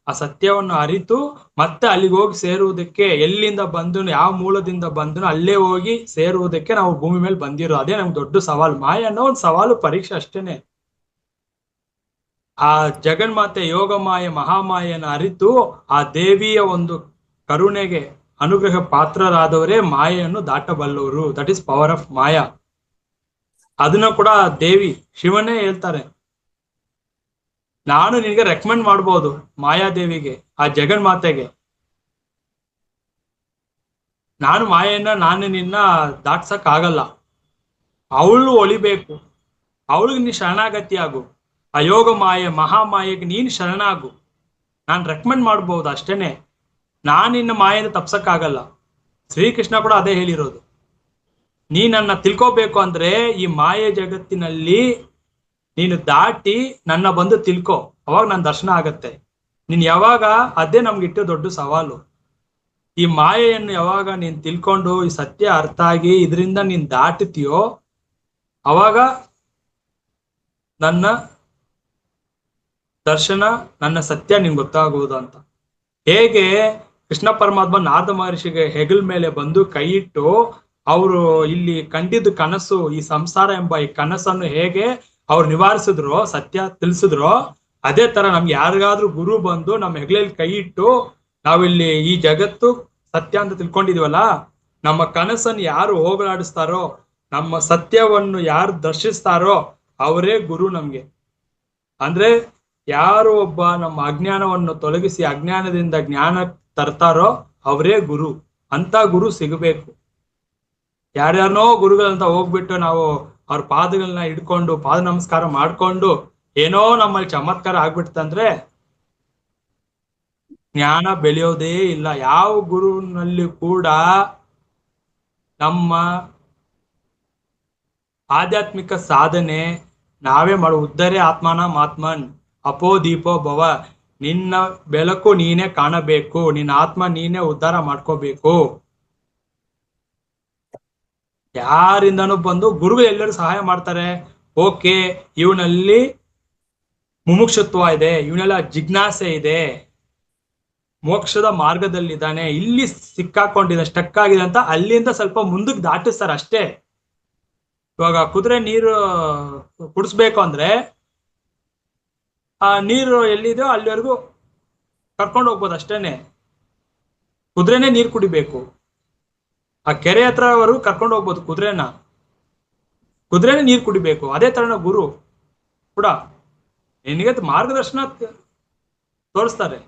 ಆ ಸತ್ಯವನ್ನು ಅರಿತು ಮತ್ತೆ ಅಲ್ಲಿಗೆ ಹೋಗಿ ಸೇರುವುದಕ್ಕೆ, ಎಲ್ಲಿಂದ ಬಂದು ಯಾವ ಮೂಲದಿಂದ ಬಂದು ಅಲ್ಲೇ ಹೋಗಿ ಸೇರುವುದಕ್ಕೆ ನಾವು ಭೂಮಿ ಮೇಲೆ ಬಂದಿರೋ. ಅದೇ ನಮ್ಗೆ ದೊಡ್ಡ ಸವಾಲು. ಮಾಯೆ ಅನ್ನೋ ಒಂದು ಸವಾಲು, ಪರೀಕ್ಷೆ ಅಷ್ಟೇನೆ. ಆ ಜಗನ್ಮಾತೆ ಯೋಗ ಮಾಯೆ ಮಹಾಮಾಯೆಯನ್ನು ಅರಿತು ಆ ದೇವಿಯ ಒಂದು ಕರುಣೆಗೆ ಅನುಗ್ರಹ ಪಾತ್ರರಾದವರೇ ಮಾಯೆಯನ್ನು ದಾಟಬಲ್ಲವರು. ದಟ್ ಈಸ್ ಪವರ್ ಆಫ್ ಮಾಯಾ. ಅದನ್ನ ಕೂಡ ದೇವಿ ಶಿವನೇ ಹೇಳ್ತಾರೆ, ನಾನು ನಿನಗೆ ರೆಕಮೆಂಡ್ ಮಾಡ್ಬೋದು ಮಾಯಾದೇವಿಗೆ, ಆ ಜಗನ್ಮಾತೆಗೆ, ನಾನು ನಿನ್ನ ದಾಟ್ಸಕ್ ಆಗಲ್ಲ, ಅವಳು ಒಲಿಬೇಕು, ಅವಳಿಗೆ ನೀ ಶರಣಾಗತಿ ಆಗು. ಆ ಯೋಗ ಮಾಯೆ ಮಹಾಮಾಯೆಗೆ ನೀನು ಶರಣಾಗು. ನಾನು ರೆಕಮೆಂಡ್ ಮಾಡ್ಬೋದು ಅಷ್ಟೇನೆ. ನಾನು ನಿನ್ನ ಮಾಯೆಯಿಂದ ತಪ್ಸಕ್ಕಾಗಲ್ಲ. ಶ್ರೀಕೃಷ್ಣ ಕೂಡ ಅದೇ ಹೇಳಿರೋದು. ನೀ ನನ್ನ ತಿಳ್ಕೋಬೇಕು ಅಂದ್ರೆ ಈ ಮಾಯೆ ಜಗತ್ತಿನಲ್ಲಿ ನೀನು ದಾಟಿ ನನ್ನ ಬಂದು ತಿಳ್ಕೊ, ಅವಾಗ ನನ್ನ ದರ್ಶನ ಆಗತ್ತೆ. ನೀನ್ ಯಾವಾಗ, ಅದೇ ನಮ್ಗಿಟ್ಟು ದೊಡ್ಡ ಸವಾಲು. ಈ ಮಾಯೆಯನ್ನು ಯಾವಾಗ ನೀನ್ ತಿಳ್ಕೊಂಡು ಈ ಸತ್ಯ ಅರ್ಥ ಆಗಿ ಇದರಿಂದ ನೀನ್ ದಾಟುತ್ತೀಯೋ ಅವಾಗ ನನ್ನ ದರ್ಶನ, ನನ್ನ ಸತ್ಯ ನಿನ್ ಗೊತ್ತಾಗುವುದು ಅಂತ. ಹೇಗೆ ಕೃಷ್ಣ ಪರಮಾತ್ಮ ನಾರದ ಮಹರ್ಷಿಗೆ ಹೆಗಲ್ ಮೇಲೆ ಬಂದು ಕೈ ಇಟ್ಟು ಅವರು ಇಲ್ಲಿ ಕಂಡಿದ್ದು ಕನಸು, ಈ ಸಂಸಾರ ಎಂಬ ಈ ಕನಸನ್ನು ಹೇಗೆ ಅವ್ರು ನಿವಾರಿಸಿದ್ರು, ಸತ್ಯ ತಿಳಿಸಿದ್ರು, ಅದೇ ತರ ನಮ್ಗೆ ಯಾರಿಗಾದ್ರೂ ಗುರು ಬಂದು ನಮ್ಮ ಹೆಗಲಲ್ಲಿ ಕೈ ಇಟ್ಟು ನಾವಿಲ್ಲಿ ಈ ಜಗತ್ತು ಸತ್ಯ ಅಂತ ತಿಳ್ಕೊಂಡಿದೀವಲ್ಲ, ನಮ್ಮ ಕನಸನ್ನು ಯಾರು ಹೋಗಲಾಡಿಸ್ತಾರೋ, ನಮ್ಮ ಸತ್ಯವನ್ನು ಯಾರು ದರ್ಶಿಸ್ತಾರೋ ಅವರೇ ಗುರು ನಮ್ಗೆ. ಅಂದ್ರೆ ಯಾರು ಒಬ್ಬ ನಮ್ಮ ಅಜ್ಞಾನವನ್ನು ತೊಲಗಿಸಿ ಅಜ್ಞಾನದಿಂದ ಜ್ಞಾನ ತರ್ತಾರೋ ಅವರೇ ಗುರು. ಅಂತ ಗುರು ಸಿಗಬೇಕು. ಯಾರ್ಯಾರನೋ ಗುರುಗಳಂತ ಹೋಗ್ಬಿಟ್ಟು ನಾವು ಅವ್ರ ಪಾದಗಳನ್ನ ಹಿಡ್ಕೊಂಡು ಪಾದ ನಮಸ್ಕಾರ ಮಾಡ್ಕೊಂಡು ಏನೋ ನಮ್ಮಲ್ಲಿ ಚಮತ್ಕಾರ ಆಗ್ಬಿಡ್ತಂದ್ರೆ ಜ್ಞಾನ ಬೆಳೆಯೋದೇ ಇಲ್ಲ. ಯಾವ ಗುರುನಲ್ಲಿ ಕೂಡ ನಮ್ಮ ಆಧ್ಯಾತ್ಮಿಕ ಸಾಧನೆ ನಾವೇ ಮಾಡೋ. ಉದ್ಧರೇ ಆತ್ಮನ ಮಾತ್ಮನ್ ಅಪೋ ದೀಪೋ ಭವ. ನಿನ್ನ ಬೆಳಕು ನೀನೇ ಕಾಣಬೇಕು, ನಿನ್ನ ಆತ್ಮ ನೀನೇ ಉದ್ಧಾರ ಮಾಡ್ಕೋಬೇಕು. ಯಾರಿಂದನೂ ಬಂದು ಗುರುಗಳು ಎಲ್ಲರೂ ಸಹಾಯ ಮಾಡ್ತಾರೆ. ಓಕೆ, ಇವನಲ್ಲಿ ಮುಮುಕ್ಷತ್ವ ಇದೆ, ಇವನೆಲ್ಲ ಜಿಜ್ಞಾಸೆ ಇದೆ, ಮೋಕ್ಷದ ಮಾರ್ಗದಲ್ಲಿದ್ದಾನೆ, ಇಲ್ಲಿ ಸಿಕ್ಕಾಕೊಂಡಿದೆ, ಸ್ಟಕ್ ಆಗಿದೆ ಅಂತ ಅಲ್ಲಿಂದ ಸ್ವಲ್ಪ ಮುಂದಕ್ಕೆ ದಾಟಿಸ್ತಾರೆ ಅಷ್ಟೇ. ಇವಾಗ ಕುದುರೆ ನೀರು ಕುಡಿಸ್ಬೇಕು ಅಂದ್ರೆ ಆ ನೀರು ಎಲ್ಲಿದೆಯೋ ಅಲ್ಲಿವರೆಗೂ ಕರ್ಕೊಂಡು ಹೋಗ್ಬೋದು ಅಷ್ಟೇನೆ. ಕುದುರೆನೇ ನೀರು ಕುಡಿಬೇಕು, ಆ ಕೆರೆ ಹತ್ರವರೆಗೂ ಕರ್ಕೊಂಡು ಹೋಗ್ಬೋದು ಕುದುರೆನೇ ನೀರು ಕುಡಿಬೇಕು. ಅದೇ ತರನ ಗುರು ಕೂಡ ನಿನಗೆ ಮಾರ್ಗದರ್ಶನ ತೋರಿಸ್ತಾರೆ,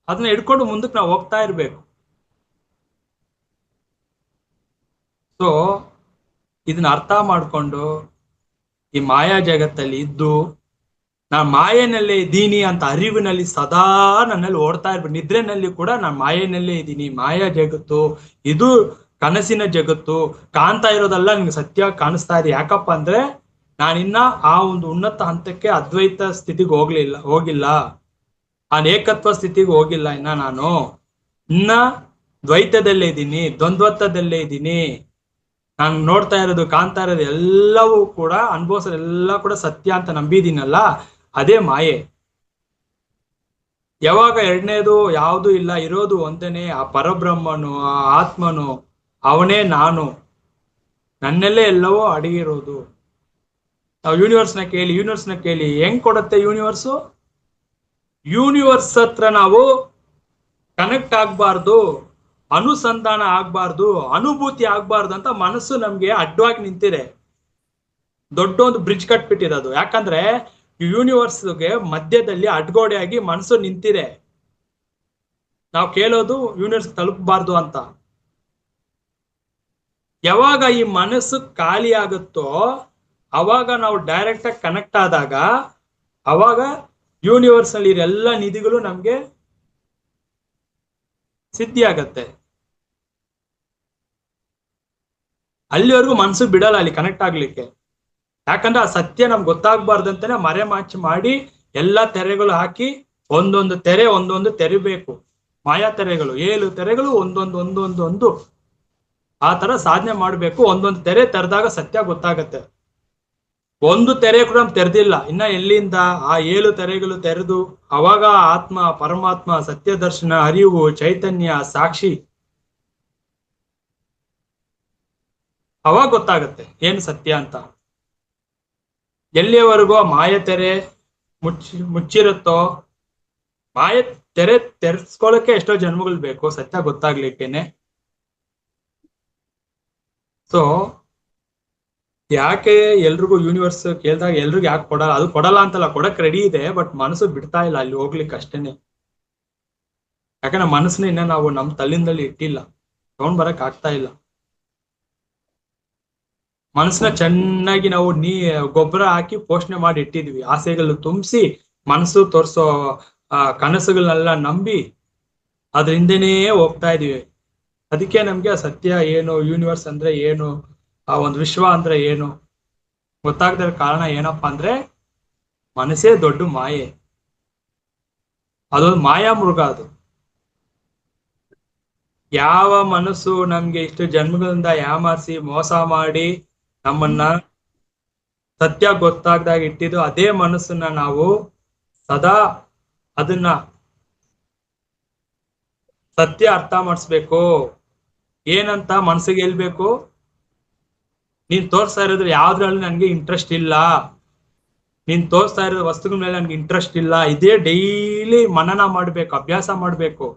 ಅದನ್ನ ಹಿಡ್ಕೊಂಡು ಮುಂದಕ್ಕೆ ನಾವು ಹೋಗ್ತಾ ಇರ್ಬೇಕು. ಸೊ ಇದನ್ನ ಅರ್ಥ ಮಾಡ್ಕೊಂಡು ಈ ಮಾಯಾ ಜಗತ್ತಲ್ಲಿ ಇದ್ದು ನಾನು ಮಾಯೆನಲ್ಲೇ ಇದ್ದೀನಿ ಅಂತ ಅರಿವಿನಲ್ಲಿ ಸದಾ ನನ್ನಲ್ಲಿ ಓಡ್ತಾ ಇರ್ಬೇಕು. ನಿದ್ರೆನಲ್ಲಿ ಕೂಡ ನಾನು ಮಾಯೆನಲ್ಲೇ ಇದ್ದೀನಿ, ಮಾಯಾ ಜಗತ್ತು ಇದು ಕನಸಿನ ಜಗತ್ತು, ಕಾಣ್ತಾ ಇರೋದಲ್ಲ ನಿಮ್ಗೆ ಸತ್ಯ ಕಾಣಿಸ್ತಾ ಇದೆ. ಯಾಕಪ್ಪ ಅಂದ್ರೆ ನಾನಿನ್ನ ಆ ಒಂದು ಉನ್ನತ ಹಂತಕ್ಕೆ ಅದ್ವೈತ ಸ್ಥಿತಿಗೆ ಹೋಗಿಲ್ಲ, ಆ ಏಕತ್ವ ಸ್ಥಿತಿಗೆ ಹೋಗಿಲ್ಲ. ನಾನು ಇನ್ನ ದ್ವೈತದಲ್ಲೇ ಇದ್ದೀನಿ, ದ್ವಂದ್ವತ್ವದಲ್ಲೇ ಇದ್ದೀನಿ. ನಾನು ನೋಡ್ತಾ ಇರೋದು ಕಾಣ್ತಾ ಇರೋದು ಎಲ್ಲವೂ ಕೂಡ ಅನುಭವಿಸೋದು ಎಲ್ಲ ಕೂಡ ಸತ್ಯ ಅಂತ ನಂಬಿದ್ದೀನಲ್ಲ, ಅದೇ ಮಾಯೆ. ಯಾವಾಗ ಎರಡನೇದು ಯಾವುದು ಇಲ್ಲ, ಇರೋದು ಒಂದನೇ, ಆ ಪರಬ್ರಹ್ಮನು, ಆ ಆತ್ಮನು, ಅವನೇ ನಾನು, ನನ್ನಲ್ಲೇ ಎಲ್ಲವೂ ಅಡಗಿರೋದು. ನಾವು ಯೂನಿವರ್ಸ್ನ ಕೇಳಿ ಹೆಂಗ್ ಕೊಡುತ್ತೆ ಯೂನಿವರ್ಸು? ಯೂನಿವರ್ಸ್ ಹತ್ರ ನಾವು ಕನೆಕ್ಟ್ ಆಗ್ಬಾರ್ದು, ಅನುಸಂಧಾನ ಆಗ್ಬಾರ್ದು, ಅನುಭೂತಿ ಆಗ್ಬಾರ್ದು ಅಂತ ಮನಸ್ಸು ನಮ್ಗೆ ಅಡ್ಡವಾಗಿ ನಿಂತಿದೆ. ದೊಡ್ಡ ಒಂದು ಬ್ರಿಡ್ಜ್ ಕಟ್ಬಿಟ್ಟಿರೋದು. ಯಾಕಂದ್ರೆ ಯೂನಿವರ್ಸ್ಗೆ ಮಧ್ಯದಲ್ಲಿ ಅಡ್ಗೋಡೆಯಾಗಿ ಮನಸ್ಸು ನಿಂತಿದೆ. ನಾವು ಕೇಳೋದು ಯೂನಿವರ್ಸ್ ತಲುಪಬಾರ್ದು ಅಂತ. ಯಾವಾಗ ಈ ಮನಸ್ಸು ಖಾಲಿ ಆಗುತ್ತೋ ಅವಾಗ ನಾವು ಡೈರೆಕ್ಟ್ ಆಗಿ ಕನೆಕ್ಟ್ ಆದಾಗ ಅವಾಗ ಯೂನಿವರ್ಸ್ ಅಲ್ಲಿ ಎಲ್ಲ ನಿಧಿಗಳು ನಮ್ಗೆ ಸಿದ್ಧಿ ಆಗತ್ತೆ. ಅಲ್ಲಿವರೆಗೂ ಮನಸ್ಸು ಬಿಡಲ್ಲ ಅಲ್ಲಿ ಕನೆಕ್ಟ್ ಆಗ್ಲಿಕ್ಕೆ. ಯಾಕಂದ್ರೆ ಆ ಸತ್ಯ ನಮ್ಗೆ ಗೊತ್ತಾಗ್ಬಾರ್ದಂತಾನೆ ಮರೆಮಾಚಿ ಮಾಡಿ ಎಲ್ಲ ತೆರೆಗಳು ಹಾಕಿ ಒಂದೊಂದು ತೆರೆ ಒಂದೊಂದು ತೆರಿಬೇಕು. ಮಾಯಾ ತೆರೆಗಳು 7 ತೆರೆಗಳು ಒಂದೊಂದು ಆ ತರ ಸಾಧನೆ ಮಾಡ್ಬೇಕು. ಒಂದೊಂದು ತೆರೆ ತೆರೆದಾಗ ಸತ್ಯ ಗೊತ್ತಾಗತ್ತೆ. ಒಂದು ತೆರೆ ಕೂಡ ತೆರೆದಿಲ್ಲ ಇನ್ನ ಎಲ್ಲಿಂದ ಆ 7 ತೆರೆಗಳು ತೆರೆದು ಅವಾಗ ಆತ್ಮ, ಪರಮಾತ್ಮ, ಸತ್ಯ ದರ್ಶನ, ಅರಿವು, ಚೈತನ್ಯ, ಸಾಕ್ಷಿ, ಅವಾಗ ಗೊತ್ತಾಗತ್ತೆ ಏನು ಸತ್ಯ ಅಂತ. ಎಲ್ಲಿಯವರೆಗೂ ಮಾಯ ತೆರೆ ಮುಚ್ಚಿರುತ್ತೋ, ಮಾಯ ತೆರೆ ತೆರೆಸ್ಕೊಳ್ಳಕ್ಕೆ ಎಷ್ಟೋ ಜನ್ಮಗಳು ಬೇಕು ಸತ್ಯ ಗೊತ್ತಾಗ್ಲಿಕ್ಕೇನೆ. ಸೊ ಯಾಕೆ ಎಲ್ರಿಗೂ ಯೂನಿವರ್ಸ್ ಕೇಳಿದಾಗ ಎಲ್ರಿಗೂ ಯಾಕೆ ಕೊಡಲ್ಲ? ಅದು ಕೊಡಲ್ಲ ಅಂತಲ್ಲ, ಕೊಡಕ್ ರೆಡಿ ಇದೆ, ಬಟ್ ಮನಸ್ಸು ಬಿಡ್ತಾ ಇಲ್ಲ ಅಲ್ಲಿ ಹೋಗ್ಲಿಕ್ಕೆ ಅಷ್ಟೇನೆ. ಯಾಕಂದ್ರೆ ಮನಸ್ಸನ್ನ ಇನ್ನ ನಾವು ನಮ್ ತಲ್ಲಿಂದಲ್ಲಿ ಇಟ್ಟಿಲ್ಲ, ತಗೊಂಡ್ ಬರಕ್ ಆಗ್ತಾ ಇಲ್ಲ. ಮನಸ್ಸನ್ನ ಚೆನ್ನಾಗಿ ನಾವು ಗೊಬ್ಬರ ಹಾಕಿ ಪೋಷಣೆ ಮಾಡಿ ಇಟ್ಟಿದ್ವಿ. ಆಸೆಗಳು ತುಂಬಿಸಿ ಮನಸ್ಸು ತೋರಿಸೋ ಕನಸುಗಳನ್ನೆಲ್ಲ ನಂಬಿ ಅದ್ರಿಂದನೇ ಹೋಗ್ತಾ ಇದೀವಿ. ಅದಕ್ಕೆ ನಮ್ಗೆ ಸತ್ಯ ಏನು, ಯೂನಿವರ್ಸ್ ಅಂದ್ರೆ ಏನು, ಆ ಒಂದು ವಿಶ್ವ ಅಂದ್ರೆ ಏನು ಗೊತ್ತಾಗದ ಕಾರಣ ಏನಪ್ಪಾ ಅಂದ್ರೆ ಮನಸ್ಸೇ ದೊಡ್ಡ ಮಾಯೆ. ಅದೊಂದು ಮಾಯಾ ಮೃಗ. ಅದು ಯಾವ ಮನಸ್ಸು ನಮ್ಗೆ ಇಷ್ಟು ಜನ್ಮಗಳಿಂದ ಯಾಮಾರಿಸಿ ಮೋಸ ಮಾಡಿ ನಮ್ಮನ್ನ ಸತ್ಯ ಗೊತ್ತಾಗ್ದಾಗ ಇಟ್ಟಿದ್ದು, ಅದೇ ಮನಸ್ಸನ್ನ ನಾವು ಸದಾ ಅದನ್ನ ಸತ್ಯ ಅರ್ಥ ಮಾಡಿಸ್ಬೇಕು. ಏನಂತ ಮನಸ್ಸಿಗೆ ಹೇಳ್ಬೇಕು, ನೀನ್ ತೋರಿಸ್ತಾ ಇರೋದ್ರ ಯಾವ್ದ್ರಲ್ಲಿ ನನ್ಗೆ ಇಂಟ್ರೆಸ್ಟ್ ಇಲ್ಲ, ನೀನ್ ತೋರಿಸ್ತಾ ಇರೋ ವಸ್ತುಗಳ ಮೇಲೆ ನನ್ಗೆ ಇಂಟ್ರೆಸ್ಟ್ ಇಲ್ಲ. ಇದೇ ಡೈಲಿ ಮನನ ಮಾಡ್ಬೇಕು, ಅಭ್ಯಾಸ ಮಾಡ್ಬೇಕು.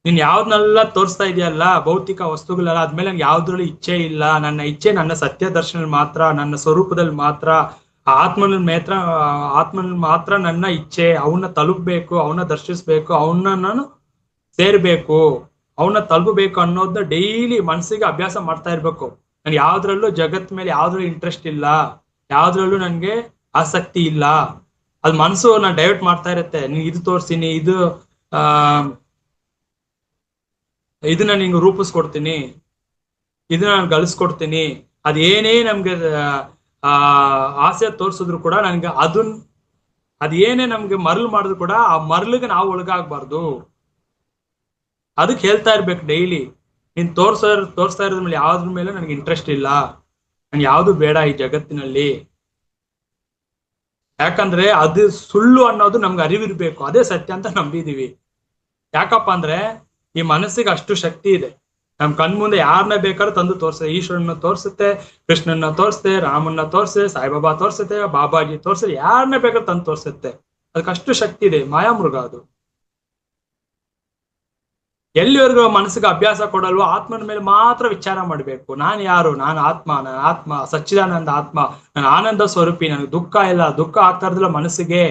ನೀನ್ ಯಾವ್ದನ್ನೆಲ್ಲ ತೋರಿಸ್ತಾ ಇದೆಯಲ್ಲ ಭೌತಿಕ ವಸ್ತುಗಳೆಲ್ಲ, ಅದ್ಮೇಲೆ ನನ್ಗೆ ಯಾವ್ದ್ರಲ್ಲಿ ಇಚ್ಛೆ ಇಲ್ಲ. ನನ್ನ ಇಚ್ಛೆ ನನ್ನ ಸತ್ಯ ದರ್ಶನ ಮಾತ್ರ, ನನ್ನ ಸ್ವರೂಪದಲ್ಲಿ ಮಾತ್ರ, ಆತ್ಮನಲ್ಲಿ ಮಾತ್ರ ನನ್ನ ಇಚ್ಛೆ. ಅವನ್ನ ತಲುಪಬೇಕು, ಅವನ್ನ ದರ್ಶಿಸ್ಬೇಕು, ಅವನ್ನ ನಾನು ಸೇರ್ಬೇಕು, ಅವನ್ನ ತಲುಪಬೇಕು ಅನ್ನೋದನ್ನ ಡೈಲಿ ಮನಸ್ಸಿಗೆ ಅಭ್ಯಾಸ ಮಾಡ್ತಾ ಇರ್ಬೇಕು. ನನ್ಗೆ ಯಾವ್ದ್ರಲ್ಲೂ ಜಗತ್ ಮೇಲೆ ಯಾವ್ದ್ರಲ್ಲೂ ಇಂಟ್ರೆಸ್ಟ್ ಇಲ್ಲ, ಯಾವ್ದ್ರಲ್ಲೂ ನನ್ಗೆ ಆಸಕ್ತಿ ಇಲ್ಲ. ಅದ್ ಮನಸ್ಸು ನಾನು ಡೈವರ್ಟ್ ಮಾಡ್ತಾ ಇರುತ್ತೆ. ನೀನ್ ಇದು ತೋರಿಸ್ತೀನಿ, ಇದನ್ನ ನಿಂಗೆ ರೂಪಿಸ್ಕೊಡ್ತೀನಿ, ಇದನ್ನ ನಾನು ಗಳಿಸ್ಕೊಡ್ತೀನಿ. ಅದೇನೇ ನಮ್ಗೆ ಆಸೆ ತೋರ್ಸಿದ್ರು ಕೂಡ ನನ್ಗೆ ಅದೇನೇ ನಮ್ಗೆ ಮರಳು ಮಾಡಿದ್ರು ಕೂಡ ಆ ಮರಳಿಗೆ ನಾವು ಒಳಗಾಗ್ಬಾರ್ದು. ಅದಕ್ಕೆ ಹೇಳ್ತಾ ಇರ್ಬೇಕು ಡೈಲಿ, ನೀನ್ ತೋರಿಸ್ತಾ ಇರೋದ್ರ ಮೇಲೆ ಯಾವ್ದ್ರ ಮೇಲೆ ನನಗೆ ಇಂಟ್ರೆಸ್ಟ್ ಇಲ್ಲ, ನನ್ಗೆ ಯಾವ್ದು ಬೇಡ ಈ ಜಗತ್ತಿನಲ್ಲಿ. ಯಾಕಂದ್ರೆ ಅದು ಸುಳ್ಳು ಅನ್ನೋದು ನಮ್ಗೆ ಅರಿವಿರ್ಬೇಕು. ಅದೇ ಸತ್ಯ ಅಂತ ನಂಬಿದೀವಿ. ಯಾಕಪ್ಪ ಅಂದ್ರೆ ಈ ಮನಸ್ಸಿಗೆ ಅಷ್ಟು ಶಕ್ತಿ ಇದೆ. ನಮ್ ಕಣ್ಮುಂದೆ ಯಾರನ್ನ ಬೇಕಾದ್ರೂ ತಂದು ತೋರಿಸುತ್ತೆ. ಈಶ್ವರನ್ನ ತೋರಿಸುತ್ತೆ, ಕೃಷ್ಣನ್ನ ತೋರಿಸುತ್ತೆ, ರಾಮನ್ನ ತೋರಿಸುತ್ತೆ, ಸಾಯಿಬಾಬಾ ತೋರಿಸುತ್ತೆ, ಬಾಬಾಜಿ ತೋರಿಸುತ್ತೆ, ಯಾರನ್ನ ಬೇಕಾದ್ರೂ ತಂದು ತೋರಿಸುತ್ತೆ. ಅದಕ್ಕಷ್ಟು ಶಕ್ತಿ ಇದೆ. ಮಾಯಾಮೃಗ ಅದು. ಎಲ್ಲಿವರೆಗೂ ಮನಸ್ಸಿಗೆ ಅಭ್ಯಾಸ ಕೊಡಲ್ವೋ ಆತ್ಮನ ಮೇಲೆ ಮಾತ್ರ ವಿಚಾರ ಮಾಡ್ಬೇಕು. ನಾನು ಯಾರು? ನಾನು ಆತ್ಮ, ಸಚ್ಚಿದಾನಂದ ಆತ್ಮ, ನಾನು ಆನಂದ ಸ್ವರೂಪಿ, ನನಗೆ ದುಃಖ ಇಲ್ಲ. ದುಃಖ ಆಗ್ತಾ ಇರೋದಿಲ್ಲ ಮನಸ್ಸಿಗೆ,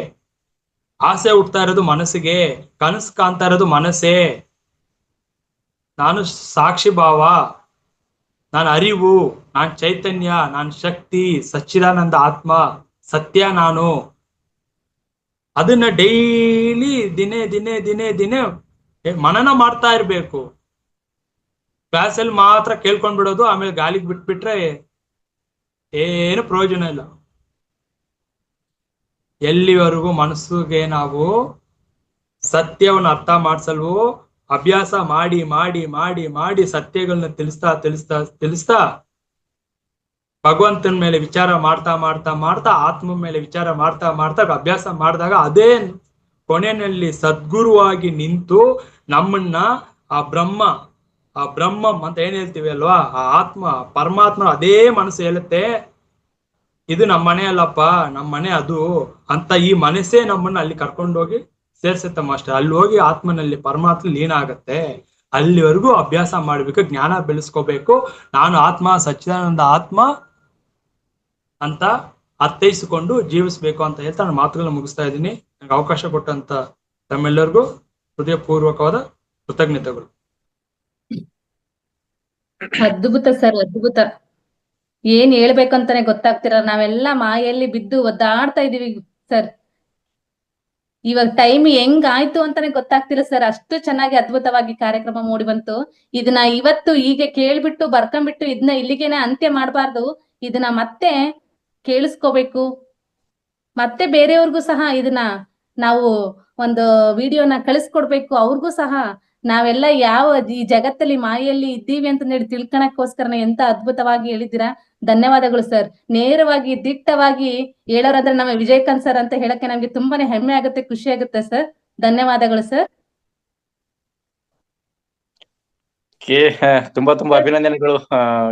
ಆಸೆ ಹುಡ್ತಾ ಇರೋದು ಮನಸ್ಸಿಗೆ, ಕನಸು ಕಾಣ್ತಾ ಇರೋದು ಮನಸ್ಸೇ. ನಾನು ಸಾಕ್ಷಿ ಭಾವ, ನಾನು ಅರಿವು, ನಾನು ಚೈತನ್ಯ, ನಾನು ಶಕ್ತಿ, ಸಚ್ಚಿದಾನಂದ ಆತ್ಮ, ಸತ್ಯ ನಾನು. ಅದನ್ನ ಡೈಲಿ ದಿನೇ ಮನನ ಮಾಡ್ತಾ ಇರ್ಬೇಕು. ಕ್ಲಾಸಲ್ಲಿ ಮಾತ್ರ ಕೇಳ್ಕೊಂಡ್ಬಿಡೋದು, ಆಮೇಲೆ ಗಾಲಿಗೆ ಬಿಟ್ಬಿಟ್ರೆ ಏನು ಪ್ರಯೋಜನ ಇಲ್ಲ. ಎಲ್ಲಿವರೆಗೂ ಮನಸ್ಸಿಗೆ ನಾವು ಸತ್ಯವನ್ನು ಅರ್ಥ ಮಾಡ್ಸಲ್ವೋ, ಅಭ್ಯಾಸ ಮಾಡಿ ಸತ್ಯಗಳನ್ನ ತಿಳಿಸ್ತಾ ಭಗವಂತನ ಮೇಲೆ ವಿಚಾರ ಮಾಡ್ತಾ ಮಾಡ್ತಾ ಮಾಡ್ತಾ ಆತ್ಮ ಮೇಲೆ ವಿಚಾರ ಮಾಡ್ತಾ ಮಾಡ್ತಾ ಅಭ್ಯಾಸ ಮಾಡಿದಾಗ ಅದೇ ಕೊನೆಯಲ್ಲಿ ಸದ್ಗುರುವಾಗಿ ನಿಂತು ನಮ್ಮನ್ನ ಆ ಬ್ರಹ್ಮ ಅಂತ ಏನ್ ಹೇಳ್ತೀವಿ ಅಲ್ವಾ, ಆ ಆತ್ಮ ಪರಮಾತ್ಮ ಅದೇ ಮನಸ್ಸು ಹೇಳುತ್ತೆ, ಇದು ನಮ್ಮ ಮನೆ ಅಲ್ಲಪ್ಪ, ನಮ್ಮ ಮನೆ ಅದು ಅಂತ. ಈ ಮನಸ್ಸೇ ನಮ್ಮನ್ನ ಅಲ್ಲಿ ಕರ್ಕೊಂಡೋಗಿ ಸೇರ್ಸುತ್ತೆ ಮಾಸ್ಟರ್. ಅಲ್ಲಿ ಹೋಗಿ ಆತ್ಮನಲ್ಲಿ ಪರಮಾತ್ಮ ಲೀನ ಆಗತ್ತೆ. ಅಲ್ಲಿವರೆಗೂ ಅಭ್ಯಾಸ ಮಾಡ್ಬೇಕು, ಜ್ಞಾನ ಬೆಳೆಸ್ಕೋಬೇಕು. ನಾನು ಆತ್ಮ, ಸಚ್ಚಿದಾನಂದ ಆತ್ಮ ಅಂತ ಅರ್ಥೈಸಿಕೊಂಡು ಜೀವಿಸ್ಬೇಕು ಅಂತ ಹೇಳ್ತಾ ನಾನು ಮಾತುಗಳನ್ನ ಮುಗಿಸ್ತಾ ಇದ್ದೀನಿ. ನನಗೆ ಅವಕಾಶ ಕೊಟ್ಟಂತ ತಮ್ಮೆಲ್ಲರಿಗೂ ಹೃದಯಪೂರ್ವಕವಾದ ಕೃತಜ್ಞತೆಗಳು. ಅದ್ಭುತ ಸರ್, ಅದ್ಭುತ. ಏನ್ ಹೇಳ್ಬೇಕಂತಾನೆ ಗೊತ್ತಾಗ್ತಿರ. ನಾವೆಲ್ಲ ಮಾಯಲ್ಲಿ ಬಿದ್ದು ಒದ್ದಾಡ್ತಾ ಇದೀವಿ ಸರ್. ಇವಾಗ ಟೈಮ್ ಹೆಂಗ್ ಆಯ್ತು ಅಂತಾನೆ ಗೊತ್ತಾಗ್ತಿಲ್ಲ ಸರ್. ಅಷ್ಟು ಚೆನ್ನಾಗಿ ಅದ್ಭುತವಾಗಿ ಕಾರ್ಯಕ್ರಮ ಮೂಡಿ ಬಂತು. ಇದನ್ನ ಇವತ್ತು ಹೀಗೆ ಕೇಳ್ಬಿಟ್ಟು ಬರ್ಕೊಂಡ್ಬಿಟ್ಟು ಇದನ್ನ ಇಲ್ಲಿಗೆನೆ ಅಂತ್ಯ ಮಾಡಬಾರ್ದು. ಇದನ್ನ ಮತ್ತೆ ಕೇಳಿಸ್ಕೋಬೇಕು. ಮತ್ತೆ ಬೇರೆಯವ್ರಿಗೂ ಸಹ ಇದನ್ನ ನಾವು ಒಂದು ವಿಡಿಯೋನ ಕಳಿಸ್ಕೊಡ್ಬೇಕು. ಅವ್ರಿಗೂ ಸಹ ನಾವೆಲ್ಲ ಯಾವ ಈ ಜಗತ್ತಲ್ಲಿ ಮಾಯೆಯಲ್ಲಿ ಇದ್ದೀವಿ ಅಂತ ಹೇಳಿ ತಿಳ್ಕೊಳಕ್ಕೋಸ್ಕರನ ಎಂತ ಅದ್ಭುತವಾಗಿ ಹೇಳಿದ್ದೀರಾ. ಧನ್ಯವಾದಗಳು ಸರ್. ನೇರವಾಗಿ ದಿಟ್ಟವಾಗಿ ಹೇಳೋರಂದ್ರೆ ನಮ್ಮ ವಿಜಯಕಾಂತ್ ಸರ್ ಅಂತ ಹೇಳಕ್ಕೆ ನಮ್ಗೆ ತುಂಬಾನೇ ಹೆಮ್ಮೆ ಆಗುತ್ತೆ, ಖುಷಿ ಆಗುತ್ತೆ ಸರ್. ಧನ್ಯವಾದಗಳು ಸರ್. ತುಂಬಾ ಅಭಿನಂದನೆಗಳು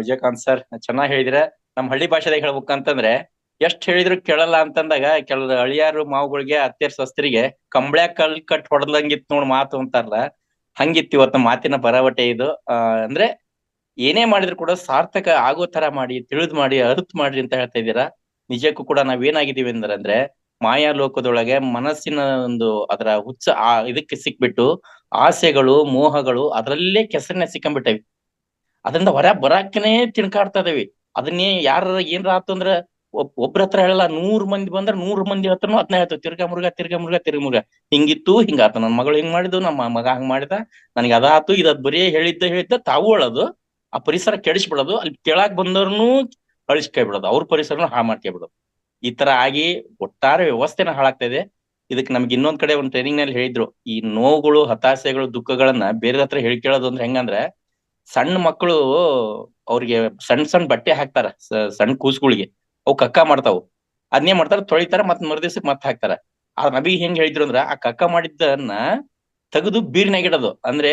ವಿಜಯಕಾಂತ್ ಸರ್, ಚೆನ್ನಾಗಿ ಹೇಳಿದ್ರೆ. ನಮ್ ಹಳ್ಳಿ ಭಾಷೆದಾಗ ಹೇಳ್ಬೇಕಂತಂದ್ರೆ ಎಷ್ಟ್ ಹೇಳಿದ್ರು ಕೇಳಲ್ಲ ಅಂತಂದಾಗ ಕೆಲವು ಹಳಿಯಾರು ಮಾವುಗಳಿಗೆ ಅತ್ತೆರ್ ಸಸ್ತ್ರಿಗೆ ಕಂಬಳ್ಯಾಗ ಕಲ್ ಕಟ್ ಹೊಡೆದಂಗಿತ್ ನೋಡ್ ಮಾತು ಅಂತಾರಲ್ಲ, ಹಂಗಿತ್ತು ಇವತ್ತು ಮಾತಿನ ಭರಾವಟೆ ಇದು. ಅಂದ್ರೆ ಏನೇ ಮಾಡಿದ್ರು ಕೂಡ ಸಾರ್ಥಕ ಆಗೋ ತರ ಮಾಡಿ, ತಿಳಿದ್ ಮಾಡಿ, ಅರ್ಥ ಮಾಡ್ರಿ ಅಂತ ಹೇಳ್ತಾ ಇದ್ದೀರಾ. ನಿಜಕ್ಕೂ ಕೂಡ ನಾವೇನಾಗಿದ್ದೀವಿ ಅಂದ್ರೆ ಮಾಯಾ ಲೋಕದೊಳಗೆ ಮನಸ್ಸಿನ ಒಂದು ಅದರ ಹುಚ್ಚ ಇದಕ್ಕೆ ಸಿಕ್ಬಿಟ್ಟು ಆಸೆಗಳು ಮೋಹಗಳು ಅದರಲ್ಲೇ ಕೆಸರನ್ನೇ ಸಿಕ್ಕಂಬಿಟ್ಟವಿ. ಅದರಿಂದ ಹೊರ ಬರಾಕನೆ ತಿಣ್ಕಾಡ್ತಾ ಇದೇವಿ. ಅದನ್ನೇ ಯಾರ ಏನ್ರ ಆತು ಅಂದ್ರ ಒಬ್ರ ಹತ್ರ ಹೇಳಲ್ಲ, 100 ಮಂದಿ ಬಂದ್ರ 100 ಮಂದಿ ಹತ್ರನು ಅದನ್ನ ಹೇಳ್ತಾವ, ತಿರ್ಗಾ ಮುರ್ಗ ಹಿಂಗಿತ್ತು ಹಿಂಗಾತ, ನನ್ ಮಗಳು ಹಿಂಗ್ ಮಾಡಿದ್ದು, ನಮ್ಮ ಮಗ ಹಂಗ್ ಮಾಡಿದ, ನನಗೆ ಅದಾತು ಇದದ್ ಬರೀ ಹೇಳಿದ್ದ ತಾವು ಹೇಳೋದು, ಆ ಪರಿಸರ ಕೆಡಿಸ್ಬಿಡೋದು, ಅಲ್ಲಿ ಕೇಳಾಕ್ ಬಂದವ್ರನು ಅಳಿಸ್ಕೈ ಬಿಡೋದು, ಅವ್ರ ಪರಿಸರನು ಹಾಳು ಮಾಡ್ಕೈ ಬಿಡೋದು. ಈ ತರ ಆಗಿ ಒಟ್ಟಾರೆ ವ್ಯವಸ್ಥೆನ ಹಾಳಾಗ್ತಾ ಇದೆ. ಇದಕ್ಕೆ ನಮ್ಗೆ ಇನ್ನೊಂದ್ ಕಡೆ ಒಂದು ಟ್ರೈನಿಂಗ್ ನಲ್ಲಿ ಹೇಳಿದ್ರು, ಈ ನೋವುಗಳು, ಹತಾಶೆಗಳು, ದುಃಖಗಳನ್ನ ಬೇರೆ ಹತ್ರ ಹೇಳ್ಕೇಳೋದು ಅಂದ್ರೆ ಹೆಂಗಂದ್ರೆ, ಸಣ್ಣ ಮಕ್ಕಳು ಅವ್ರಿಗೆ ಸಣ್ಣ ಬಟ್ಟೆ ಹಾಕ್ತಾರ, ಸಣ್ಣ ಕೂಸುಗಳಿಗೆ, ಅವು ಕಕ್ಕ ಮಾಡ್ತಾವು, ಅದನ್ನೇ ಮಾಡ್ತಾರ, ತೊಳಿತಾರ, ಮತ್ ಮರುದಿವ್ಸಕ್ಕೆ ಮತ್ ಹಾಕ್ತಾರ. ಆ ನಬಿ ಹೆಂಗ್ ಹೇಳಿದ್ರು ಅಂದ್ರ, ಆ ಕಕ್ಕ ಮಾಡಿದ್ದನ್ನ ತೆಗೆದು ಬೀರ್ನಾಗ ಇಡೋದು. ಅಂದ್ರೆ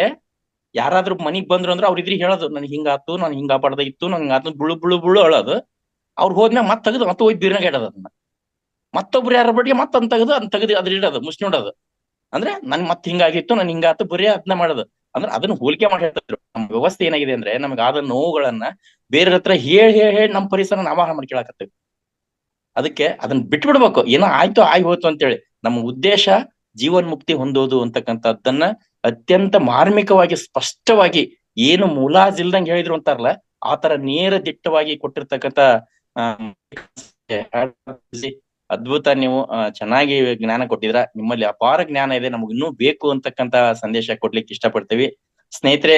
ಯಾರಾದ್ರೂ ಮನಿಗ್ ಬಂದ್ರು ಅಂದ್ರೆ ಅವ್ರ ಇದ್ರಿಗೆ ಹೇಳೋದು, ನನ್ ಹಿಂಗಾತು, ನನ್ ಹಿಂಗಾಪಾಡ್ದಾಗಿತ್ತು, ನನ್ಗೆ ಆತು, ಬುಳು ಅಳೋದು. ಅವ್ರು ಹೋದ್ಮೇಲೆ ಮತ್ ತೆಗೆದು ಮತ್ತೆ ಹೋಗಿ ಬೀರ್ನಾಗ ಇಡೋದು. ಅದನ್ನ ಮತ್ತೊಬ್ರು ಯಾರ ಬಟ್ಟಿಗೆ ಮತ್ತೊಂದ್ ತೆಗೆದು ಅದ್ರ ಇಡೋದು, ಮುಚ್ಚಿಡೋದು. ಅಂದ್ರೆ ನನ್ ಮತ್ ಹಿಂಗಾಗಿತ್ತು, ನನ್ ಹಿಂಗಾತು, ಬರೀ ಅದನ್ನ ಮಾಡೋದು. ಅಂದ್ರೆ ಅದನ್ನ ಹೋಲಿಕೆ ಮಾಡಿ ಹೇಳ್ತಿದ್ರು. ನಮ್ಮ ವ್ಯವಸ್ಥೆ ಏನಾಗಿದೆ ಅಂದ್ರೆ, ನಮ್ಗೆ ಆದ ನೋವುಗಳನ್ನ ಬೇರೆ ಹತ್ರ ಹೇಳಿ ನಮ್ಮ ಪರಿಸರ ನಾವ ಮಾಡ್ಕೊಳಕತ್ತೀವಿ. ಅದಕ್ಕೆ ಅದನ್ನ ಬಿಟ್ಬಿಡ್ಬೇಕು. ಏನೋ ಆಯ್ತು ಹೋಯ್ತು ಅಂತೇಳಿ. ನಮ್ಮ ಉದ್ದೇಶ ಜೀವನ್ ಮುಕ್ತಿ ಹೊಂದೋದು ಅಂತಕ್ಕಂಥದ್ದನ್ನ ಅತ್ಯಂತ ಮಾರ್ಮಿಕವಾಗಿ ಸ್ಪಷ್ಟವಾಗಿ ಏನು ಮುಲಾಜಿಲ್ದಂಗೆ ಹೇಳಿದ್ರು ಅಂತಾರಲ್ಲ, ಆತರ ನೇರ ದಿಟ್ಟವಾಗಿ ಕೊಟ್ಟಿರ್ತಕ್ಕಂಥ ಅದ್ಭುತ. ನೀವು ಚೆನ್ನಾಗಿ ಜ್ಞಾನ ಕೊಟ್ಟಿದ್ರ. ನಿಮ್ಮಲ್ಲಿ ಅಪಾರ ಜ್ಞಾನ ಇದೆ, ನಮಗ್ ಇನ್ನೂ ಬೇಕು ಅಂತಕ್ಕಂತ ಸಂದೇಶ ಕೊಡ್ಲಿಕ್ಕೆ ಇಷ್ಟಪಡ್ತೀವಿ. ಸ್ನೇಹಿತರೆ,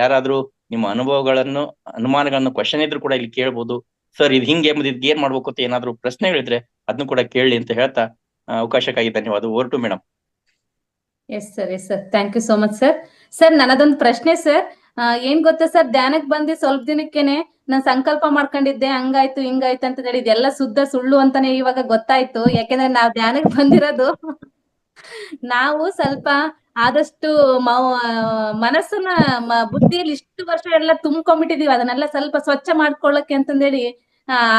ಯಾರಾದ್ರೂ ನಿಮ್ಮ ಅನುಭವಗಳನ್ನು, ಅನುಮಾನಗಳನ್ನು, ಕ್ವಶನ್ ಇದ್ರು ಕೂಡ ಇಲ್ಲಿ ಕೇಳ್ಬೋದು. ಸರ್ ಇದು ಹಿಂಗೆ ಇದ್ ಏನ್ ಮಾಡ್ಬೇಕು ಅಂತ ಏನಾದ್ರು ಪ್ರಶ್ನೆಗಳಿದ್ರೆ ಅದನ್ನು ಕೂಡ ಕೇಳಿ ಅಂತ ಹೇಳ್ತಾ ಅವಕಾಶಕ್ಕಾಗಿ ಧನ್ಯವಾದ. Over to madam. Yes sir, thank you so much sir. Sir ನನ್ನದೊಂದು ಪ್ರಶ್ನೆ ಸರ್. ಏನ್ ಗೊತ್ತಾ ಸರ್, ಧ್ಯಾನಕ್ ಬಂದು ಸ್ವಲ್ಪ ದಿನಕ್ಕೇನೆ ನಾನ್ ಸಂಕಲ್ಪ ಮಾಡ್ಕೊಂಡಿದ್ದೆ, ಹಂಗಾಯ್ತು ಹಿಂಗಾಯ್ತು ಅಂತ ಹೇಳಿ ಇದೆಲ್ಲ ಶುದ್ಧ ಸುಳ್ಳು ಅಂತಾನೆ ಇವಾಗ ಗೊತ್ತಾಯ್ತು. ಯಾಕೆಂದ್ರೆ ನಾವ್ ಧ್ಯಾನಕ್ ಬಂದಿರೋದು ನಾವು ಸ್ವಲ್ಪ ಆದಷ್ಟು ಮನಸ್ಸನ್ನ ಬುದ್ಧಿಯಲ್ಲಿ ಇಷ್ಟು ವರ್ಷ ಎಲ್ಲ ತುಂಬ್ಕೊಂಡ್ಬಿಟ್ಟಿದೀವಿ. ಅದನ್ನೆಲ್ಲ ಸ್ವಲ್ಪ ಸ್ವಚ್ಛ ಮಾಡ್ಕೊಳ್ಳಕ್ಕೆ ಅಂತಂದೇಳಿ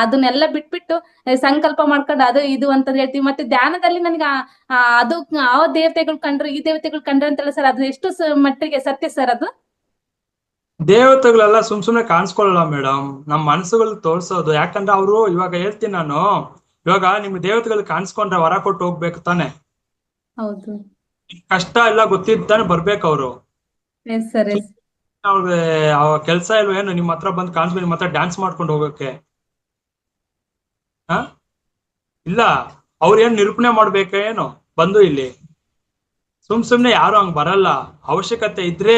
ಅದನ್ನೆಲ್ಲ ಬಿಟ್ಬಿಟ್ಟು ಸಂಕಲ್ಪ ಮಾಡ್ಕೊಂಡು ಅದು ಇದು ಅಂತ ಹೇಳ್ತೀವಿ. ಮತ್ತೆ ಧ್ಯಾನದಲ್ಲಿ ನನ್ಗೆ ಅದು ಆ ದೇವತೆಗಳು ಕಂಡ್ರು, ಈ ದೇವತೆಗಳು ಕಂಡ್ರು ಅಂತಲ್ಲ ಸರ್, ಅದು ಎಷ್ಟು ಮಟ್ಟಿಗೆ ಸತ್ಯ ಸರ್ ಅದು? ದೇವತೆಗಳೆಲ್ಲ ಸುಮ್ನೆ ಕಾಣಿಸ್ಕೊಳ್ಳಲ್ಲ ಮೇಡಮ್, ನಮ್ ಮನಸ್ಸುಗಳು ತೋರ್ಸೋದು. ಯಾಕಂದ್ರೆ ಅವರು ಇವಾಗ ಹೇಳ್ತೀನಿ ನಾನು, ಇವಾಗ ನಿಮ್ ದೇವತೆಗಳು ಕಾಣಿಸ್ಕೊಂಡ್ರೆ ವರ ಕೊಟ್ಟು ಹೋಗ್ಬೇಕು ತಾನೆ. ಹೌದು, ಕಷ್ಟ ಎಲ್ಲ ಗೊತ್ತಿದ್ದಾನೆ ಬರ್ಬೇಕು ಅವರು. ಅವ್ರಿಗೆ ಕೆಲ್ಸ ಇಲ್ವ ಏನು ನಿಮ್ ಹತ್ರ ಬಂದು ಕಾಣಿಸ್ಕೊಂಡು ನಿಮ್ ಹತ್ರ ಡ್ಯಾನ್ಸ್ ಮಾಡ್ಕೊಂಡು ಹೋಗಕ್ಕೆ? ಇಲ್ಲ, ಅವ್ರ ಏನ್ ನಿರೂಪಣೆ ಮಾಡ್ಬೇಕೇನು ಬಂದು ಇಲ್ಲಿ? ಸುಮ್ನೆ ಯಾರು ಹಂಗ್ ಬರಲ್ಲ. ಅವಶ್ಯಕತೆ ಇದ್ರೆ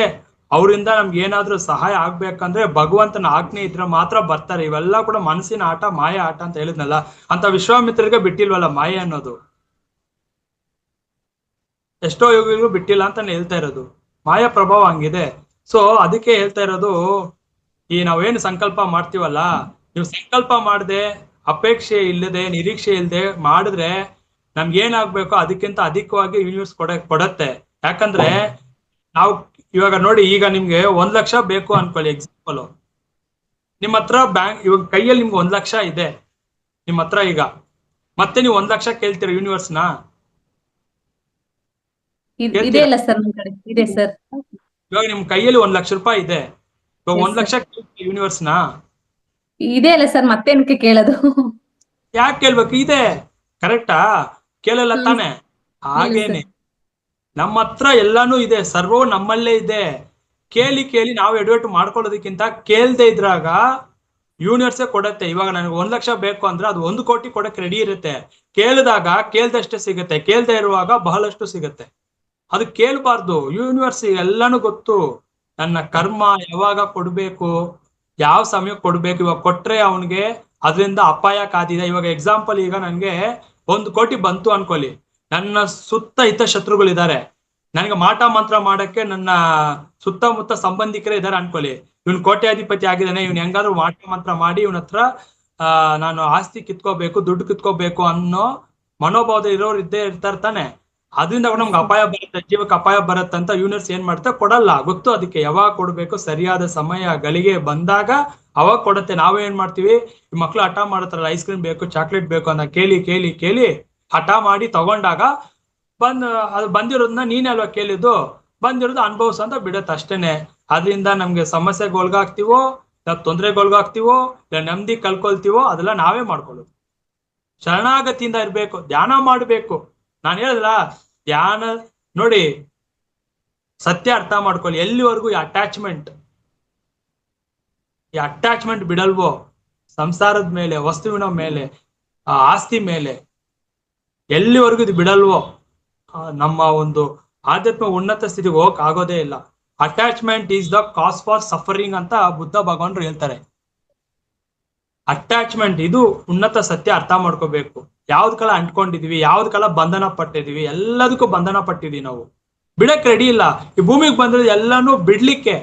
ಅವರಿಂದ ನಮ್ಗೆ ಏನಾದ್ರೂ ಸಹಾಯ ಆಗ್ಬೇಕಂದ್ರೆ ಭಗವಂತನ ಆಜ್ಞೆ ಇದ್ರೆ ಮಾತ್ರ ಬರ್ತಾರೆ. ಇವೆಲ್ಲ ಕೂಡ ಮನಸ್ಸಿನ ಆಟ, ಮಾಯ ಆಟ ಅಂತ ಹೇಳಿದ್ನಲ್ಲ, ಅಂತ ವಿಶ್ವಾಮಿತ್ರರಿಗೆ ಬಿಟ್ಟಿಲ್ವಲ್ಲ ಮಾಯೆ ಅನ್ನೋದು. ಎಷ್ಟೋ ಯೋಗಿಗಳು ಬಿಟ್ಟಿಲ್ಲ ಅಂತ ಹೇಳ್ತಾ ಇರೋದು. ಮಾಯಾ ಪ್ರಭಾವ ಹಂಗಿದೆ. ಸೊ ಅದಕ್ಕೆ ಹೇಳ್ತಾ ಇರೋದು, ಈ ನಾವೇನು ಸಂಕಲ್ಪ ಮಾಡ್ತೀವಲ್ಲ, ನೀವು ಸಂಕಲ್ಪ ಮಾಡದೆ, ಅಪೇಕ್ಷೆ ಇಲ್ಲದೆ, ನಿರೀಕ್ಷೆ ಇಲ್ಲದೆ ಮಾಡಿದ್ರೆ ನಮ್ಗೆ ಏನಾಗ್ಬೇಕೋ ಅದಕ್ಕಿಂತ ಅಧಿಕವಾಗಿ ಯೂನಿವರ್ಸ್ ಕೊಡತ್ತೆ. ಯಾಕಂದ್ರೆ ನಾವು ಇವಾಗ ನೋಡಿ, ಈಗ ನಿಮ್ಗೆ 1 ಲಕ್ಷ ಬೇಕು ಅನ್ಕೊಳ್ಳಿ, ಎಕ್ಸಾಂಪಲ್. ನಿಮ್ಮ ಹತ್ರ ಇವಾಗ ಕೈಯಲ್ಲಿ ನಿಮ್ಗೆ 1 ಲಕ್ಷ ಇದೆ ನಿಮ್ಮ ಹತ್ರ ಈಗ. ಮತ್ತೆ ನೀವು 1 ಲಕ್ಷ ಕೇಳ್ತೀರ ಯೂನಿವರ್ಸ್ನ? ಇದೆ ಅಲ್ಲ ಸರ್, ನಮ್ ಕಡೆ ಇದೆ ಸರ್. ಇವಾಗ ನಿಮ್ ಕೈಯಲ್ಲಿ 1 ಲಕ್ಷ ರೂಪಾಯಿ ಇದೆ, ಇವಾಗ 1 ಲಕ್ಷ ಕೇಳ್ತೀರ ಯೂನಿವರ್ಸ್ನ? ಇದೆ ಅಲ್ಲ ಸರ್, ಮತ್ತೇನಕ್ಕೆ ಕೇಳೋದು? ಯಾಕೆ ಕೇಳ್ಬೇಕು? ಇದೆ, ಕರೆಕ್ಟಾ? ಕೇಳಲ್ಲ ತಾನೆ? ಹಾಗೇನೆ ನಮ್ಮ ಹತ್ರ ಎಲ್ಲಾನು ಇದೆ, ಸರ್ವೋ ನಮ್ಮಲ್ಲೇ ಇದೆ. ಕೇಳಿ ಕೇಳಿ ನಾವು ಎಡವಟ್ಟು ಮಾಡ್ಕೊಳ್ಳೋದಕ್ಕಿಂತ ಕೇಳ್ದೆ ಇದ್ರಾಗ ಯೂನಿವರ್ಸೇ ಕೊಡತ್ತೆ. ಇವಾಗ ನನಗೆ 1 ಲಕ್ಷ ಬೇಕು ಅಂದ್ರೆ ಅದು 1 ಕೋಟಿ ಕೊಡಕ್ಕೆ ರೆಡಿ ಇರುತ್ತೆ. ಕೇಳಿದಾಗ ಕೇಳ್ದಷ್ಟೇ ಸಿಗುತ್ತೆ, ಕೇಳ್ದೆ ಇರುವಾಗ ಬಹಳಷ್ಟು ಸಿಗುತ್ತೆ. ಅದು ಕೇಳಬಾರ್ದು. ಯೂನಿವರ್ಸ್ ಎಲ್ಲಾನು ಗೊತ್ತು. ನನ್ನ ಕರ್ಮ ಯಾವಾಗ ಕೊಡ್ಬೇಕು, ಯಾವ ಸಮಯಕ್ಕೆ ಕೊಡ್ಬೇಕು. ಇವಾಗ ಕೊಟ್ರೆ ಅವನಿಗೆ ಅದರಿಂದ ಅಪಾಯ ಕಾದಿದೆ. ಇವಾಗ ಎಕ್ಸಾಂಪಲ್, ಈಗ ನನ್ಗೆ 1 ಕೋಟಿ ಬಂತು ಅನ್ಕೊಳ್ಳಿ, ನನ್ನ ಸುತ್ತ ಹಿತ ಶತ್ರುಗಳಿದ್ದಾರೆ, ನನಗೆ ಮಾಟ ಮಂತ್ರ ಮಾಡಕ್ಕೆ ನನ್ನ ಸುತ್ತಮುತ್ತ ಸಂಬಂಧಿಕರೇ ಇದ್ದಾರೆ ಅನ್ಕೊಳ್ಳಿ. ಇವನ್ ಕೋಟ್ಯಾಧಿಪತಿ ಆಗಿದ್ದಾನೆ, ಇವ್ನ ಹೆಂಗಾದ್ರು ಮಾಟ ಮಂತ್ರ ಮಾಡಿ ಇವನ ಹತ್ರ ನಾನು ಆಸ್ತಿ ಕಿತ್ಕೋಬೇಕು, ದುಡ್ಡು ಕಿತ್ಕೋಬೇಕು ಅನ್ನೋ ಮನೋಭಾವದ ಇರೋರು ಇದ್ದೇ ಇರ್ತಾರೆ ತಾನೆ. ಅದರಿಂದ ನಮ್ಗೆ ಅಪಾಯ ಬರುತ್ತೆ, ಜೀವಕ್ಕೆ ಅಪಾಯ ಬರುತ್ತಂತ ಯೂನಿವರ್ಸ್ ಏನ್ ಮಾಡುತ್ತೆ, ಕೊಡಲ್ಲ. ಗೊತ್ತು ಅದಕ್ಕೆ ಯಾವಾಗ ಕೊಡ್ಬೇಕು, ಸರಿಯಾದ ಸಮಯ ಗಳಿಗೆ ಬಂದಾಗ ಅವಾಗ ಕೊಡುತ್ತೆ. ನಾವೇನ್ ಮಾಡ್ತೀವಿ, ಈ ಮಕ್ಳು ಹಠ ಮಾಡತ್ತಾರಲ್ಲ, ಐಸ್ ಕ್ರೀಮ್ ಬೇಕು, ಚಾಕ್ಲೇಟ್ ಬೇಕು ಅಂತ ಕೇಳಿ ಕೇಳಿ ಕೇಳಿ ಹಠ ಮಾಡಿ ತಗೊಂಡಾಗ ಅದು ಬಂದಿರೋದನ್ನ ನೀನೇ ಅಲ್ವಾ ಕೇಳಿದ್ದು, ಬಂದಿರೋದು ಅನುಭವಿಸೋ ಅಂತ ಬಿಡುತ್ತೆ ಅಷ್ಟೇನೆ. ಅದರಿಂದ ನಮ್ಗೆ ಸಮಸ್ಯೆಗೆ ಒಳಗಾಗ್ತೀವೋ, ನಾವು ತೊಂದರೆಗೆ ಒಳಗಾಗ್ತೀವೋ, ಇಲ್ಲ ನೆಮ್ಮದಿ ಕಳ್ಕೊಳ್ತೀವೋ, ಅದೆಲ್ಲ ನಾವೇ ಮಾಡ್ಕೊಳ್ಳೋದು. ಶರಣಾಗತಿಯಿಂದ ಇರ್ಬೇಕು, ಧ್ಯಾನ ಮಾಡ್ಬೇಕು. ನಾನು ಹೇಳಿದ್ಲ, ಧ್ಯಾನ ನೋಡಿ, ಸತ್ಯ ಅರ್ಥ ಮಾಡ್ಕೊಳ್ಳಿ. ಎಲ್ಲಿವರೆಗೂ ಈ ಅಟ್ಯಾಚ್ಮೆಂಟ್ ಬಿಡಲ್ವೋ, ಸಂಸಾರದ ಮೇಲೆ, ವಸ್ತುವಿನ ಮೇಲೆ, ಆಸ್ತಿ ಮೇಲೆ, ಎಲ್ಲಿವರೆಗೂ ಇದು ಬಿಡಲ್ವೋ, ನಮ್ಮ ಒಂದು ಆಧ್ಯಾತ್ಮ ಉನ್ನತ ಸ್ಥಿತಿಗೆ ಹೋಗಕ್ ಆಗೋದೇ ಇಲ್ಲ. Attachment is the cause for suffering ಅಂತ ಬುದ್ಧ ಭಗವಾನ್ರು ಹೇಳ್ತಾರೆ. ಅಟ್ಯಾಚ್ಮೆಂಟ್ ಇದು ಉನ್ನತ ಸತ್ಯ. ಅರ್ಥ ಮಾಡ್ಕೋಬೇಕು. ಯಾವ್ದಕ್ಕೆಲ್ಲ ಅಂಟ್ಕೊಂಡಿದೀವಿ, ಯಾವ್ದಕ್ಕೆಲ್ಲ ಬಂಧನ ಪಟ್ಟಿದೀವಿ, ಎಲ್ಲದಕ್ಕೂ ಬಂಧನ ಪಟ್ಟಿದೀವಿ. ನಾವು ಬಿಡಕ್ ರೆಡಿ ಇಲ್ಲ. ಈ ಭೂಮಿಗೆ ಬಂದ್ರೆ ಎಲ್ಲಾನು ಬಿಡ್ಲಿಕ್ಕೆ,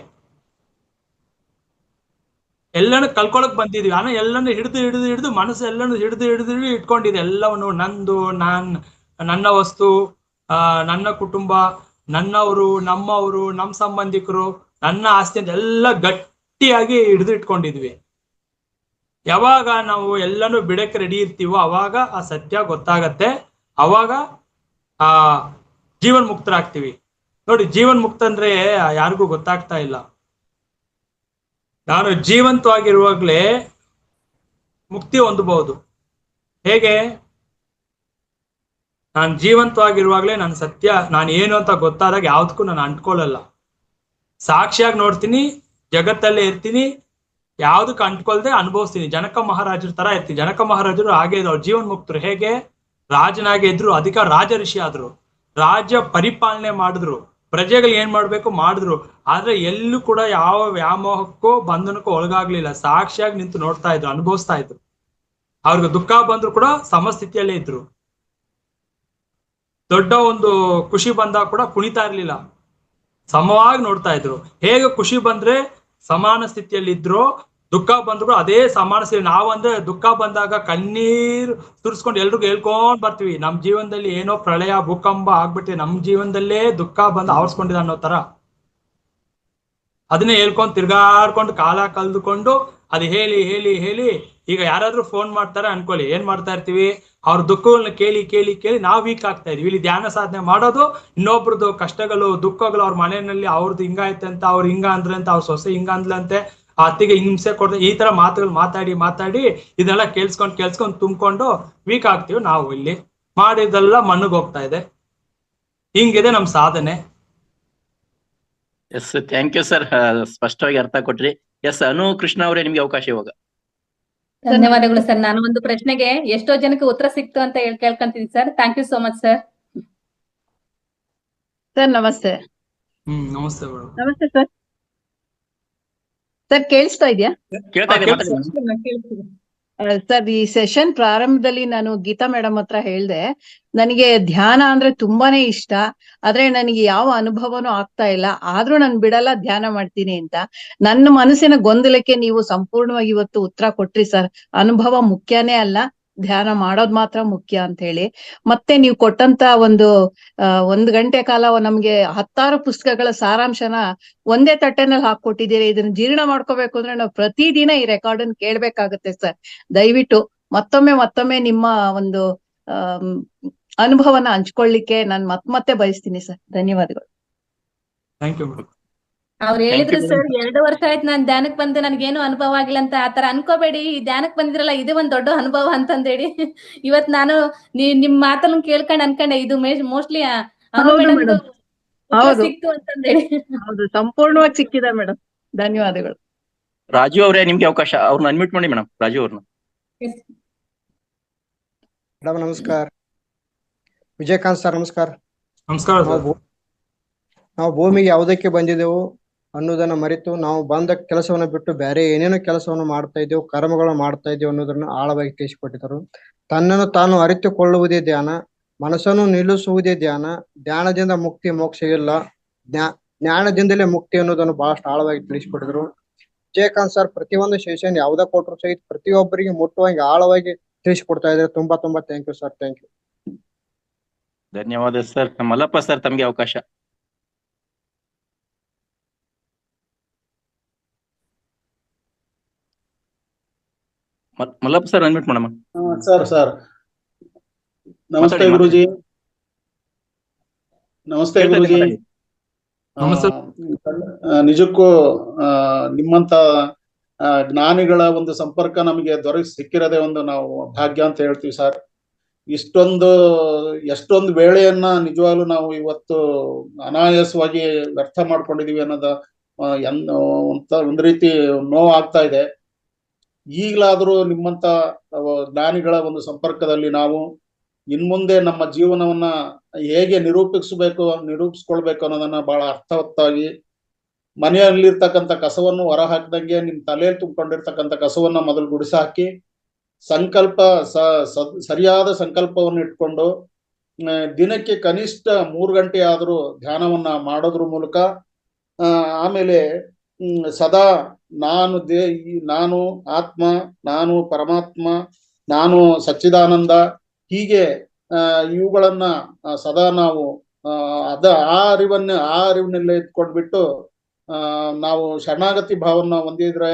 ಎಲ್ಲಾನು ಕಲ್ಕೊಳಕ್ ಬಂದಿದೀವಿ. ಆನ ಎಲ್ಲಾನು ಹಿಡಿದು ಮನಸ್ಸು ಎಲ್ಲಾನು ಹಿಡಿದು ಇಟ್ಕೊಂಡಿದೆ. ಎಲ್ಲವನ್ನು ನಂದು, ನನ್ನ ವಸ್ತು, ನನ್ನ ಕುಟುಂಬ, ನನ್ನವರು, ನಮ್ಮವರು, ನಮ್ಮ ಸಂಬಂಧಿಕರು, ನನ್ನ ಆಸ್ತಿ ಅಂತ ಎಲ್ಲ ಗಟ್ಟಿಯಾಗಿ ಹಿಡಿದು ಇಟ್ಕೊಂಡಿದ್ವಿ. ಯಾವಾಗ ನಾವು ಎಲ್ಲಾನು ಬಿಡಕ್ಕೆ ರೆಡಿ ಇರ್ತೀವೋ ಅವಾಗ ಆ ಸತ್ಯ ಗೊತ್ತಾಗತ್ತೆ. ಅವಾಗ ಜೀವನ್ ಮುಕ್ತರಾಗ್ತೀವಿ. ನೋಡಿ, ಜೀವನ್ ಮುಕ್ತ ಅಂದ್ರೆ ಯಾರಿಗೂ ಗೊತ್ತಾಗ್ತಾ ಇಲ್ಲ. ನಾನು ಜೀವಂತವಾಗಿರುವಾಗ್ಲೇ ಮುಕ್ತಿ ಹೊಂದಬಹುದು. ಹೇಗೆ? ನಾನು ಜೀವಂತವಾಗಿರುವಾಗ್ಲೇ ನನ್ನ ಸತ್ಯ ನಾನು ಏನು ಅಂತ ಗೊತ್ತಾದಾಗ ಯಾವ್ದಕ್ಕೂ ನಾನು ಅಂಟ್ಕೊಳ್ಳಲ್ಲ. ಸಾಕ್ಷಿಯಾಗಿ ನೋಡ್ತೀನಿ, ಜಗತ್ತಲ್ಲೇ ಇರ್ತೀನಿ, ಯಾವ್ದಕ್ಕೆ ಅಂಟ್ಕೊಳ್ದೆ ಅನುಭವಿಸ್ತೀನಿ. ಜನಕ ಮಹಾರಾಜರ ತರ ಇರ್ತೀನಿ. ಜನಕ ಮಹಾರಾಜರು ಹಾಗೆ ಇದ್ರು, ಅವ್ರು ಜೀವನ್ ಮುಕ್ತರು. ಹೇಗೆ? ರಾಜನಾಗೆ ಇದ್ರು, ರಾಜ ಋಷಿ ಆದ್ರು, ರಾಜ್ಯ ಪರಿಪಾಲನೆ ಮಾಡಿದ್ರು, ಪ್ರಜೆಗಳು ಏನ್ ಮಾಡ್ಬೇಕು ಮಾಡಿದ್ರು. ಆದ್ರೆ ಎಲ್ಲೂ ಕೂಡ ಯಾವ ವ್ಯಾಮೋಹಕ್ಕೂ ಬಂಧನಕ್ಕೂ ಒಳಗಾಗ್ಲಿಲ್ಲ. ಸಾಕ್ಷಿಯಾಗಿ ನಿಂತು ನೋಡ್ತಾ ಇದ್ರು, ಅನುಭವಿಸ್ತಾ ಇದ್ರು. ಅವ್ರಿಗೆ ದುಃಖ ಬಂದ್ರು ಕೂಡ ಸಮಸ್ಥಿತಿಯಲ್ಲೇ ಇದ್ರು. ದೊಡ್ಡ ಒಂದು ಖುಷಿ ಬಂದಾಗ ಕೂಡ ಕುಣಿತಾ ಇರ್ಲಿಲ್ಲ, ಸಮವಾಗಿ ನೋಡ್ತಾ ಇದ್ರು. ಹೇಗೆ ಖುಷಿ ಬಂದ್ರೆ ಸಮಾನ ಸ್ಥಿತಿಯಲ್ಲಿ ಇದ್ರು, ದುಃಖ ಬಂದ್ರು ಅದೇ ಸಮಾನ ಸ್ಥಿತಿ. ನಾವಂದ್ರೆ ದುಃಖ ಬಂದಾಗ ಕಣ್ಣೀರು ಸುರಿಸ್ಕೊಂಡು ಎಲ್ರಿಗೂ ಹೇಳ್ಕೊಂಡ್ ಬರ್ತೀವಿ. ನಮ್ ಜೀವನದಲ್ಲಿ ಏನೋ ಪ್ರಳಯ ಭೂಕಂಪ ಆಗ್ಬಿಟ್ಟಿದೆ, ನಮ್ ಜೀವನದಲ್ಲೇ ದುಃಖ ಬಂದು ಆವರಿಸ್ಕೊಂಡಿದೆ ಅನ್ನೋ ತರ ಅದನ್ನೇ ಹೇಳ್ಕೊಂಡು ತಿರ್ಗಾಡ್ಕೊಂಡು ಕಾಲ ಕಳೆದುಕೊಂಡು ಅದು ಹೇಳಿ ಹೇಳಿ ಹೇಳಿ ಈಗ ಯಾರಾದ್ರೂ ಫೋನ್ ಮಾಡ್ತಾರೆ ಅನ್ಕೊಳ್ಳಿ, ಏನ್ ಮಾಡ್ತಾ ಇರ್ತೀವಿ, ಅವ್ರ ದುಃಖಗಳನ್ನ ಕೇಳಿ ಕೇಳಿ ಕೇಳಿ ನಾವು ವೀಕ್ ಆಗ್ತಾ ಇದೀವಿ. ಇಲ್ಲಿ ಧ್ಯಾನ ಸಾಧನೆ ಮಾಡೋದು ಇನ್ನೊಬ್ರದ್ದು ಕಷ್ಟಗಳು ದುಃಖಗಳು, ಅವ್ರ ಮನೆಯಲ್ಲಿ ಅವ್ರದ್ದು ಹಿಂಗಾಯ್ತೆ ಅಂತ, ಅವ್ರು ಹಿಂಗ ಅಂದ್ರೆ ಅಂತ, ಅವ್ರ ಸೊಸೆ ಹಿಂಗ ಅಂದ್ಲಂತೆ, ಆ ಅತ್ತಿಗೆ ಹಿಂಸೆ ಕೊಡ್ತಾರೆ, ಈ ತರ ಮಾತುಗಳು ಮಾತಾಡಿ ಮಾತಾಡಿ ಇದೆಲ್ಲ ಕೇಳ್ಸ್ಕೊಂಡು ತುಂಬ್ಕೊಂಡು ವೀಕ್ ಆಗ್ತೀವಿ. ನಾವು ಇಲ್ಲಿ ಮಾಡಿದೆಲ್ಲ ಮಣ್ಣಿಗೆ ಹೋಗ್ತಾ ಇದೆ. ಹಿಂಗಿದೆ ನಮ್ ಸಾಧನೆ. ಎಸ್, ಥ್ಯಾಂಕ್ ಯು ಸರ್, ಸ್ಪಷ್ಟವಾಗಿ ಅರ್ಥ ಕೊಟ್ರಿ. ಎಸ್, ಅನು ಕೃಷ್ಣ ಅವರೇ, ನಿಮ್ಗೆ ಅವಕಾಶ ಇವಾಗ. ಧನ್ಯವಾದಗಳು ಸರ್. ನಾನು ಒಂದು ಪ್ರಶ್ನೆಗೆ ಎಷ್ಟೋ ಜನಕ್ಕೆ ಉತ್ತರ ಸಿಕ್ತು ಅಂತ ಕೇಳ್ಕೊಂತೀನಿ sir. Thank you so much sir. Sir ನಮಸ್ತೆ. ನಮಸ್ತೆ ಮೇಡಮ್. ನಮಸ್ತೆ ಸರ್. ಸರ್ ಕೇಳಿಸ್ತಾ ಇದೆಯಾ? ಕೇಳ್ತಾ ಇದೆ, ಕೇಳಿಸ್ತಿದೆ. ಸರ್, ಈ ಸೆಷನ್ ಪ್ರಾರಂಭದಲ್ಲಿ ನಾನು ಗೀತಾ ಮೇಡಮ್ ಹತ್ರ ಹೇಳ್ದೆ, ನನಗೆ ಧ್ಯಾನ ಅಂದ್ರೆ ತುಂಬಾನೇ ಇಷ್ಟ, ಆದ್ರೆ ನನಗೆ ಯಾವ ಅನುಭವನೂ ಆಗ್ತಾ ಇಲ್ಲ, ಆದ್ರೂ ನಾನು ಬಿಡಲ್ಲ, ಧ್ಯಾನ ಮಾಡ್ತೀನಿ ಅಂತ. ನನ್ನ ಮನಸ್ಸಿನ ಗೊಂದಲಕ್ಕೆ ನೀವು ಸಂಪೂರ್ಣವಾಗಿ ಇವತ್ತು ಉತ್ತರ ಕೊಟ್ರಿ ಸರ್. ಅನುಭವ ಮುಖ್ಯನೇ ಅಲ್ಲ, ಧ್ಯಾನ ಮಾಡೋದ್ ಮಾತ್ರ ಮುಖ್ಯ ಅಂತ ಹೇಳಿ. ಮತ್ತೆ ನೀವು ಕೊಟ್ಟಂತ ಒಂದು ಗಂಟೆ ಕಾಲ ನಮ್ಗೆ 10 ಪುಸ್ತಕಗಳ ಸಾರಾಂಶನ ಒಂದೇ ತಟ್ಟೆನಲ್ಲಿ ಹಾಕೊಟ್ಟಿದ್ದೀರಿ. ಇದನ್ನ ಜೀರ್ಣ ಮಾಡ್ಕೋಬೇಕು ಅಂದ್ರೆ ನಾವು ಪ್ರತಿದಿನ ಈ ರೆಕಾರ್ಡ್ ಅನ್ನು ಕೇಳ್ಬೇಕಾಗುತ್ತೆ ಸರ್. ದಯವಿಟ್ಟು ಮತ್ತೊಮ್ಮೆ ನಿಮ್ಮ ಒಂದು ಅನುಭವನ ಹಂಚ್ಕೊಳ್ಳಿಕ್ಕೆ ನಾನು ಮತ್ತೆ ಬಯಸ್ತೀನಿ ಸರ್. ಧನ್ಯವಾದಗಳು. Thank you madam. ಅವ್ರು ಹೇಳಿದ್ರು you, ಸರ್, 2 ವರ್ಷ ಆಯ್ತು ನಾನ್ ಧ್ಯಾನಕ್ ಬಂದು ನನ್ಗೇನು ಅನುಭವ ಆಗಿಲ್ಲ ಅಂತ. ಆತರ ಅನ್ಕೋಬೇಡಿ, ಈ ಧ್ಯಾನಕ್ ಬಂದಿರಲ್ಲ ಇದು ಒಂದ್ ದೊಡ್ಡ ಅನುಭವ ಅಂತಂದೇಳಿ. ಇವತ್ ನಾನು ನಿಮ್ ಮಾತನ್ನ ಕೇಳ್ಕೊಂಡ್ ಅನ್ಕೊಂಡೆ ಇದು ಮೋಸ್ಟ್ಲಿ madam. ಹೌದು. ಸಿಕ್ತು ಅಂತಂದೇಳಿ. ಹೌದು, ಸಂಪೂರ್ಣವಾಗಿ ಸಿಕ್ಕಿದೆ ಮೇಡಮ್. ಧನ್ಯವಾದಗಳು. ರಾಜು ಅವರೇ, ನಿಮ್ಗೆ ಅವಕಾಶ. ಅವ್ರನ್ನ ಅನ್ಮ್ಯೂಟ್ ಮಾಡಿ ಮೇಡಮ್, ರಾಜು ಅವ್ರನ್ನ. ಮೇಡಮ್ ನಮಸ್ಕಾರ. ವಿಜಯಕಾಂತ್ ಸರ್ ನಮಸ್ಕಾರ. ನಮಸ್ಕಾರ ಸರ್. ನಾವು ಭೂಮಿಗೆ ಯಾವುದಕ್ಕೆ ಬಂದಿದ್ದೆವು ಅನ್ನೋದನ್ನ ಮರೆತು ನಾವು ಬಂದ ಕೆಲಸವನ್ನು ಬಿಟ್ಟು ಬೇರೆ ಏನೇನೋ ಕೆಲಸವನ್ನು ಮಾಡ್ತಾ ಇದ್ದೇವೆ, ಕರ್ಮಗಳನ್ನು ಮಾಡ್ತಾ ಇದ್ದೇವೆ ಅನ್ನೋದನ್ನ ಆಳವಾಗಿ ತಿಳಿಸಿಕೊಟ್ಟಿದ್ದರು. ತನ್ನನ್ನು ತಾನು ಅರಿತುಕೊಳ್ಳುವುದೇ ಧ್ಯಾನ, ಮನಸ್ಸನ್ನು ನಿಲ್ಲಿಸುವುದೇ ಧ್ಯಾನ, ಧ್ಯಾನದಿಂದ ಮುಕ್ತಿ ಮೋಕ್ಷ ಇಲ್ಲ, ಜ್ಞಾನದಿಂದಲೇ ಮುಕ್ತಿ ಅನ್ನೋದನ್ನು ಬಹಳಷ್ಟು ಆಳವಾಗಿ ತಿಳಿಸಿಕೊಟ್ಟಿದ್ರು. ವಿಜಯಕಾಂತ್ ಸರ್ ಪ್ರತಿಯೊಂದು ಸೆಷನ್ ಯಾವ್ದ ಕೊಟ್ಟರು ಸಹಿತ ಪ್ರತಿಯೊಬ್ಬರಿಗೆ ಮುಟ್ಟುವಂಗೆ ಆಳವಾಗಿ ತಿಳಿಸಿಕೊಡ್ತಾ ಇದ್ದಾರೆ. ತುಂಬಾ thank you sir. Thank you. ಧನ್ಯವಾದ ಸರ್. ಮಲ್ಲಪ್ಪ ಸರ್, ತಮ್ಗೆ ಅವಕಾಶ. ಮಲ್ಲಪ್ಪ ಸರ್, ಅನ್ಮ್ಯೂಟ್ ಮಾಡಮ್ಮ. ಸರ್ ನಮಸ್ತೆ ಗುರುಜಿ. ನಮಸ್ತೆ ಗುರುಜಿ. ನಿಜಕ್ಕೂ ನಿಮ್ಮಂತ ಜ್ಞಾನಿಗಳ ಒಂದು ಸಂಪರ್ಕ ನಮಗೆ ಸಿಕ್ಕಿರದೆ ಒಂದು ನಾವು ಭಾಗ್ಯ ಅಂತ ಹೇಳ್ತೀವಿ ಸರ್. ಎಷ್ಟೊಂದು ವೇಳೆಯನ್ನ ನಿಜವಾಗ್ಲೂ ನಾವು ಇವತ್ತು ಅನಾಯಾಸವಾಗಿ ವ್ಯರ್ಥ ಮಾಡ್ಕೊಂಡಿದೀವಿ ಅನ್ನೋದ ಒಂದ್ ರೀತಿ ನೋವಾಗ್ತಾ ಇದೆ. ಈಗಲಾದ್ರೂ ನಿಮ್ಮಂತ ಜ್ಞಾನಿಗಳ ಒಂದು ಸಂಪರ್ಕದಲ್ಲಿ ನಾವು ಇನ್ಮುಂದೆ ನಮ್ಮ ಜೀವನವನ್ನ ಹೇಗೆ ನಿರೂಪಿಸ್ಕೊಳ್ಬೇಕು ಅನ್ನೋದನ್ನ ಬಹಳ ಅರ್ಥವತ್ತಾಗಿ, ಮನೆಯಲ್ಲಿರ್ತಕ್ಕಂಥ ಕಸವನ್ನು ಹೊರ ಹಾಕಿದಂಗೆ ನಿಮ್ ತಲೆಯಲ್ಲಿ ತುಂಬಿಕೊಂಡಿರ್ತಕ್ಕಂಥ ಕಸವನ್ನ ಮೊದಲು ಗುಡಿಸಾಕಿ ಸರಿಯಾದ ಸಂಕಲ್ಪವನ್ನು ಇಟ್ಕೊಂಡು ದಿನಕ್ಕೆ ಕನಿಷ್ಠ 3 ಗಂಟೆ ಆದ್ರೂ ಧ್ಯಾನವನ್ನ ಮಾಡೋದ್ರ ಮೂಲಕ ಆಮೇಲೆ ಸದಾ ನಾನು ಆತ್ಮ, ನಾನು ಪರಮಾತ್ಮ, ನಾನು ಸಚ್ಚಿದಾನಂದ, ಹೀಗೆ ಇವುಗಳನ್ನ ಸದಾ ನಾವು ಆ ಅರಿವನ್ನೆಲ್ಲ ಇಟ್ಕೊಂಡ್ಬಿಟ್ಟು ನಾವು ಶರಣಾಗತಿ ಭಾವನ ಹೊಂದಿದ್ರೆ,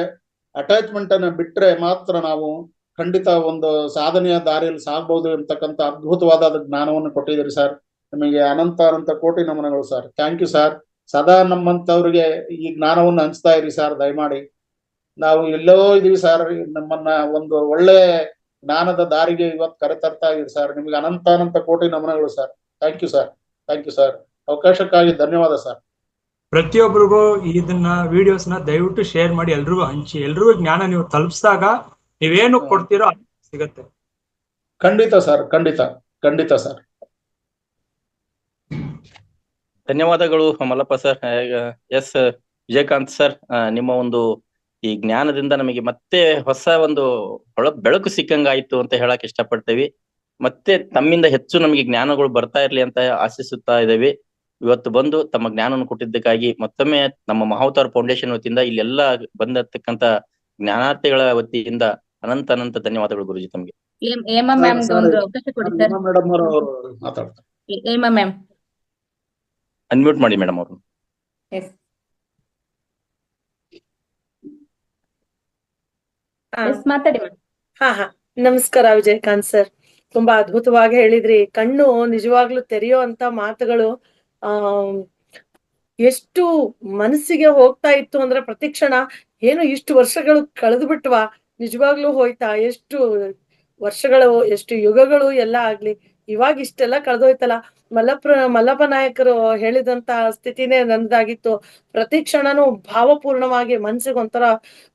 ಅಟ್ಯಾಚ್ಮೆಂಟ್ ಅನ್ನ ಬಿಟ್ರೆ ಮಾತ್ರ ನಾವು ಖಂಡಿತ ಒಂದು ಸಾಧನೆಯ ದಾರಿಯಲ್ಲಿ ಸಾಗಬಹುದು ಅಂತಕ್ಕಂಥ ಅದ್ಭುತವಾದ ಜ್ಞಾನವನ್ನು ಕೊಟ್ಟಿದ್ದೀರಿ ಸರ್. ನಿಮಗೆ ಅನಂತ ಕೋಟಿ ನಮನಗಳು ಸರ್. Thank you sir. ಸದಾ ನಮ್ಮಂತವ್ರಿಗೆ ಈ ಜ್ಞಾನವನ್ನು ಹಂಚ್ತಾ ಇರಿ ಸರ್, ದಯಮಾಡಿ. ನಾವು ಎಲ್ಲೋ ಇದೀವಿ ಸರ್, ನಮ್ಮನ್ನ ಒಂದು ಒಳ್ಳೆ ಜ್ಞಾನದ ದಾರಿಗೆ ಇವತ್ತು ಕರೆತರ್ತಾ ಇದೀರಿ ಸರ್. ನಿಮಗೆ ಅನಂತ ಕೋಟಿ ನಮನಗಳು sir. Thank you sir. Thank you sir. ಅವಕಾಶಕ್ಕಾಗಿ ಧನ್ಯವಾದ ಸರ್. ಪ್ರತಿಯೊಬ್ಬರಿಗೂ ಇದನ್ನ ವಿಡಿಯೋಸ್ನ ದಯವಿಟ್ಟು ಶೇರ್ ಮಾಡಿ, ಎಲ್ರಿಗೂ ಹಂಚಿ. ಎಲ್ರಿಗೂ ಜ್ಞಾನ ನೀವು ತಲುಪಿಸಿದಾಗ ನೀವೇನು ಕೊಡ್ತೀರೋ ಸಿಗತ್ತೆ. ಖಂಡಿತ ಸರ್, ಖಂಡಿತ ಸರ್. ಧನ್ಯವಾದಗಳು Mallappa sir. S Vijayakanth sir, ನಿಮ್ಮ ಒಂದು ಈ ಜ್ಞಾನದಿಂದ ನಮಗೆ ಮತ್ತೆ ಹೊಸ ಒಂದು ಬೆಳಕು ಸಿಕ್ಕಂಗಾಯ್ತು ಅಂತ ಹೇಳಕ್ ಇಷ್ಟಪಡ್ತೇವೆ. ಮತ್ತೆ ತಮ್ಮಿಂದ ಹೆಚ್ಚು ನಮಗೆ ಜ್ಞಾನಗಳು ಬರ್ತಾ ಇರ್ಲಿ ಅಂತ ಆಶಿಸುತ್ತಾ ಇದ್ದೇವೆ. ಇವತ್ತು ಬಂದು ತಮ್ಮ ಜ್ಞಾನವನ್ನು ಕೊಟ್ಟಿದ್ದಕ್ಕಾಗಿ ಮತ್ತೊಮ್ಮೆ ನಮ್ಮ ಮಹಾವತಾರ ಫೌಂಡೇಶನ್ ವತಿಯಿಂದ ಇಲ್ಲೆಲ್ಲ ಬಂದಿರ್ತಕ್ಕಂಥ ಜ್ಞಾನಾರ್ಥಿಗಳ ವತಿಯಿಂದ ಅನಂತ ಧನ್ಯವಾದಗಳು ಗುರುಜಿ ತಮ್ಗೆ. ಅನ್ಮ್ಯೂಟ್ ಮಾಡಿ ಮೇಡಮ್ ಅವರು. ನಮಸ್ಕಾರ ವಿಜಯಕಾಂತ್ ಸರ್. ತುಂಬಾ ಅದ್ಭುತವಾಗಿ ಹೇಳಿದ್ರಿ. ಕಣ್ಣು ನಿಜವಾಗ್ಲೂ ತೆರೆಯೋ ಅಂತ ಮಾತುಗಳು ಎಷ್ಟು ಮನಸ್ಸಿಗೆ ಹೋಗ್ತಾ ಇತ್ತು ಅಂದ್ರೆ, ಪ್ರತಿಕ್ಷಣ ಏನು ಇಷ್ಟು ವರ್ಷಗಳು ಕಳೆದು ಬಿಟ್ವಾ, ನಿಜವಾಗ್ಲೂ ಹೋಯ್ತಾ, ಎಷ್ಟು ವರ್ಷಗಳು, ಎಷ್ಟು ಯುಗಗಳು ಎಲ್ಲ ಆಗ್ಲಿ, ಇವಾಗ ಇಷ್ಟೆಲ್ಲ ಕಳೆದೋಯ್ತಲ್ಲ. ಮಲ್ಲಪ್ಪ ನಾಯಕರು ಹೇಳಿದಂತ ಸ್ಥಿತಿನೇ ನಂದಾಗಿತ್ತು. ಪ್ರತಿ ಕ್ಷಣನೂ ಭಾವಪೂರ್ಣವಾಗಿ ಮನ್ಸಿಗೊಂಥರ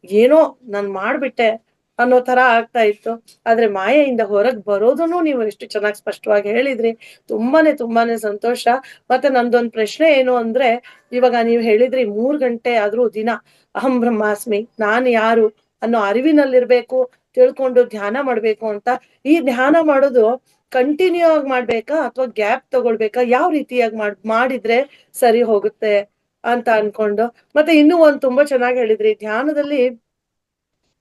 ಏನೋ ನಾನ್ ಮಾಡ್ಬಿಟ್ಟೆ ಅನ್ನೋ ತರ ಆಗ್ತಾ ಇತ್ತು. ಆದ್ರೆ ಮಾಯೆಯಿಂದ ಹೊರಗ್ ಬರೋದನ್ನು ನೀವು ಎಷ್ಟು ಚೆನ್ನಾಗಿ ಸ್ಪಷ್ಟವಾಗಿ ಹೇಳಿದ್ರಿ. ತುಂಬಾನೇ ಸಂತೋಷ. ಮತ್ತೆ ನಂದೊಂದ್ ಪ್ರಶ್ನೆ ಏನು ಅಂದ್ರೆ, ಇವಾಗ ನೀವು ಹೇಳಿದ್ರಿ 3 ಗಂಟೆ ಆದ್ರೂ ದಿನ ಅಹಂ ಬ್ರಹ್ಮಾಸ್ಮಿ, ನಾನು ಯಾರು ಅನ್ನೋ ಅರಿವಿನಲ್ಲಿರ್ಬೇಕು, ತಿಳ್ಕೊಂಡು ಧ್ಯಾನ ಮಾಡ್ಬೇಕು ಅಂತ. ಈ ಧ್ಯಾನ ಮಾಡೋದು ಕಂಟಿನ್ಯೂ ಆಗಿ ಮಾಡ್ಬೇಕಾ ಅಥವಾ ಗ್ಯಾಪ್ ತಗೊಳ್ಬೇಕಾ, ಯಾವ ರೀತಿಯಾಗಿ ಮಾಡಿದ್ರೆ ಸರಿ ಹೋಗುತ್ತೆ ಅಂತ ಅನ್ಕೊಂಡು. ಮತ್ತೆ ಇನ್ನೂ ಒಂದ್ ತುಂಬಾ ಚೆನ್ನಾಗಿ ಹೇಳಿದ್ರಿ, ಧ್ಯಾನದಲ್ಲಿ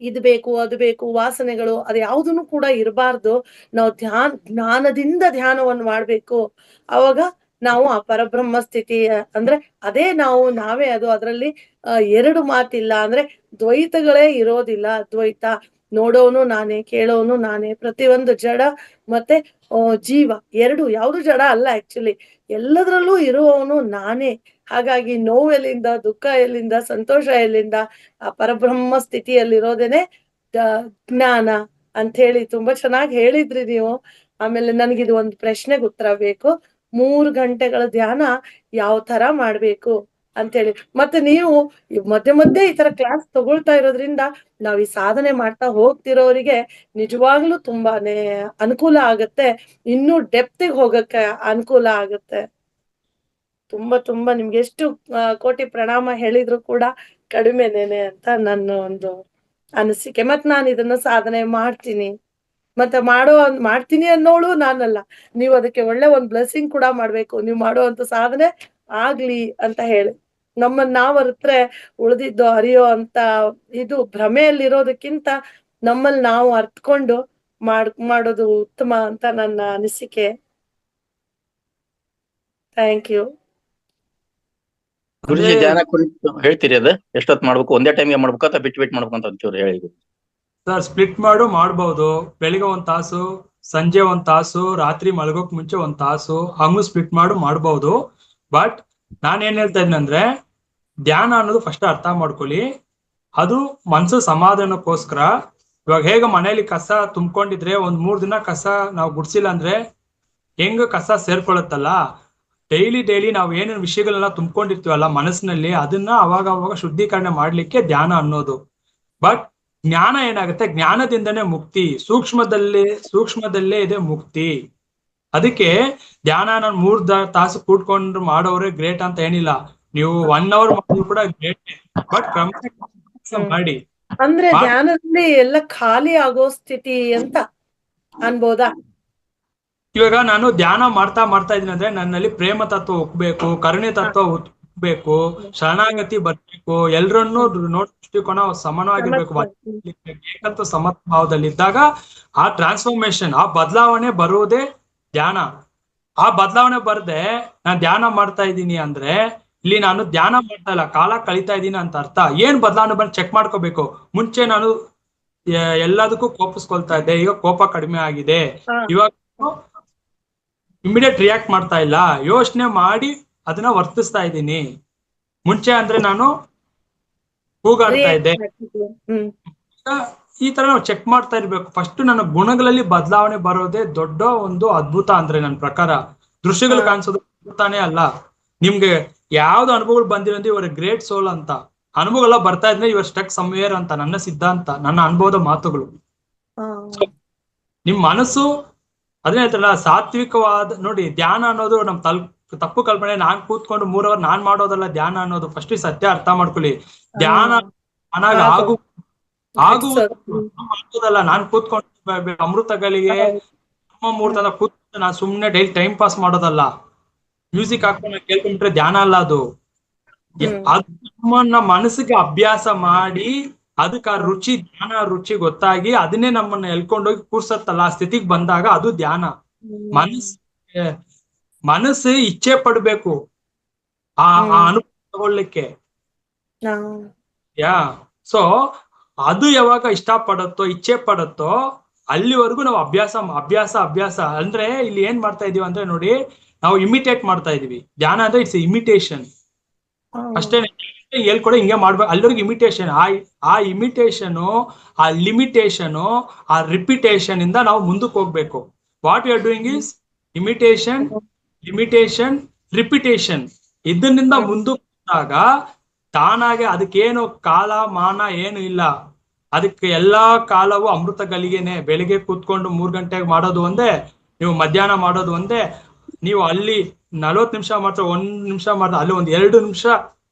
ಇದು ಬೇಕು ಅದು ಬೇಕು ವಾಸನೆಗಳು ಅದು ಯಾವುದನ್ನು ಕೂಡ ಇರಬಾರ್ದು. ನಾವು ಜ್ಞಾನದಿಂದ ಧ್ಯಾನವನ್ನು ಮಾಡ್ಬೇಕು. ಅವಾಗ ನಾವು ಆ ಪರಬ್ರಹ್ಮ ಸ್ಥಿತಿ ಅಂದ್ರೆ ಅದೇ ನಾವೇ ಅದು. ಅದರಲ್ಲಿ ಎರಡು ಮಾತಿಲ್ಲ, ಅಂದ್ರೆ ದ್ವೈತಗಳೇ ಇರೋದಿಲ್ಲ. ದ್ವೈತ ನೋಡೋನು ನಾನೇ, ಕೇಳೋನು ನಾನೇ, ಪ್ರತಿಯೊಂದು ಜಡ ಮತ್ತೆ ಜೀವ ಎರಡು ಯಾವುದು ಜಡ ಅಲ್ಲ ಆಕ್ಚುಲಿ, ಎಲ್ಲದರಲ್ಲೂ ಇರುವವನು ನಾನೇ. ಹಾಗಾಗಿ ನೋವು ಎಲ್ಲಿಂದ, ದುಃಖ ಎಲ್ಲಿಂದ, ಸಂತೋಷ ಎಲ್ಲಿಂದ, ಆ ಪರಬ್ರಹ್ಮ ಸ್ಥಿತಿಯಲ್ಲಿರೋದೇನೆ ಜ್ಞಾನ ಅಂತ ಹೇಳಿ ತುಂಬಾ ಚೆನ್ನಾಗಿ ಹೇಳಿದ್ರಿ ನೀವು. ಆಮೇಲೆ ನನಗಿದು ಒಂದು ಪ್ರಶ್ನೆಗೆ ಉತ್ತರ ಬೇಕು. 3 ಗಂಟೆಗಳ ಧ್ಯಾನ ಯಾವ ತರ ಮಾಡ್ಬೇಕು ಅಂತೇಳಿ, ಮತ್ತೆ ನೀವು ಮಧ್ಯೆ ಈ ತರ ಕ್ಲಾಸ್ ತಗೊಳ್ತಾ ಇರೋದ್ರಿಂದ ನಾವ್ ಈ ಸಾಧನೆ ಮಾಡ್ತಾ ಹೋಗ್ತಿರೋರಿಗೆ ನಿಜವಾಗ್ಲೂ ತುಂಬಾನೇ ಅನುಕೂಲ ಆಗುತ್ತೆ, ಇನ್ನೂ ಡೆಪ್ತಿಗೆ ಹೋಗಕ್ಕೆ ಅನುಕೂಲ ಆಗುತ್ತೆ. ತುಂಬಾ ನಿಮ್ಗೆ ಎಷ್ಟು ಕೋಟಿ ಪ್ರಣಾಮ ಹೇಳಿದ್ರು ಕೂಡ ಕಡಿಮೆನೇನೆ ಅಂತ ನನ್ನ ಒಂದು ಅನಿಸಿಕೆ. ಮತ್ ನಾನು ಇದನ್ನ ಸಾಧನೆ ಮಾಡ್ತೀನಿ, ಮತ್ತೆ ಮಾಡ್ತೀನಿ ಅನ್ನೋಳು ನಾನಲ್ಲ. ನೀವು ಅದಕ್ಕೆ ಒಳ್ಳೆ ಒಂದ್ ಬ್ಲೆಸ್ಸಿಂಗ್ ಕೂಡ ಮಾಡ್ಬೇಕು, ನೀವು ಮಾಡುವಂತ ಸಾಧನೆ ಆಗ್ಲಿ ಅಂತ ಹೇಳಿ. ನಾವ್ ಅರಿತ್ರೆ ಉಳಿದಿದ್ದು ಅರಿಯೋ ಅಂತ ಇದು ಭ್ರಮೆಯಲ್ಲಿರೋದಕ್ಕಿಂತ ನಮ್ಮಲ್ಲಿ ನಾವು ಅರ್ತ್ಕೊಂಡು ಮಾಡೋದು ಉತ್ತಮ ಅಂತ ನನ್ನ ಅನಿಸಿಕೆ. Thank you. ಗುರುಜಿ ಧ್ಯಾನ ಕುರಿತು ಹೇಳ್ತೀರಿ, ಅದ ಎಷ್ಟೊತ್ತು ಮಾಡ್ಬೇಕು, ಒಂದೇ ಟೈಮ್ಗೆ ಮಾಡ್ಬೇಕು ಅಥವಾ ಬಿಟ್ಟು ಮಾಡ್ಬೇಕು ಅಂತ ಒಂಚೂರು ಹೇಳಿ. ಸರ್ ಸ್ಪ್ಲಿಟ್ ಮಾಡ್ಬೋದು. ಬೆಳಿಗ್ಗೆ 1 ತಾಸು, ಸಂಜೆ 1 ತಾಸು, ರಾತ್ರಿ ಮಲಗೋಕ್ ಮುಂಚೆ 1 ತಾಸು ಹಂಗು ಸ್ಪ್ಲಿಟ್ ಮಾಡ್ಬೋದು. ಬಟ್ ನಾನ್ ಏನ್ ಹೇಳ್ತಾ ಇದ್ದೀನಿ ಅಂದ್ರೆ, ಧ್ಯಾನ ಅನ್ನೋದು ಫಸ್ಟ್ ಅರ್ಥ ಮಾಡ್ಕೊಳ್ಳಿ, ಅದು ಮನ್ಸು ಸಮಾಧಾನಕ್ಕೋಸ್ಕರ. ಇವಾಗ ಹೇಗ ಮನೇಲಿ ಕಸ ತುಂಬ್ಕೊಂಡಿದ್ರೆ 1-3 ದಿನ ಕಸ ನಾವು ಗುಡ್ಸಿಲ್ಲ ಅಂದ್ರೆ ಹೆಂಗ ಕಸ ಸೇರ್ಕೊಳ್ಳುತ್ತಲ್ಲ, ಡೈಲಿ ನಾವು ಏನೇನು ವಿಷಯಗಳನ್ನ ತುಂಬ್ಕೊಂಡಿರ್ತೀವಲ್ಲ ಮನಸ್ಸಿನಲ್ಲಿ, ಅದನ್ನ ಅವಾಗ ಶುದ್ಧೀಕರಣ ಮಾಡ್ಲಿಕ್ಕೆ ಧ್ಯಾನ ಅನ್ನೋದು. ಬಟ್ ಜ್ಞಾನ ಏನಾಗುತ್ತೆ, ಜ್ಞಾನದಿಂದನೇ ಮುಕ್ತಿ, ಸೂಕ್ಷ್ಮದಲ್ಲೇ ಇದೆ ಮುಕ್ತಿ. ಅದಕ್ಕೆ ಧ್ಯಾನ ನಾನು 3 ತಾಸು ಕೂತ್ಕೊಂಡು ಮಾಡೋರೆ ಗ್ರೇಟ್ ಅಂತ ಏನಿಲ್ಲ, ನೀವು 1 hour ಮಾಡಿದ್ರು ಕೂಡ ಗ್ರೇಟ್. ಬಟ್ ಕ್ರಮ ಮಾಡಿ. ಅಂದ್ರೆ ಧ್ಯಾನದಲ್ಲಿ ಎಲ್ಲ ಖಾಲಿ ಆಗೋ ಸ್ಥಿತಿ ಅಂತ ಅನ್ಬೋದಾ? ಇವಾಗ ನಾನು ಧ್ಯಾನ ಮಾಡ್ತಾ ಇದೀನಿ ಅಂದ್ರೆ ನನ್ನಲ್ಲಿ ಪ್ರೇಮ ತತ್ವ ಒಪ್ಬೇಕು, ಕರುಣೆ ತತ್ವ ಒಪ್ಬೇಕು, ಶರಣಾಗತಿ ಬರ್ಬೇಕು, ಎಲ್ರನ್ನೂ ನೋಡ್ ದೃಷ್ಟಿಕೋನ ಸಮಾನವಾಗಿರ್ಬೇಕು, ಏಕತ್ವ ಸಮಭಾವದಲ್ಲಿದ್ದಾಗ ಆ ಟ್ರಾನ್ಸ್ಫಾರ್ಮೇಶನ್, ಆ ಬದಲಾವಣೆ ಬರುವುದೇ ಧ್ಯಾನ. ಆ ಬದಲಾವಣೆ ಬರ್ದೆ ನಾನು ಧ್ಯಾನ ಮಾಡ್ತಾ ಇದ್ದೀನಿ ಅಂದ್ರೆ ಇಲ್ಲಿ ನಾನು ಧ್ಯಾನ ಮಾಡ್ತಾ ಇಲ್ಲ, ಕಾಲ ಕಳೀತಾ ಇದ್ದೀನಿ ಅಂತ ಅರ್ಥ. ಏನ್ ಬದಲಾವಣೆ ಬಂದು ಚೆಕ್ ಮಾಡ್ಕೋಬೇಕು. ಮುಂಚೆ ನಾನು ಎಲ್ಲದಕ್ಕೂ ಕೋಪಿಸ್ಕೊಳ್ತಾ ಇದ್ದೆ, ಈಗ ಕೋಪ ಕಡಿಮೆ ಆಗಿದೆ. ಇವಾಗ ಇಮಿಡಿಯೇಟ್ ರಿಯಾಕ್ಟ್ ಮಾಡ್ತಾ ಇಲ್ಲ, ಯೋಚನೆ ಮಾಡಿ ಅದನ್ನ ವರ್ತಿಸ್ತಾ ಇದ್ದೀನಿ. ಮುಂಚೆ ಅಂದ್ರೆ ನಾನು ಕೂಗಾಡ್ತಾ ಇದ್ದೆ. ಈ ತರ ನಾವು ಚೆಕ್ ಮಾಡ್ತಾ ಇರ್ಬೇಕು. ಫಸ್ಟ್ ನನ್ನ ಗುಣಗಳಲ್ಲಿ ಬದಲಾವಣೆ ಬರೋದೇ ದೊಡ್ಡ ಒಂದು ಅದ್ಭುತ ಅಂದ್ರೆ ನನ್ನ ಪ್ರಕಾರ. ದೃಶ್ಯಗಳು ಕಾಣಿಸೋದು ಅದ್ಭುತಾನೇ ಅಲ್ಲ. ನಿಮ್ಗೆ ಯಾವ್ದು ಅನುಭವಗಳು ಬಂದಿರೋದು ಇವರು ಗ್ರೇಟ್ ಸೋಲ್ ಅಂತ. ಅನುಭವಗಳ ಬರ್ತಾ ಇದ್ರೆ ಇವರು ಸ್ಟಕ್ ಸಮ್ವೇರ್ ಅಂತ ನನ್ನ ಸಿದ್ಧಾಂತ, ನನ್ನ ಅನುಭವದ ಮಾತುಗಳು. ನಿಮ್ ಮನಸ್ಸು ಅದನ್ನ ಹೇಳ್ತಾರಲ್ಲ, ಸಾತ್ವಿಕವಾದ ನೋಡಿ ಧ್ಯಾನ ಅನ್ನೋದು ನಮ್ ತಪ್ಪು ಕಲ್ಪನೆ. ನಾನ್ ಕೂತ್ಕೊಂಡು 3 hour ನಾನ್ ಮಾಡೋದಲ್ಲ ಧ್ಯಾನ ಅನ್ನೋದು. ಫಸ್ಟ್ ಈ ಸತ್ಯ ಅರ್ಥ ಮಾಡ್ಕೊಳ್ಳಿ. ಧ್ಯಾನ ಆಗುವುದಲ್ಲ. ನಾನ್ ಕೂತ್ಕೊಂಡು ಅಮೃತಗಳಿಗೆ ಮುಹೂರ್ತದ ಕೂತ್ಕೊಂಡು ನಾನ್ ಸುಮ್ನೆ ಡೈಲಿ ಟೈಮ್ ಪಾಸ್ ಮಾಡೋದಲ್ಲ. ಮ್ಯೂಸಿಕ್ ಹಾಕೊಂಡು ಕೇಳ್ಕೊಂಡ್ರೆ ಧ್ಯಾನ ಅಲ್ಲ ಅದು. ನಮ್ಮನ್ನ ಮನಸ್ಸಿಗೆ ಅಭ್ಯಾಸ ಮಾಡಿ ಅದಕ್ಕೆ ಆ ರುಚಿ, ಧ್ಯಾನ ರುಚಿ ಗೊತ್ತಾಗಿ ಅದನ್ನೇ ನಮ್ಮನ್ನ ಎಳ್ಕೊಂಡೋಗಿ ಕೂರ್ಸತ್ತಲ್ಲ, ಆ ಸ್ಥಿತಿಗೆ ಬಂದಾಗ ಅದು ಧ್ಯಾನ. ಮನಸ್ಸು ಇಚ್ಛೆ ಪಡ್ಬೇಕು ಆ ಅನುಭವ ತಗೊಳ್ಳಿಕ್ಕೆ. ಸೊ ಅದು ಯಾವಾಗ ಇಷ್ಟಪಡುತ್ತೋ, ಇಚ್ಛೆ ಪಡುತ್ತೋ ಅಲ್ಲಿವರೆಗೂ ನಾವು ಅಭ್ಯಾಸ ಅಂದ್ರೆ ಇಲ್ಲಿ ಏನ್ ಮಾಡ್ತಾ ಇದೀವಿ ಅಂದ್ರೆ ನೋಡಿ, ನಾವು ಇಮಿಟೇಟ್ ಮಾಡ್ತಾ ಇದೀವಿ. ಧ್ಯಾನ ಅಂದ್ರೆ ಇಟ್ಸ್ ಇಮಿಟೇಷನ್ ಅಷ್ಟೇ. ಹೇಳ್ಕೊಡೆ ಹಿಂಗೆ ಮಾಡ್ಬೇಕು, ಅಲ್ಲಿವರೆಗೂ ಇಮಿಟೇಷನ್. ಆ ಇಮಿಟೇಷನ್, ಆ ಲಿಮಿಟೇಷನ್, ಆ ರಿಪಿಟೇಷನ್ ಇಂದ ನಾವು ಮುಂದಕ್ಕೆ ಹೋಗ್ಬೇಕು. What you are doing is imitation, limitation, repetition. ಇದನ್ನಿಂದ ಮುಂದಕ್ಕೆ ಹೋದಾಗ ತಾನಾಗೆ ಅದಕ್ಕೇನು ಕಾಲ ಮಾನ ಏನು ಇಲ್ಲ. ಅದಕ್ಕೆ ಎಲ್ಲಾ ಕಾಲವು ಅಮೃತ ಗಳಿಗೆನೆ. ಬೆಳಿಗ್ಗೆ ಕೂತ್ಕೊಂಡು 3 ಗಂಟೆಗೆ ಮಾಡೋದು ಒಂದೇ, ನೀವು ಮಧ್ಯಾಹ್ನ ಮಾಡೋದು ಒಂದೇ. ನೀವು ಅಲ್ಲಿ 40 ನಿಮಿಷ ಮಾತ್ರ, 1 ನಿಮಿಷ ಮಾತ್ರ, ಅಲ್ಲಿ 1-2 ನಿಮಿಷ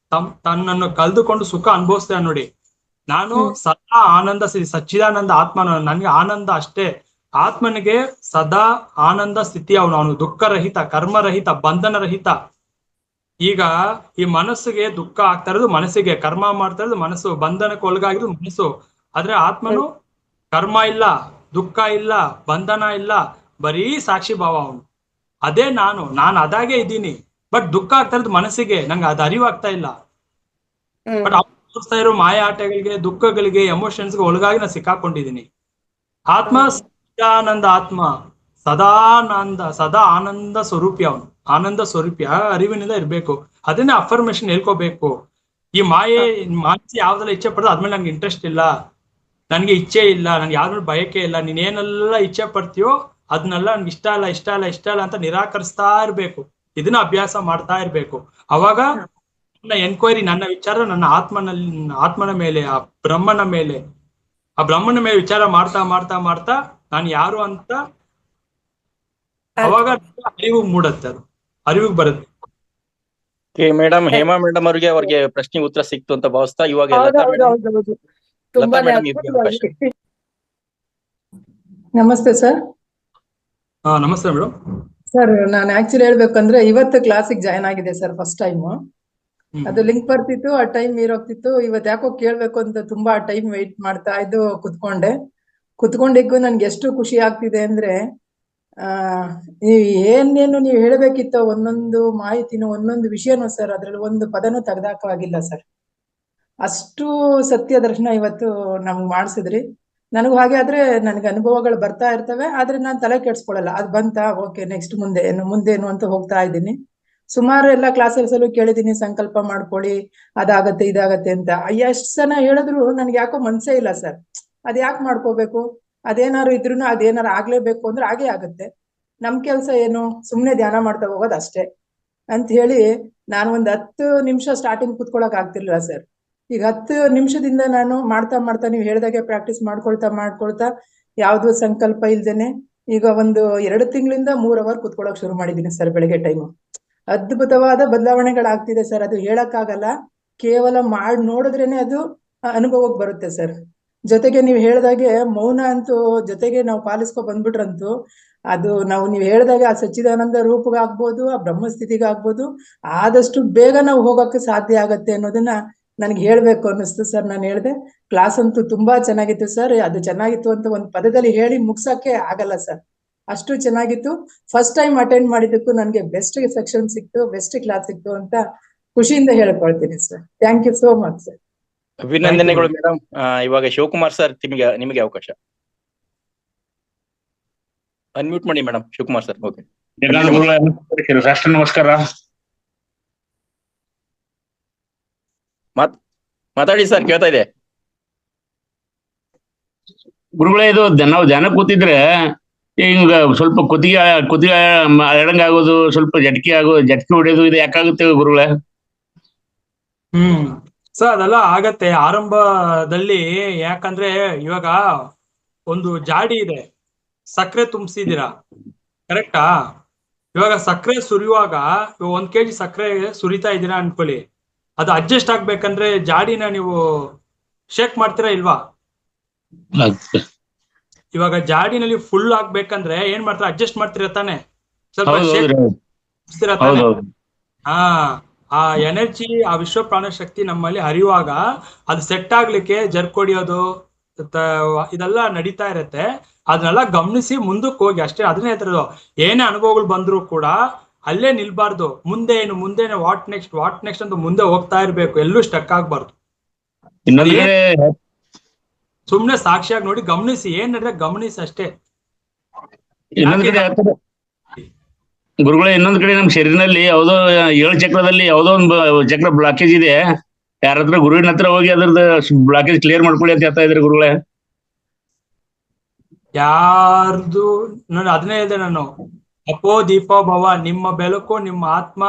ತನ್ನನ್ನು ಕಳೆದುಕೊಂಡು ಸುಖ ಅನುಭವಿಸ್ತಾರೆ ನೋಡಿ. ನಾನು ಸದಾ ಆನಂದ ಸಚ್ಚಿದಾನಂದ ಆತ್ಮ, ನನ್ಗೆ ಆನಂದ ಅಷ್ಟೇ. ಆತ್ಮನಿಗೆ ಸದಾ ಆನಂದ ಸ್ಥಿತಿ ಅವನು ದುಃಖರಹಿತ, ಕರ್ಮರಹಿತ, ಬಂಧನರಹಿತ. ಈಗ ಈ ಮನಸ್ಸಿಗೆ ದುಃಖ ಆಗ್ತಾ ಇರೋದು ಮನಸ್ಸಿಗೆ, ಕರ್ಮ ಮಾಡ್ತಾ ಇರೋದು ಮನಸ್ಸು, ಬಂಧನಕ್ಕೆ ಒಳಗಾಗಿರೋದು ಮನಸ್ಸು. ಆದ್ರೆ ಆತ್ಮನು ಕರ್ಮ ಇಲ್ಲ, ದುಃಖ ಇಲ್ಲ, ಬಂಧನ ಇಲ್ಲ, ಬರೀ ಸಾಕ್ಷಿ ಭಾವ ಅವನು. ಅದೇ ನಾನು ಅದಾಗೆ ಇದ್ದೀನಿ. ಬಟ್ ದುಃಖ ಆಗ್ತಾ ಇರೋದು ಮನಸ್ಸಿಗೆ, ನಂಗೆ ಅದು ಅರಿವಾಗ್ತಾ ಇಲ್ಲ. ಬಟ್ ಅವ್ರು ತೋರಿಸ್ತಾ ಇರೋ ಮಾಯ ಆಟಗಳಿಗೆ, ದುಃಖಗಳಿಗೆ, ಎಮೋಷನ್ಸ್ಗೆ ಒಳಗಾಗಿ ನಾನು ಸಿಕ್ಕಾಕೊಂಡಿದ್ದೀನಿ. ಆತ್ಮ ಸದಾನಂದ ಆತ್ಮ, ಸದಾ ಆನಂದ ಸ್ವರೂಪಿ ಅವನು, ಆನಂದ ಸ್ವರೂಪಿ. ಅರಿವಿನಿಂದ ಇರ್ಬೇಕು. ಅದನ್ನೇ ಅಫರ್ಮೇಶನ್ ಹೇಳ್ಕೋಬೇಕು. ಈ ಮಾನಸಿ ಯಾವ್ದೆಲ್ಲ ಇಚ್ಛೆ ಪಡ್ತೋ ಅದ್ಮೇಲೆ ನಂಗೆ ಇಂಟ್ರೆಸ್ಟ್ ಇಲ್ಲ, ನನ್ಗೆ ಇಚ್ಛೆ ಇಲ್ಲ, ನನ್ಗೆ ಯಾವ್ದ್ರ ಬಯಕೆ ಇಲ್ಲ. ನೀನೇನೆಲ್ಲ ಇಚ್ಛೆ ಪಡ್ತೀಯೋ ಅದನ್ನೆಲ್ಲ ನನ್ಗೆ ಇಷ್ಟ ಇಲ್ಲ ಅಂತ ನಿರಾಕರಿಸ್ತಾ ಇರ್ಬೇಕು. ಇದನ್ನ ಅಭ್ಯಾಸ ಮಾಡ್ತಾ ಇರ್ಬೇಕು. ಅವಾಗ ನನ್ನ ಎನ್ಕ್ವೈರಿ, ನನ್ನ ವಿಚಾರ ನನ್ನ ಆತ್ಮನ ಮೇಲೆ, ಆ ಬ್ರಹ್ಮನ ಮೇಲೆ ವಿಚಾರ ಮಾಡ್ತಾ ನಾನು ಯಾರು ಅಂತ ಅವಾಗ ಅರಿವಿಗೆ ಬರುತ್ತೆ. ಮೇಡಮ್, ಹೇಮಾ ಮೇಡಮ್ ಅವ್ರಿಗೆ ಪ್ರಶ್ನೆಗೆ ಉತ್ತರ ಸಿಕ್ತು ಅಂತ ಭಾವಿಸ್ತಾ ಇವಾಗ ನಮಸ್ತೆ ಸರ್. ನಮಸ್ತೆ ಮೇಡಮ್. ಸರ್, ನಾನು ಆಕ್ಚುಲಿ ಹೇಳ್ಬೇಕಂದ್ರೆ ಇವತ್ತು ಕ್ಲಾಸಿಗೆ ಜಾಯ್ನ್ ಆಗಿದೆ ಸರ್, ಫಸ್ಟ್ ಟೈಮ್. ಅದು ಲಿಂಕ್ ಬರ್ತಿತ್ತು, ಆ ಟೈಮ್ ಮೀರೋಗ್ತಿತ್ತು. ಇವತ್ತು ಯಾಕೋ ಕೇಳ್ಬೇಕು ಅಂತ ತುಂಬಾ ಟೈಮ್ ವೆಯ್ಟ್ ಮಾಡ್ತಾ ಇದ್ದು ಕುತ್ಕೊಂಡಿಗೂ ನನ್ಗೆ ಎಷ್ಟು ಖುಷಿ ಆಗ್ತಿದೆ ಅಂದ್ರೆ, ಏನೇನು ನೀವು ಹೇಳಬೇಕಿತ್ತೋ ಒಂದೊಂದು ಮಾಹಿತಿನೂ, ಒಂದೊಂದು ವಿಷಯನೂ ಸರ್, ಅದ್ರಲ್ಲಿ ಒಂದು ಪದನೂ ತೆಗ್ದಾಕವಾಗಿಲ್ಲ ಸರ್. ಅಷ್ಟು ಸತ್ಯ ದರ್ಶನ ಇವತ್ತು ನಮ್ಗೆ ಮಾಡಿಸಿದ್ರಿ. ನನಗೂ ಹಾಗೆ ಆದ್ರೆ ನನಗೆ ಅನುಭವಗಳು ಬರ್ತಾ ಇರ್ತವೆ, ಆದ್ರೆ ನಾನು ತಲೆ ಕೆಡ್ಸ್ಕೊಳಲ್ಲ. ಅದು ಬಂತಾ, ಓಕೆ, ನೆಕ್ಸ್ಟ್ ಮುಂದೇನು ಅಂತ ಹೋಗ್ತಾ ಇದ್ದೀನಿ. ಸುಮಾರು ಎಲ್ಲ ಕ್ಲಾಸಸ್ಸಲ್ಲೂ ಕೇಳಿದೀನಿ, ಸಂಕಲ್ಪ ಮಾಡ್ಕೊಳ್ಳಿ, ಅದಾಗತ್ತೆ ಇದಾಗತ್ತೆ ಅಂತ. ಎಷ್ಟು ಜನ ಹೇಳಿದ್ರು ನನ್ಗೆ ಯಾಕೋ ಮನ್ಸೇ ಇಲ್ಲ ಸರ್. ಅದ್ ಯಾಕೆ ಮಾಡ್ಕೋಬೇಕು? ಅದೇನಾರು ಇದ್ರು ಅದೇನಾರು ಆಗ್ಲೇಬೇಕು ಅಂದ್ರೆ ಹಾಗೇ ಆಗುತ್ತೆ. ನಮ್ ಕೆಲ್ಸ ಏನು, ಸುಮ್ನೆ ಧ್ಯಾನ ಮಾಡ್ತಾ ಹೋಗೋದು ಅಷ್ಟೇ ಅಂತ ಹೇಳಿ ನಾನು ಒಂದ್ 10 ನಿಮಿಷ ಸ್ಟಾರ್ಟಿಂಗ್ ಕುತ್ಕೊಳಕ್ ಆಗ್ತಿರ್ಲಿಲ್ಲ ಸರ್. ಈಗ 10 ನಿಮಿಷದಿಂದ ನಾನು ಮಾಡ್ತಾ ನೀವು ಹೇಳ್ದಾಗೆ ಪ್ರಾಕ್ಟೀಸ್ ಮಾಡ್ಕೊಳ್ತಾ ಯಾವ್ದು ಸಂಕಲ್ಪ ಇಲ್ದೇನೆ ಈಗ ಒಂದು 2 ತಿಂಗಳಿಂದ 3 ಅವರ್ ಕುತ್ಕೊಳಕ್ ಶುರು ಮಾಡಿದೀನಿ ಸರ್, ಬೆಳಗ್ಗೆ ಟೈಮು. ಅದ್ಭುತವಾದ ಬದಲಾವಣೆಗಳಾಗ್ತಿದೆ ಸರ್. ಅದು ಹೇಳಕ್ಕಾಗಲ್ಲ, ಕೇವಲ ನೋಡಿದ್ರೇನೆ ಅದು ಅನುಭವಕ್ಕೆ ಬರುತ್ತೆ ಸರ್. ಜೊತೆಗೆ ನೀವು ಹೇಳ್ದಾಗೆ ಮೌನ ಅಂತೂ ಜೊತೆಗೆ ನಾವು ಪಾಲಿಸ್ಕೊ ಬಂದ್ಬಿಟ್ರಂತೂ ಅದು ನೀವು ಹೇಳ್ದಾಗೆ ಆ ಸಚ್ಚಿದಾನಂದ ರೂಪಗಾಗ್ಬೋದು, ಆ ಬ್ರಹ್ಮಸ್ಥಿತಿಗಾಗ್ಬೋದು, ಆದಷ್ಟು ಬೇಗ ನಾವು ಹೋಗಕ್ಕೆ ಸಾಧ್ಯ ಆಗತ್ತೆ ಅನ್ನೋದನ್ನ ನನ್ಗೆ ಹೇಳ್ಬೇಕು ಅನ್ನಿಸ್ತು ಸರ್. ನಾನು ಹೇಳ್ದೆ, ಕ್ಲಾಸ್ ಅಂತೂ ತುಂಬಾ ಚೆನ್ನಾಗಿತ್ತು ಸರ್. ಅದು ಚೆನ್ನಾಗಿತ್ತು ಅಂತ ಒಂದು ಪದದಲ್ಲಿ ಹೇಳಿ ಮುಗ್ಸಕ್ಕೆ ಆಗಲ್ಲ ಸರ್, ಅಷ್ಟು ಚೆನ್ನಾಗಿತ್ತು. ಫಸ್ಟ್ ಟೈಮ್ ಅಟೆಂಡ್ ಮಾಡಿದ್ದಕ್ಕೂ ನನ್ಗೆ ಬೆಸ್ಟ್ ಸೆಕ್ಷನ್ ಸಿಕ್ತು, ಬೆಸ್ಟ್ ಕ್ಲಾಸ್ ಸಿಕ್ತು ಅಂತ ಖುಷಿಯಿಂದ ಹೇಳ್ಕೊಳ್ತೀನಿ sir. Thank you so much sir. ಅಭಿನಂದನೆಗಳು ಮೇಡಮ್. ಇವಾಗ ಶಿವಕುಮಾರ್ ಸರ್, ನಿಮಗೆ ಅವಕಾಶ. ಅನ್ಮ್ಯೂಟ್ ಮಾಡಿ ಮೇಡಮ್, ಶಿವಕುಮಾರ್ ಸರ್. ಓಕೆ, ರಾಷ್ಟ್ರ ನಮಸ್ಕಾರ. ಮಾತಾಡಿ ಸರ್, ಕೇಳ್ತಾ ಇದೆ. ಗುರುಗಳೇ, ಇದು ನಾವು ಧ್ಯಾನ ಕೂತಿದ್ರೆ ಈಗ ಸ್ವಲ್ಪ ಕುತ್ತಿಗೆ ಎಡಂಗಾಗೋದು, ಸ್ವಲ್ಪ ಜಟ್ಕೆ ಹೊಡೆಯೋದು, ಇದು ಯಾಕಾಗುತ್ತೆ ಗುರುಗಳೇ? ಸರ್, ಅದೆಲ್ಲ ಆಗತ್ತೆ ಆರಂಭದಲ್ಲಿ. ಯಾಕಂದ್ರೆ ಇವಾಗ ಒಂದು ಜಾಡಿ ಇದೆ, ಸಕ್ಕರೆ ತುಂಬಿಸಿದೀರಾ, ಕರೆಕ್ಟಾ? ಇವಾಗ ಸಕ್ಕರೆ ಸುರಿಯುವಾಗ 1 kg ಸಕ್ಕರೆ ಸುರಿತಾ ಇದ್ದೀರಾ ಅನ್ಕೊಳ್ಳಿ. ಅದು ಅಡ್ಜಸ್ಟ್ ಆಗ್ಬೇಕಂದ್ರೆ ಜಾಡಿನ ನೀವು ಶೇಕ್ ಮಾಡ್ತೀರಾ ಇಲ್ವಾ? ಇವಾಗ ಜಾಡಿನಲ್ಲಿ ಫುಲ್ ಆಗ್ಬೇಕಂದ್ರೆ ಏನ್ ಮಾಡ್ತೀರಾ? ಅಡ್ಜಸ್ಟ್ ಮಾಡ್ತೀರಾ ತಾನೆ, ಸ್ವಲ್ಪ ಶೇಕ್ ತಾನೆ. ಆ ಎನರ್ಜಿ, ಆ ವಿಶ್ವ ಪ್ರಾಣ ಶಕ್ತಿ ನಮ್ಮಲ್ಲಿ ಹರಿಯುವಾಗ ಅದು ಸೆಟ್ ಆಗ್ಲಿಕ್ಕೆ ಜರ್ಕ್ ಹೊಡಿಯೋದು ಇದೆಲ್ಲ ನಡೀತಾ ಇರತ್ತೆ. ಅದನ್ನೆಲ್ಲ ಗಮನಿಸಿ ಮುಂದಕ್ಕೆ ಹೋಗಿ ಅಷ್ಟೇ. ಅದನ್ನೇ ಹೇಳ್ತಿರೋದು, ಏನೇ ಅನುಭವಗಳು ಬಂದ್ರು ಕೂಡ ಅಲ್ಲೇ ನಿಲ್ಬಾರ್ದು. ಮುಂದೇನು ವಾಟ್ ನೆಕ್ಸ್ಟ್ ಅಂತ ಮುಂದೆ ಹೋಗ್ತಾ ಇರ್ಬೇಕು, ಎಲ್ಲೂ ಸ್ಟಕ್ ಆಗ್ಬಾರ್ದು. ಸುಮ್ನೆ ಸಾಕ್ಷಿಯಾಗಿ ನೋಡಿ ಗಮನಿಸಿ, ಏನ್ ನಡೆದ್ರೆ ಗಮನಿಸಿ ಅಷ್ಟೇ. ಗುರುಗಳೇ, ಇನ್ನೊಂದ್ ಕಡೆ ನಮ್ ಶರೀರನಲ್ಲಿ ಯಾವ್ದೋ 7 ಚಕ್ರದಲ್ಲಿ ಯಾವ್ದೋ ಒಂದು ಚಕ್ರ ಬ್ಲಾಕೇಜ್ ಇದೆ. ಯಾರತ್ರ ಗುರುವಿನ ಹತ್ರ ಹೋಗಿ ಅದ್ರದ್ದು ಬ್ಲಾಕೇಜ್ ಕ್ಲಿಯರ್ ಮಾಡ್ಕೊಳ್ಳಿ ಅಂತ ಹೇಳ್ತಾ ಇದ್ರಿ ಗುರುಗಳೇ. ಯಾರ್ದು ನಾನು ಅದನ್ನೇ ಹೇಳಿದೆ ನಾನು, ಅಪೋ ದೀಪೋ ಭವ, ನಿಮ್ಮ ಬೆಳಕು ನಿಮ್ಮ ಆತ್ಮ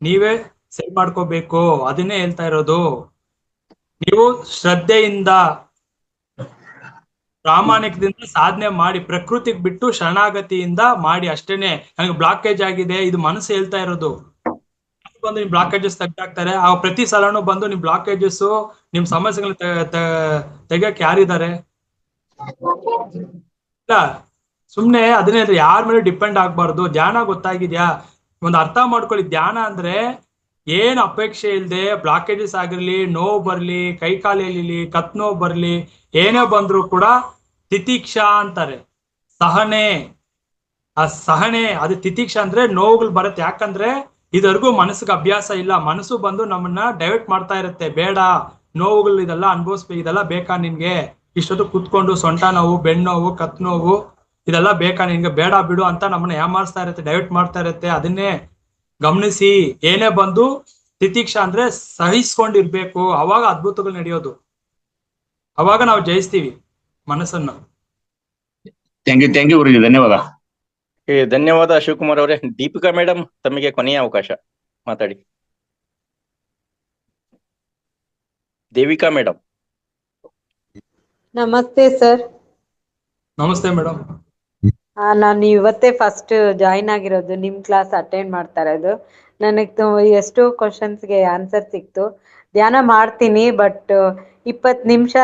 ನೀವೇ ಸರಿ ಮಾಡ್ಕೋಬೇಕು. ಅದನ್ನೇ ಹೇಳ್ತಾ ಇರೋದು. ನೀವು ಶ್ರದ್ಧೆಯಿಂದ ಪ್ರಾಮಾಣಿಕದಿಂದ ಸಾಧನೆ ಮಾಡಿ, ಪ್ರಕೃತಿಗೆ ಬಿಟ್ಟು ಶರಣಾಗತಿಯಿಂದ ಮಾಡಿ ಅಷ್ಟೇನೆ. ನನಗೆ ಬ್ಲಾಕೇಜ್ ಆಗಿದೆ, ಇದು ಮನಸ್ಸು ಹೇಳ್ತಾ ಇರೋದು. ಬಂದು ನಿಮ್ ಬ್ಲಾಕೇಜಸ್ ತೆಗ್ದಾಕ್ತಾರೆ. ಆ ಪ್ರತಿ ಸಲನೂ ಬಂದು ನಿಮ್ ಬ್ಲಾಕೇಜಸ್ ನಿಮ್ ಸಮಸ್ಯೆಗಳನ್ನ ತೆಗಿಯಕ್ ಯಾರಿದ್ದಾರೆ? ಇಲ್ಲ, ಸುಮ್ನೆ ಅದನ್ನೇ ಯಾರ ಮೇಲೆ ಡಿಪೆಂಡ್ ಆಗ್ಬಾರ್ದು. ಧ್ಯಾನ ಗೊತ್ತಾಗಿದ್ಯಾ? ಒಂದ್ ಅರ್ಥ ಮಾಡ್ಕೊಳ್ಳಿ, ಧ್ಯಾನ ಅಂದ್ರೆ ಏನ್ ಅಪೇಕ್ಷೆ ಇಲ್ದೆ ಬ್ಲಾಕೇಜಸ್ ಆಗಿರ್ಲಿ, ನೋವು ಬರ್ಲಿ, ಕೈ ಕಾಲು ಎಳಿಲಿ, ಕತ್ ನೋವು ಬರ್ಲಿ, ಏನೇ ಬಂದ್ರು ಕೂಡ ತಿತಿಕ್ಷಾ ಅಂತಾರೆ. ಸಹನೆ, ಆ ಸಹನೆ, ಅದು ತಿತಿಕ್ಷಾ ಅಂದ್ರೆ ನೋವುಗಳು ಬರುತ್ತೆ. ಯಾಕಂದ್ರೆ ಇದವರೆಗೂ ಮನಸ್ಸಿಗೆ ಅಭ್ಯಾಸ ಇಲ್ಲ. ಮನಸ್ಸು ಬಂದು ನಮ್ಮನ್ನ ಡೈವರ್ಟ್ ಮಾಡ್ತಾ ಇರುತ್ತೆ. ಬೇಡ, ನೋವುಗಳು ಇದೆಲ್ಲ ಅನುಭವಿಸ್ಬೇಕು, ಇದೆಲ್ಲ ಬೇಕಾ ನಿನ್ಗೆ? ಇಷ್ಟೊತ್ತು ಕುತ್ಕೊಂಡು ಸೊಂಟ ನೋವು, ಬೆನ್ನೋವು, ಕತ್ ನೋವು ಇದೆಲ್ಲ ಬೇಕಾ ನಿನ್ಗೆ? ಬೇಡ ಬಿಡು ಅಂತ ನಮ್ಮನ್ನ ಯಾಮಾರಿಸ್ತಾ ಇರುತ್ತೆ, ಡೈವರ್ಟ್ ಮಾಡ್ತಾ ಇರುತ್ತೆ. ಅದನ್ನೇ ಗಮನಿಸಿ. ಏನೇ ಬಂದು ತಿತಿಕ್ಷಾ ಅಂದ್ರೆ ಸಹಿಸ್ಕೊಂಡಿರ್ಬೇಕು. ಅವಾಗ ಅದ್ಭುತಗಳು ನಡೆಯೋದು, ಅವಾಗ ನಾವು ಜಯಿಸ್ತೀವಿ ಮನಸ್ಸನ್ನು. ಥ್ಯಾಂಕ್ ಯು ಗುರುಜಿ, ಧನ್ಯವಾದ. ಧನ್ಯವಾದ ಶಿವಕುಮಾರ್ ಅವರೇ. ದೀಪಿಕಾ ಮೇಡಮ್, ತಮಗೆ ಕೊನೆಯ ಅವಕಾಶ, ಮಾತಾಡಿ. ದೇವಿಕಾ ಮೇಡಮ್. ನಮಸ್ತೆ ಸರ್. ನಮಸ್ತೆ ಮೇಡಮ್. ನಾನು ಇವತ್ತೇ ಫಸ್ಟ್ ಜಾಯಿನ್ ಆಗಿರೋದು, ನಿಮ್ ಕ್ಲಾಸ್ ಅಟೆಂಡ್ ಮಾಡ್ತಾ ಇರೋದು. ನನಗೆ ಎಷ್ಟೋ ಕ್ವಶನ್ಸ್ಗೆ ಆನ್ಸರ್ ಸಿಕ್ತು. ಧ್ಯಾನ ಮಾಡ್ತೀನಿ, ಬಟ್ 20 ನಿಮಿಷ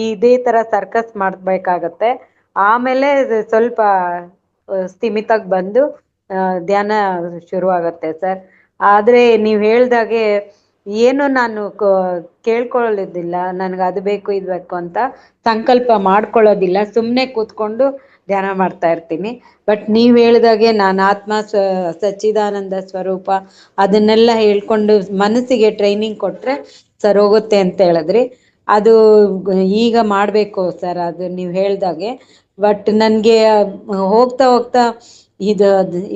ಇದೇ ತರ ಸರ್ಕಸ್ ಮಾಡ್ಬೇಕಾಗತ್ತೆ. ಆಮೇಲೆ ಸ್ವಲ್ಪ ಸ್ಥಿಮಿತಾಗಿ ಬಂದು ಧ್ಯಾನ ಶುರು ಆಗತ್ತೆ ಸರ್. ಆದ್ರೆ ನೀವ್ ಹೇಳ್ದಾಗೆ ಏನು ನಾನು ಕೇಳ್ಕೊಳ್ಳೋದಿಲ್ಲ, ನನ್ಗೆ ಅದು ಬೇಕು ಇದು ಬೇಕು ಅಂತ ಸಂಕಲ್ಪ ಮಾಡ್ಕೊಳ್ಳೋದಿಲ್ಲ. ಸುಮ್ಮನೆ ಕೂತ್ಕೊಂಡು ಧ್ಯಾನ ಮಾಡ್ತಾ ಇರ್ತೀನಿ. ಬಟ್ ನೀವ್ ಹೇಳ್ದಾಗೆ ನಾನು ಆತ್ಮ ಸಚ್ಚಿದಾನಂದ ಸ್ವರೂಪ ಅದನ್ನೆಲ್ಲ ಹೇಳ್ಕೊಂಡು ಮನಸ್ಸಿಗೆ ಟ್ರೈನಿಂಗ್ ಕೊಟ್ರೆ ಸರ್ ಹೋಗುತ್ತೆ ಅಂತ ಹೇಳಿದ್ರಿ. ಅದು ಈಗ ಮಾಡ್ಬೇಕು ಸರ್, ಅದು ನೀವು ಹೇಳ್ದಾಗೆ. ಬಟ್ ನನ್ಗೆ ಹೋಗ್ತಾ ಹೋಗ್ತಾ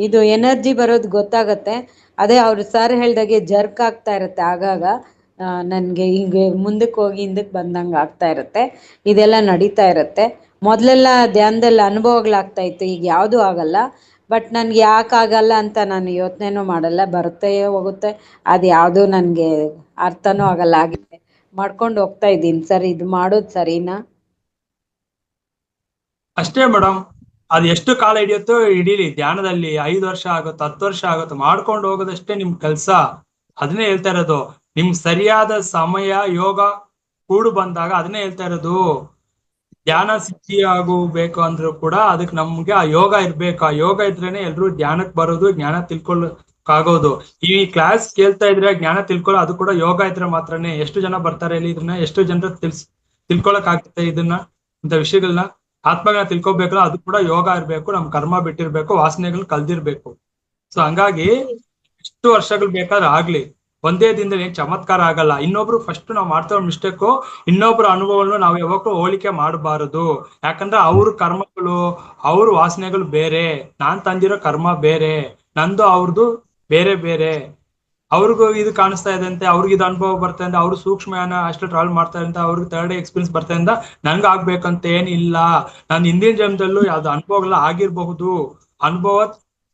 ಇದು ಎನರ್ಜಿ ಬರೋದು ಗೊತ್ತಾಗತ್ತೆ. ಅದೇ ಅವ್ರು ಸರ್ ಹೇಳ್ದಾಗೆ ಜರ್ಕ್ ಆಗ್ತಾ ಇರುತ್ತೆ ಆಗಾಗ. ನನ್ಗೆ ಹಿಂಗೆ ಮುಂದಕ್ಕೆ ಹೋಗಿ ಹಿಂದಕ್ಕೆ ಬಂದಂಗೆ ಆಗ್ತಾ ಇರುತ್ತೆ. ಇದೆಲ್ಲ ನಡೀತಾ ಇರುತ್ತೆ. ಮೊದಲೆಲ್ಲ ಧ್ಯಾನದಲ್ಲಿ ಅನುಭವಗಳಾಗ್ತಾ ಇತ್ತು, ಈಗ ಯಾವುದು ಆಗಲ್ಲ. ಬಟ್ ನನ್ಗೆ ಯಾಕಾಗಲ್ಲ ಅಂತ ನಾನು ಯೋಚನೆನೂ ಮಾಡಲ್ಲ, ಬರುತ್ತೆ ಹೋಗುತ್ತೆ. ಅದು ಯಾವುದು ನನಗೆ ಅರ್ಥನೂ ಆಗಲ್ಲ. ಆಗಿದೆ ಮಾಡ್ಕೊಂಡು ಹೋಗ್ತಾ ಇದ್ದೀನಿ ಸರ್. ಇದು ಮಾಡೋದು ಸರಿನಾ? ಅಷ್ಟೇ ಮೇಡಮ್, ಅದು ಎಷ್ಟು ಕಾಲ ಹಿಡಿಯುತ್ತೋ ಹಿಡೀಲಿ. ಧ್ಯಾನದಲ್ಲಿ 5 ವರ್ಷ ಆಗುತ್ತೋ 10 ವರ್ಷ ಆಗುತ್ತೋ ಮಾಡ್ಕೊಂಡು ಹೋಗೋದಷ್ಟೇ ನಿಮ್ ಕೆಲ್ಸ. ಅದನ್ನೇ ಹೇಳ್ತಾ ಇರೋದು. ನಿಮ್ ಸರಿಯಾದ ಸಮಯ ಯೋಗ ಕೂಡು ಬಂದಾಗ ಅದನ್ನೇ ಹೇಳ್ತಾ ಇರೋದು. ಧ್ಯಾನ ಸಿದ್ಧಿ ಆಗಬೇಕು ಅಂದ್ರೂ ಕೂಡ ಅದಕ್ಕೆ ನಮ್ಗೆ ಆ ಯೋಗ ಇರ್ಬೇಕು. ಆ ಯೋಗ ಇದ್ರೇನೆ ಎಲ್ರು ಧ್ಯಾನಕ್ಕೆ ಬರೋದು, ಜ್ಞಾನ ತಿಳ್ಕೊಳ್ಳೋಕಾಗೋದು. ಈ ಕ್ಲಾಸ್ ಕೇಳ್ತಾ ಇದ್ರೆ ಜ್ಞಾನ ತಿಳ್ಕೊಳ್ಳೋ, ಅದು ಕೂಡ ಯೋಗ ಇದ್ರೆ ಮಾತ್ರನೇ. ಎಷ್ಟು ಜನ ಬರ್ತಾರೆ ಇಲ್ಲಿ, ಇದನ್ನ ಎಷ್ಟು ಜನರು ತಿಳ್ಕೊಳಕ್ ಆಗ್ತದೆ ಇದನ್ನ, ಇಂಥ ವಿಷಯಗಳನ್ನ ಆತ್ಮಗಳನ್ನ ತಿಳ್ಕೊಬೇಕಲ್ಲ, ಅದು ಕೂಡ ಯೋಗ ಇರ್ಬೇಕು. ನಮ್ ಕರ್ಮ ಬಿಟ್ಟಿರ್ಬೇಕು, ವಾಸನೆಗಳನ್ನ ಕಲ್ದಿರ್ಬೇಕು. ಸೊ ಹಂಗಾಗಿ ಎಷ್ಟು ವರ್ಷಗಳು ಬೇಕಾದ್ರೆ ಆಗ್ಲಿ, ಒಂದೇ ದಿನದಲ್ಲಿ ಏನ್ ಚಮತ್ಕಾರ ಆಗಲ್ಲ. ಇನ್ನೊಬ್ರು ಫಸ್ಟ್ ನಾವು ಮಾಡ್ತಾ ಇರೋ ಮಿಸ್ಟೇಕು, ಇನ್ನೊಬ್ರ ಅನುಭವವನ್ನು ನಾವು ಯಾವಾಗಲೂ ಹೋಲಿಕೆ ಮಾಡಬಾರದು. ಯಾಕಂದ್ರೆ ಅವ್ರ ಕರ್ಮಗಳು, ಅವ್ರ ವಾಸನೆಗಳು ಬೇರೆ, ನಾನ್ ತಂದಿರೋ ಕರ್ಮ ಬೇರೆ, ನಂದು ಅವ್ರದ್ದು ಬೇರೆ ಬೇರೆ. ಅವ್ರಿಗೂ ಇದು ಕಾಣಿಸ್ತಾ ಇದೆ ಅಂತೆ, ಅವ್ರಿಗೆ ಇದು ಅನುಭವ ಬರ್ತಾ ಇದೆ, ಅವ್ರು ಸೂಕ್ಷ್ಮಯಾನ ಅಷ್ಟು ಟ್ರಾವೆಲ್ ಮಾಡ್ತಾ ಇದ್ದಂತ ಅವ್ರಿಗೆ 3rd ಎಕ್ಸ್ಪೀರಿಯನ್ಸ್ ಬರ್ತಾ ಇಂದ ನನ್ಗೆ ಆಗ್ಬೇಕಂತ ಏನಿಲ್ಲ. ನಾನು ಹಿಂದಿನ ಜನ್ಮದಲ್ಲೂ ಯಾವ್ದು ಅನುಭವಗಳು ಆಗಿರ್ಬಹುದು, ಅನುಭವ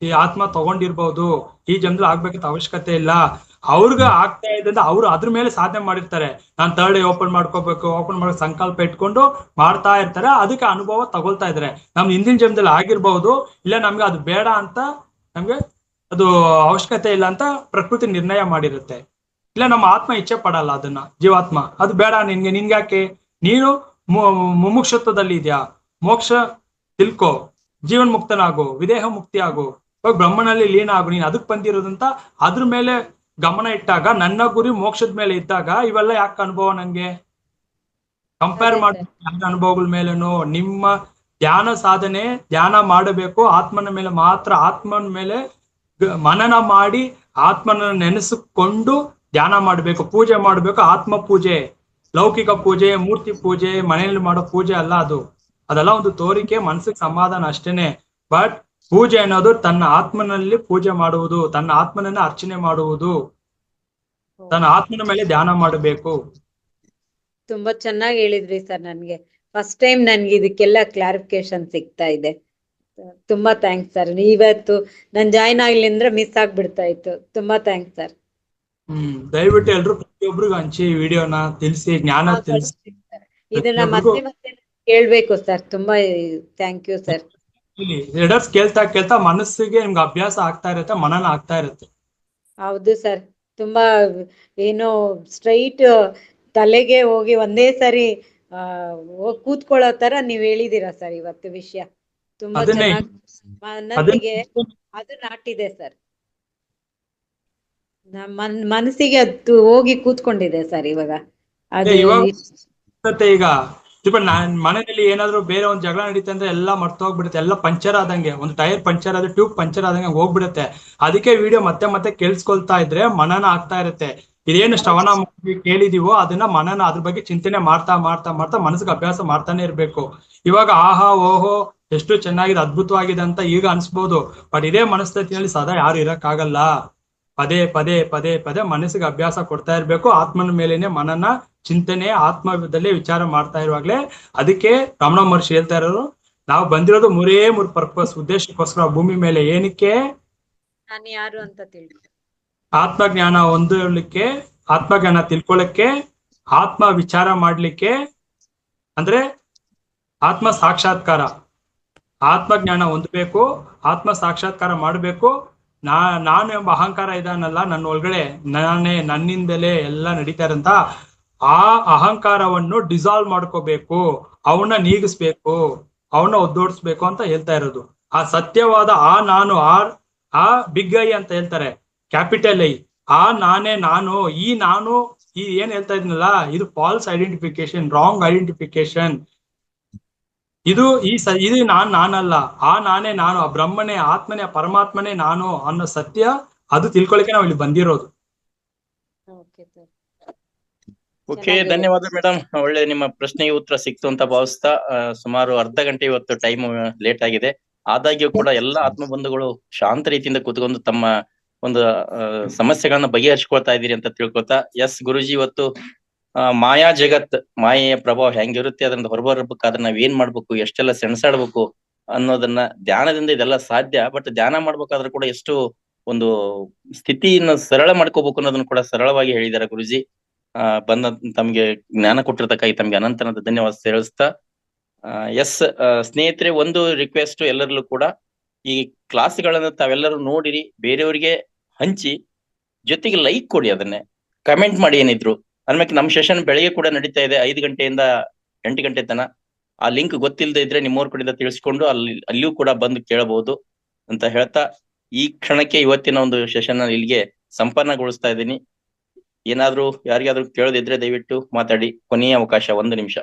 ಈ ಆತ್ಮ ತಗೊಂಡಿರ್ಬಹುದು, ಈ ಜನ್ಮದಲ್ಲಿ ಆಗ್ಬೇಕಂತ ಅವಶ್ಯಕತೆ ಇಲ್ಲ. ಅವ್ರಿಗೆ ಆಗ್ತಾ ಇದೆ ಅವ್ರು ಅದ್ರ ಮೇಲೆ ಸಾಧನೆ ಮಾಡಿರ್ತಾರೆ. ನಾನು 3rd ಓಪನ್ ಮಾಡ್ಕೋಬೇಕು, ಓಪನ್ ಮಾಡೋ ಸಂಕಲ್ಪ ಇಟ್ಕೊಂಡು ಮಾಡ್ತಾ ಇರ್ತಾರೆ, ಅದಕ್ಕೆ ಅನುಭವ ತಗೊಳ್ತಾ ಇದಾರೆ. ನಮ್ ಹಿಂದಿನ ಜನ್ಮದಲ್ಲಿ ಆಗಿರ್ಬಹುದು, ಇಲ್ಲ ನಮ್ಗೆ ಅದು ಬೇಡ ಅಂತ, ನಮ್ಗೆ ಅದು ಅವಶ್ಯಕತೆ ಇಲ್ಲ ಅಂತ ಪ್ರಕೃತಿ ನಿರ್ಣಯ ಮಾಡಿರುತ್ತೆ. ಇಲ್ಲ ನಮ್ಮ ಆತ್ಮ ಇಚ್ಛೆ ಪಡಲ್ಲ ಅದನ್ನ, ಜೀವಾತ್ಮ ಅದು ಬೇಡ ನಿನ್ಗ್ಯಾಕೆ, ನೀನು ಮುಮುಕ್ಷತ್ವದಲ್ಲಿ ಇದ್ಯಾ, ಮೋಕ್ಷ ತಿಳ್ಕೊ, ಜೀವನ್ ಮುಕ್ತನಾಗು, ವಿದೇಹ ಮುಕ್ತಿ ಆಗು, ಇವಾಗ ಬ್ರಹ್ಮನಲ್ಲಿ ಲೀನ ಆಗು, ನೀನ್ ಅದಕ್ಕೆ ಬಂದಿರೋದಂತ ಅದ್ರ ಮೇಲೆ ಗಮನ ಇಟ್ಟಾಗ, ನನ್ನ ಗುರಿ ಮೋಕ್ಷದ ಮೇಲೆ ಇದ್ದಾಗ ಇವೆಲ್ಲ ಯಾಕೆ ಅನುಭವ ನಂಗೆ ಕಂಪೇರ್ ಮಾಡಿ ಅನುಭವಗಳ ಮೇಲೇನು? ನಿಮ್ಮ ಧ್ಯಾನ ಸಾಧನೆ, ಧ್ಯಾನ ಮಾಡಬೇಕು ಆತ್ಮನ ಮೇಲೆ ಮಾತ್ರ. ಆತ್ಮನ ಮೇಲೆ ಮನನ ಮಾಡಿ ಆತ್ಮನ ನೆನೆಸಿಕೊಂಡು ಧ್ಯಾನ ಮಾಡಬೇಕು, ಪೂಜೆ ಮಾಡಬೇಕು. ಆತ್ಮ ಪೂಜೆ, ಲೌಕಿಕ ಪೂಜೆ, ಮೂರ್ತಿ ಪೂಜೆ, ಮನೆಯಲ್ಲಿ ಮಾಡೋ ಪೂಜೆ ಅಲ್ಲ ಅದು. ಅದೆಲ್ಲ ಒಂದು ತೋರಿಕೆ, ಮನಸ್ಸಿಗೆ ಸಮಾಧಾನ ಅಷ್ಟೇನೆ. ಬಟ್ ಪೂಜೆ ಅನ್ನೋದು ತನ್ನ ಆತ್ಮನಲ್ಲಿ ಪೂಜೆ ಮಾಡುವುದು, ತನ್ನ ಆತ್ಮನನ್ನ ಅರ್ಚನೆ ಮಾಡುವುದು, ತನ್ನ ಆತ್ಮನ ಮೇಲೆ ಧ್ಯಾನ ಮಾಡಬೇಕು. ತುಂಬಾ ಚೆನ್ನಾಗಿ ಹೇಳಿದ್ರಿ ಸರ್. ನನ್ಗೆ ಫಸ್ಟ್ ಟೈಮ್ ನನ್ಗೆ ಇದಕ್ಕೆಲ್ಲ ಕ್ಲಾರಿಫಿಕೇಶನ್ ಸಿಗ್ತಾ ಇದೆ. ತುಂಬಾ ಥ್ಯಾಂಕ್ಸ್ ಸರ್. ಇವತ್ತು ನಾನು ಜಾಯಿನ್ ಆಗ್ಲಿ ಅಂದ್ರೆ ಮಿಸ್ ಆಗ್ಬಿಡ್ತಾ ಇತ್ತು. ತುಂಬಾ ಥ್ಯಾಂಕ್ಸ್ ಸರ್. ದಯವಿಟ್ಟು ಎಲ್ರು ಪ್ರತಿಯೊಬ್ರಿಗೂ ಹಂಚಿ, ವಿಡಿಯೋನ ತಿಳಿಸಿ, ಜ್ಞಾನ ತಿಳಿಸಿ. ಇದನ್ನ ಮತ್ತೆ ಮತ್ತೆ ಕೇಳ್ಬೇಕು ಸರ್. ತುಂಬಾ ಥ್ಯಾಂಕ್ ಯು ಸರ್. ಲೀಡರ್ಸ್ ಕೇಳ್ತಾ ಕೇಳ್ತಾ ಮನಸ್ಸಿಗೆ ನಿಮ್ಗೆ ಅಭ್ಯಾಸ ಆಗ್ತಾ ಇರುತ್ತೆ, ಮನನ ಆಗ್ತಾ ಇರುತ್ತೆ. ಹೌದು ಸರ್. ತುಂಬಾ ಏನೋ ಸ್ಟ್ರೈಟ್ ತಲೆಗೆ ಹೋಗಿ ಒಂದೇ ಸರಿ ಹೋಗ್ ಕೂತ್ಕೊಳ್ಳೋ ತರ ನೀವ್ ಹೇಳಿದೀರಾ ಸರ್ ಇವತ್ತು ವಿಷಯ ತುಂಬಾ ಅದನ್ನೇ ಚೆನ್ನಾಗಿ ಮನಸ್ಸಿಗೆ ಅದು ನಾಟಿದೆ ಸರ್. ಮನಸ್ಸಿಗೆ ಅದು ಹೋಗಿ ಕೂತ್ಕೊಂಡಿದೆ ಸರ್ ಇವಾಗ ಅದು ಮತ್ತೆ ಈಗ ನಾನ್ ಮನೆಯಲ್ಲಿ ಏನಾದ್ರು ಬೇರೆ ಒಂದ್ ಜಗಳ ನಡೀತೆ ಅಂದ್ರೆ ಎಲ್ಲ ಮರ್ತೋಗ್ಬಿಡುತ್ತೆ, ಎಲ್ಲ ಪಂಚರ್ ಆದಂಗೆ, ಒಂದು ಟೈರ್ ಪಂಚರ್ ಆದ್ರೆ ಟ್ಯೂಬ್ ಪಂಚರ್ ಆದಂಗೆ ಹೋಗ್ಬಿಡುತ್ತೆ. ಅದಕ್ಕೆ ವಿಡಿಯೋ ಮತ್ತೆ ಮತ್ತೆ ಕೇಳಿಸ್ಕೊಳ್ತಾ ಇದ್ರೆ ಮನನ ಆಗ್ತಾ ಇರುತ್ತೆ. ಇದೇನು ಶ್ರವಣ ಕೇಳಿದೀವೋ ಅದನ್ನ ಮನನ ಅದ್ರ ಬಗ್ಗೆ ಚಿಂತನೆ ಮಾಡ್ತಾ ಮಾಡ್ತಾ ಮಾಡ್ತಾ ಮನಸ್ಸಿಗೆ ಅಭ್ಯಾಸ ಮಾಡ್ತಾನೆ ಇರ್ಬೇಕು. ಇವಾಗ ಆಹಾ ಓಹೋ ಎಷ್ಟು ಚೆನ್ನಾಗಿದೆ ಅದ್ಭುತವಾಗಿದೆ ಅಂತ ಈಗ ಅನ್ಸ್ಬೋದು, ಬಟ್ ಇದೇ ಮನಸ್ಥಿತಿಯಲ್ಲಿ ಸದಾ ಯಾರು ಇರಕ್ಕಾಗಲ್ಲ. ಪದೇ ಪದೇ ಪದೇ ಪದೇ ಮನಸ್ಸಿಗೆ ಅಭ್ಯಾಸ ಕೊಡ್ತಾ ಇರ್ಬೇಕು. ಆತ್ಮನ ಮೇಲೇನೆ ಮನನ ಚಿಂತನೆ ಆತ್ಮದಲ್ಲೇ ವಿಚಾರ ಮಾಡ್ತಾ ಇರುವಾಗ್ಲೇ. ಅದಕ್ಕೆ ರಮಣ ಮಹರ್ಷಿ ಹೇಳ್ತಾ ಇರೋರು, ನಾವು ಬಂದಿರೋದು ಮೂರೇ ಪರ್ಪಸ್, ಉದ್ದೇಶಕ್ಕೋಸ್ಕರ ಭೂಮಿ ಮೇಲೆ. ಏನಕ್ಕೆ? ನಾನು ಯಾರು ಅಂತ ತಿಳ್ಕೊ, ಆತ್ಮಜ್ಞಾನ ಹೊಂದಲಿಕ್ಕೆ, ಆತ್ಮಜ್ಞಾನ ತಿಳ್ಕೊಳ್ಳಕ್ಕೆ, ಆತ್ಮ ವಿಚಾರ ಮಾಡ್ಲಿಕ್ಕೆ, ಅಂದ್ರೆ ಆತ್ಮ ಸಾಕ್ಷಾತ್ಕಾರ. ಆತ್ಮಜ್ಞಾನ ಹೊಂದಬೇಕು, ಆತ್ಮ ಸಾಕ್ಷಾತ್ಕಾರ ಮಾಡಬೇಕು. ನಾನು ಎಂಬ ಅಹಂಕಾರ ಇದಾನಲ್ಲ ನನ್ನ ಒಳಗಡೆ, ನಾನೇ ನನ್ನಿಂದಲೇ ಎಲ್ಲ ನಡೀತಾ ಇರಂತ ಆ ಅಹಂಕಾರವನ್ನು ಡಿಸಾಲ್ವ್ ಮಾಡ್ಕೋಬೇಕು, ಅವನ್ನ ನೀಗಿಸ್ಬೇಕು, ಅವನ್ನ ಒದ್ದೋಡಿಸ್ಬೇಕು ಅಂತ ಹೇಳ್ತಾ ಇರೋದು. ಆ ಸತ್ಯವಾದ ಆ ನಾನು, ಆ ಬಿಗ್ ಐ ಅಂತ ಹೇಳ್ತಾರೆ, ಕ್ಯಾಪಿಟಲ್ ಐ, ಆ ನಾನೇ ನಾನು. ಈ ನಾನು ಈ ಏನ್ ಹೇಳ್ತಾ ಇದ್ನಲ್ಲ, ಇದು ಫಾಲ್ಸ್ ಐಡೆಂಟಿಫಿಕೇಶನ್, ರಾಂಗ್ ಐಡೆಂಟಿಫಿಕೇಶನ್. ಇದು ಇದು ನಾನಲ್ಲ, ಆ ನಾನೇ ನಾನು, ಆ ಬ್ರಹ್ಮನೇ, ಆತ್ಮನೇ, ಪರಮಾತ್ಮನೇ ನಾನು ಅನ್ನೋ ಸತ್ಯ, ಅದು ತಿಳ್ಕೊಳಕ್ಕೆ ನಾವು ಇಲ್ಲಿ ಬಂದಿರೋದು. ಓಕೆ, ಧನ್ಯವಾದ ಮೇಡಮ್. ಒಳ್ಳೆ ನಿಮ್ಮ ಪ್ರಶ್ನೆಗೆ ಉತ್ತರ ಸಿಕ್ತು ಅಂತ ಭಾವಿಸ್ತಾ, ಸುಮಾರು ಅರ್ಧ ಗಂಟೆ ಇವತ್ತು ಟೈಮ್ ಲೇಟ್ ಆಗಿದೆ. ಆದಾಗ್ಯೂ ಕೂಡ ಎಲ್ಲ ಆತ್ಮಬಂಧುಗಳು ಶಾಂತ ರೀತಿಯಿಂದ ಕೂತ್ಕೊಂಡು ತಮ್ಮ ಒಂದು ಸಮಸ್ಯೆಗಳನ್ನ ಬಗೆಹರಿಸ್ಕೊಳ್ತಾ ಇದೀರಿ ಅಂತ ತಿಳ್ಕೊತಾ, ಎಸ್ ಗುರುಜಿ ಇವತ್ತು ಮಾಯಾ ಜಗತ್, ಮಾಯೆಯ ಪ್ರಭಾವ ಹೆಂಗಿರುತ್ತೆ, ಅದರಿಂದ ಹೊರಬರ್ಬೇಕಾದ್ರೆ ನಾವ್ ಏನ್ ಮಾಡ್ಬೇಕು, ಎಷ್ಟೆಲ್ಲ ಸೆಣಸಾಡ್ಬೇಕು ಅನ್ನೋದನ್ನ ಧ್ಯಾನದಿಂದ ಇದೆಲ್ಲ ಸಾಧ್ಯ. ಬಟ್ ಧ್ಯಾನ ಮಾಡ್ಬೇಕಾದ್ರೆ ಕೂಡ ಎಷ್ಟು ಒಂದು ಸ್ಥಿತಿಯನ್ನು ಸರಳ ಮಾಡ್ಕೋಬೇಕು ಅನ್ನೋದನ್ನ ಕೂಡ ಸರಳವಾಗಿ ಹೇಳಿದಾರೆ ಗುರುಜಿ. ಬಂದ ತಮ್ಗೆ ಜ್ಞಾನ ಕೊಟ್ಟಿರ್ತಕ್ಕಾಗಿ ತಮ್ಗೆ ಅನಂತನದ ಧನ್ಯವಾದ ತಿಳಿಸ್ತಾ, ಎಸ್ ಸ್ನೇಹಿತರೆ, ಒಂದು ರಿಕ್ವೆಸ್ಟ್ ಎಲ್ಲರಲ್ಲೂ ಕೂಡ, ಈ ಕ್ಲಾಸ್ಗಳನ್ನ ತಾವೆಲ್ಲರೂ ನೋಡಿರಿ, ಬೇರೆಯವರಿಗೆ ಹಂಚಿ, ಜೊತೆಗೆ ಲೈಕ್ ಕೊಡಿ, ಅದನ್ನೇ ಕಮೆಂಟ್ ಮಾಡಿ ಏನಿದ್ರು. ಅನ್ಬೇಕು ನಮ್ ಸೆಷನ್ ಬೆಳಿಗ್ಗೆ ಕೂಡ ನಡೀತಾ ಇದೆ 5 ಗಂಟೆಯಿಂದ 8 ಗಂಟೆ ತನ. ಆ ಲಿಂಕ್ ಗೊತ್ತಿಲ್ಲದೆ ಇದ್ರೆ ನಿಮ್ಮವ್ರ ಕಡೆಯಿಂದ ತಿಳಿಸ್ಕೊಂಡು ಅಲ್ಲಿಯೂ ಕೂಡ ಬಂದು ಕೇಳಬಹುದು ಅಂತ ಹೇಳ್ತಾ, ಈ ಕ್ಷಣಕ್ಕೆ ಇವತ್ತಿನ ಒಂದು ಸೆಷನ್ ಇಲ್ಲಿಗೆ ಸಂಪನ್ನಗೊಳಿಸ್ತಾ ಇದ್ದೀನಿ. ಏನಾದ್ರೂ ಯಾರಿಗಾದ್ರೂ ಕೇಳೋದಿದ್ರೆ ದಯವಿಟ್ಟು ಮಾತಾಡಿ. ಕೊನೆಯ ಅವಕಾಶ 1 ನಿಮಿಷ.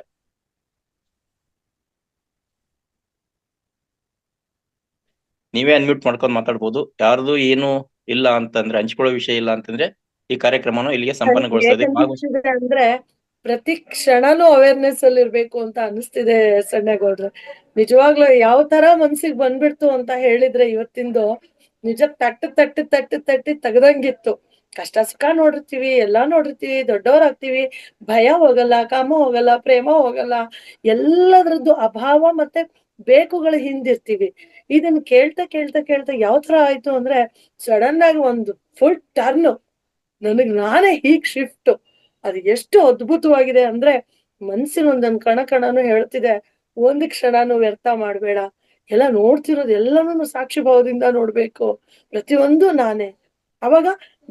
ನೀವೇ ಅನ್ಮ್ಯೂಟ್ ಮಾಡ್ಕೊಂಡು ಮಾತಾಡ್ಬೋದು. ಯಾರ್ದು ಏನು ಇಲ್ಲ ಅಂತಂದ್ರೆ, ಹಂಚ್ಕೊಳ್ಳೋ ವಿಷಯ ಇಲ್ಲ ಅಂತಂದ್ರೆ ಈ ಕಾರ್ಯಕ್ರಮನ ಇಲ್ಲಿಗೆ ಸಂಪನ್ನಗೊಳಿಸ್ತಾ ಇದೆ. ಅಂದ್ರೆ ಪ್ರತಿ ಕ್ಷಣನೂ ಅವೇರ್ನೆಸ್ ಅಲ್ಲಿ ಇರ್ಬೇಕು ಅಂತ ಅನಿಸ್ತಿದೆ ಸಣ್ಣಗೌಡ್ರೆ. ನಿಜವಾಗ್ಲೂ ಯಾವ ತರ ಮನ್ಸಿಗೆ ಬಂದ್ಬಿಡ್ತು ಅಂತ ಹೇಳಿದ್ರೆ, ಇವತ್ತಿಂದು ನಿಜ ತಟ್ಟಿ ತೆಗ್ದಂಗಿತ್ತು. ಕಷ್ಟ ಸುಖ ನೋಡಿರ್ತೀವಿ, ಎಲ್ಲಾ ನೋಡಿರ್ತೀವಿ, ದೊಡ್ಡವರಾಗ್ತೀವಿ, ಭಯ ಹೋಗಲ್ಲ, ಕಾಮ ಹೋಗಲ್ಲ, ಪ್ರೇಮ ಹೋಗಲ್ಲ, ಎಲ್ಲದ್ರದ್ದು ಅಭಾವ ಮತ್ತೆ ಬೇಕುಗಳ ಹಿಂದಿರ್ತೀವಿ. ಇದನ್ನ ಕೇಳ್ತಾ ಯಾವ ತರ ಆಯ್ತು ಅಂದ್ರೆ, ಸಡನ್ ಆಗಿ ಒಂದು ಫುಲ್ ಟರ್ನ್, ನನಗ್ ನಾನೇ ಹೀಗ್ ಶಿಫ್ಟ್. ಅದು ಎಷ್ಟು ಅದ್ಭುತವಾಗಿದೆ ಅಂದ್ರೆ, ಮನ್ಸಿನ ಒಂದೊಂದ್ ಕಣನು ಹೇಳ್ತಿದೆ, ಒಂದ್ ಕ್ಷಣನು ವ್ಯರ್ಥ ಮಾಡ್ಬೇಡ, ಎಲ್ಲ ನೋಡ್ತಿರೋದು ಎಲ್ಲಾನು ಸಾಕ್ಷಿ ಭಾವದಿಂದ ನೋಡ್ಬೇಕು, ಪ್ರತಿಯೊಂದು ನಾನೇ. ಅವಾಗ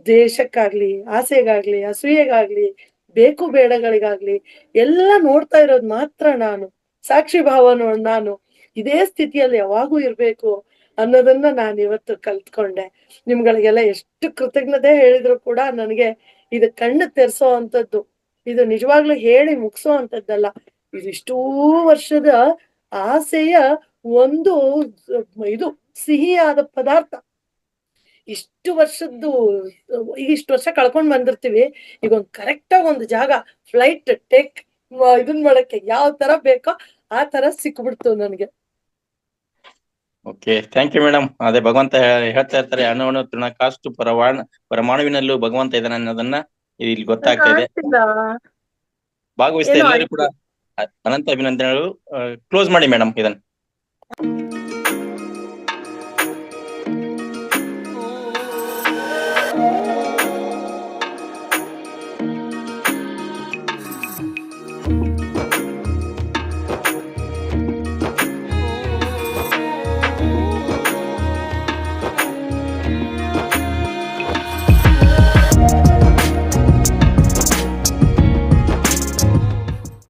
ದೇಶಕ್ಕಾಗ್ಲಿ, ಆಸೆಗಾಗ್ಲಿ, ಅಸೂಯೆಗಾಗ್ಲಿ, ಬೇಕು ಬೇಡಗಳಿಗಾಗ್ಲಿ ಎಲ್ಲ ನೋಡ್ತಾ ಇರೋದು ಮಾತ್ರ ನಾನು, ಸಾಕ್ಷಿ ಭಾವನು ನಾನು. ಇದೇ ಸ್ಥಿತಿಯಲ್ಲಿ ಯಾವಾಗೂ ಇರ್ಬೇಕು ಅನ್ನೋದನ್ನ ನಾನು ಇವತ್ತು ಕಲ್ತ್ಕೊಂಡೆ. ನಿಮ್ಗಳಿಗೆಲ್ಲ ಎಷ್ಟು ಕೃತಜ್ಞತೆ ಹೇಳಿದ್ರು ಕೂಡ ನನಗೆ ಇದು ಕಣ್ಣು ತೆರೆಸೋ ಅಂತದ್ದು, ಇದು ನಿಜವಾಗ್ಲೂ ಹೇಳಿ ಮುಗಿಸೋ ಅಂತದ್ದಲ್ಲ. ಇದಿಷ್ಟೂ ವರ್ಷದ ಆಸೆಯ ಒಂದು ಇದು ಸಿಹಿಯಾದ ಪದಾರ್ಥ. ಇಷ್ಟು ವರ್ಷದ್ದು, ಈಗ ಇಷ್ಟು ವರ್ಷ ಕಳ್ಕೊಂಡ್ ಬಂದಿರ್ತೀವಿ, ಈಗ ಒಂದ್ ಕರೆಕ್ಟ್ ಆಗಿ ಒಂದು ಜಾಗ ಫ್ಲೈಟ್ ಟೇಕ್ ಇದನ್ ಮಾಡಕ್ಕೆ ಯಾವ ತರ ಬೇಕೋ ಆ ತರ ಸಿಕ್ಬಿಡ್ತು ನನಗೆ. Okay, thank you madam. ಅದೇ ಭಗವಂತ ಹೇಳ್ತಾ ಇರ್ತಾರೆ, ಅಣುವಣು ತೃಣಕಾಷ್ಟು ಪರಮಾಣುವಿನಲ್ಲೂ ಭಗವಂತ ಇದ್ದಾನೆ ಅನ್ನೋದನ್ನ ಇಲ್ಲಿ ಗೊತ್ತಾಗ್ತಾ ಇದೆ. ಭಾಗವಹಿಸಿದ ಎಲ್ಲರೂ ಕೂಡ ಅನಂತ ಅಭಿನಂದನೆಗಳು. ಕ್ಲೋಸ್ ಮಾಡಿ ಮೇಡಮ್ ಇದನ್ನ.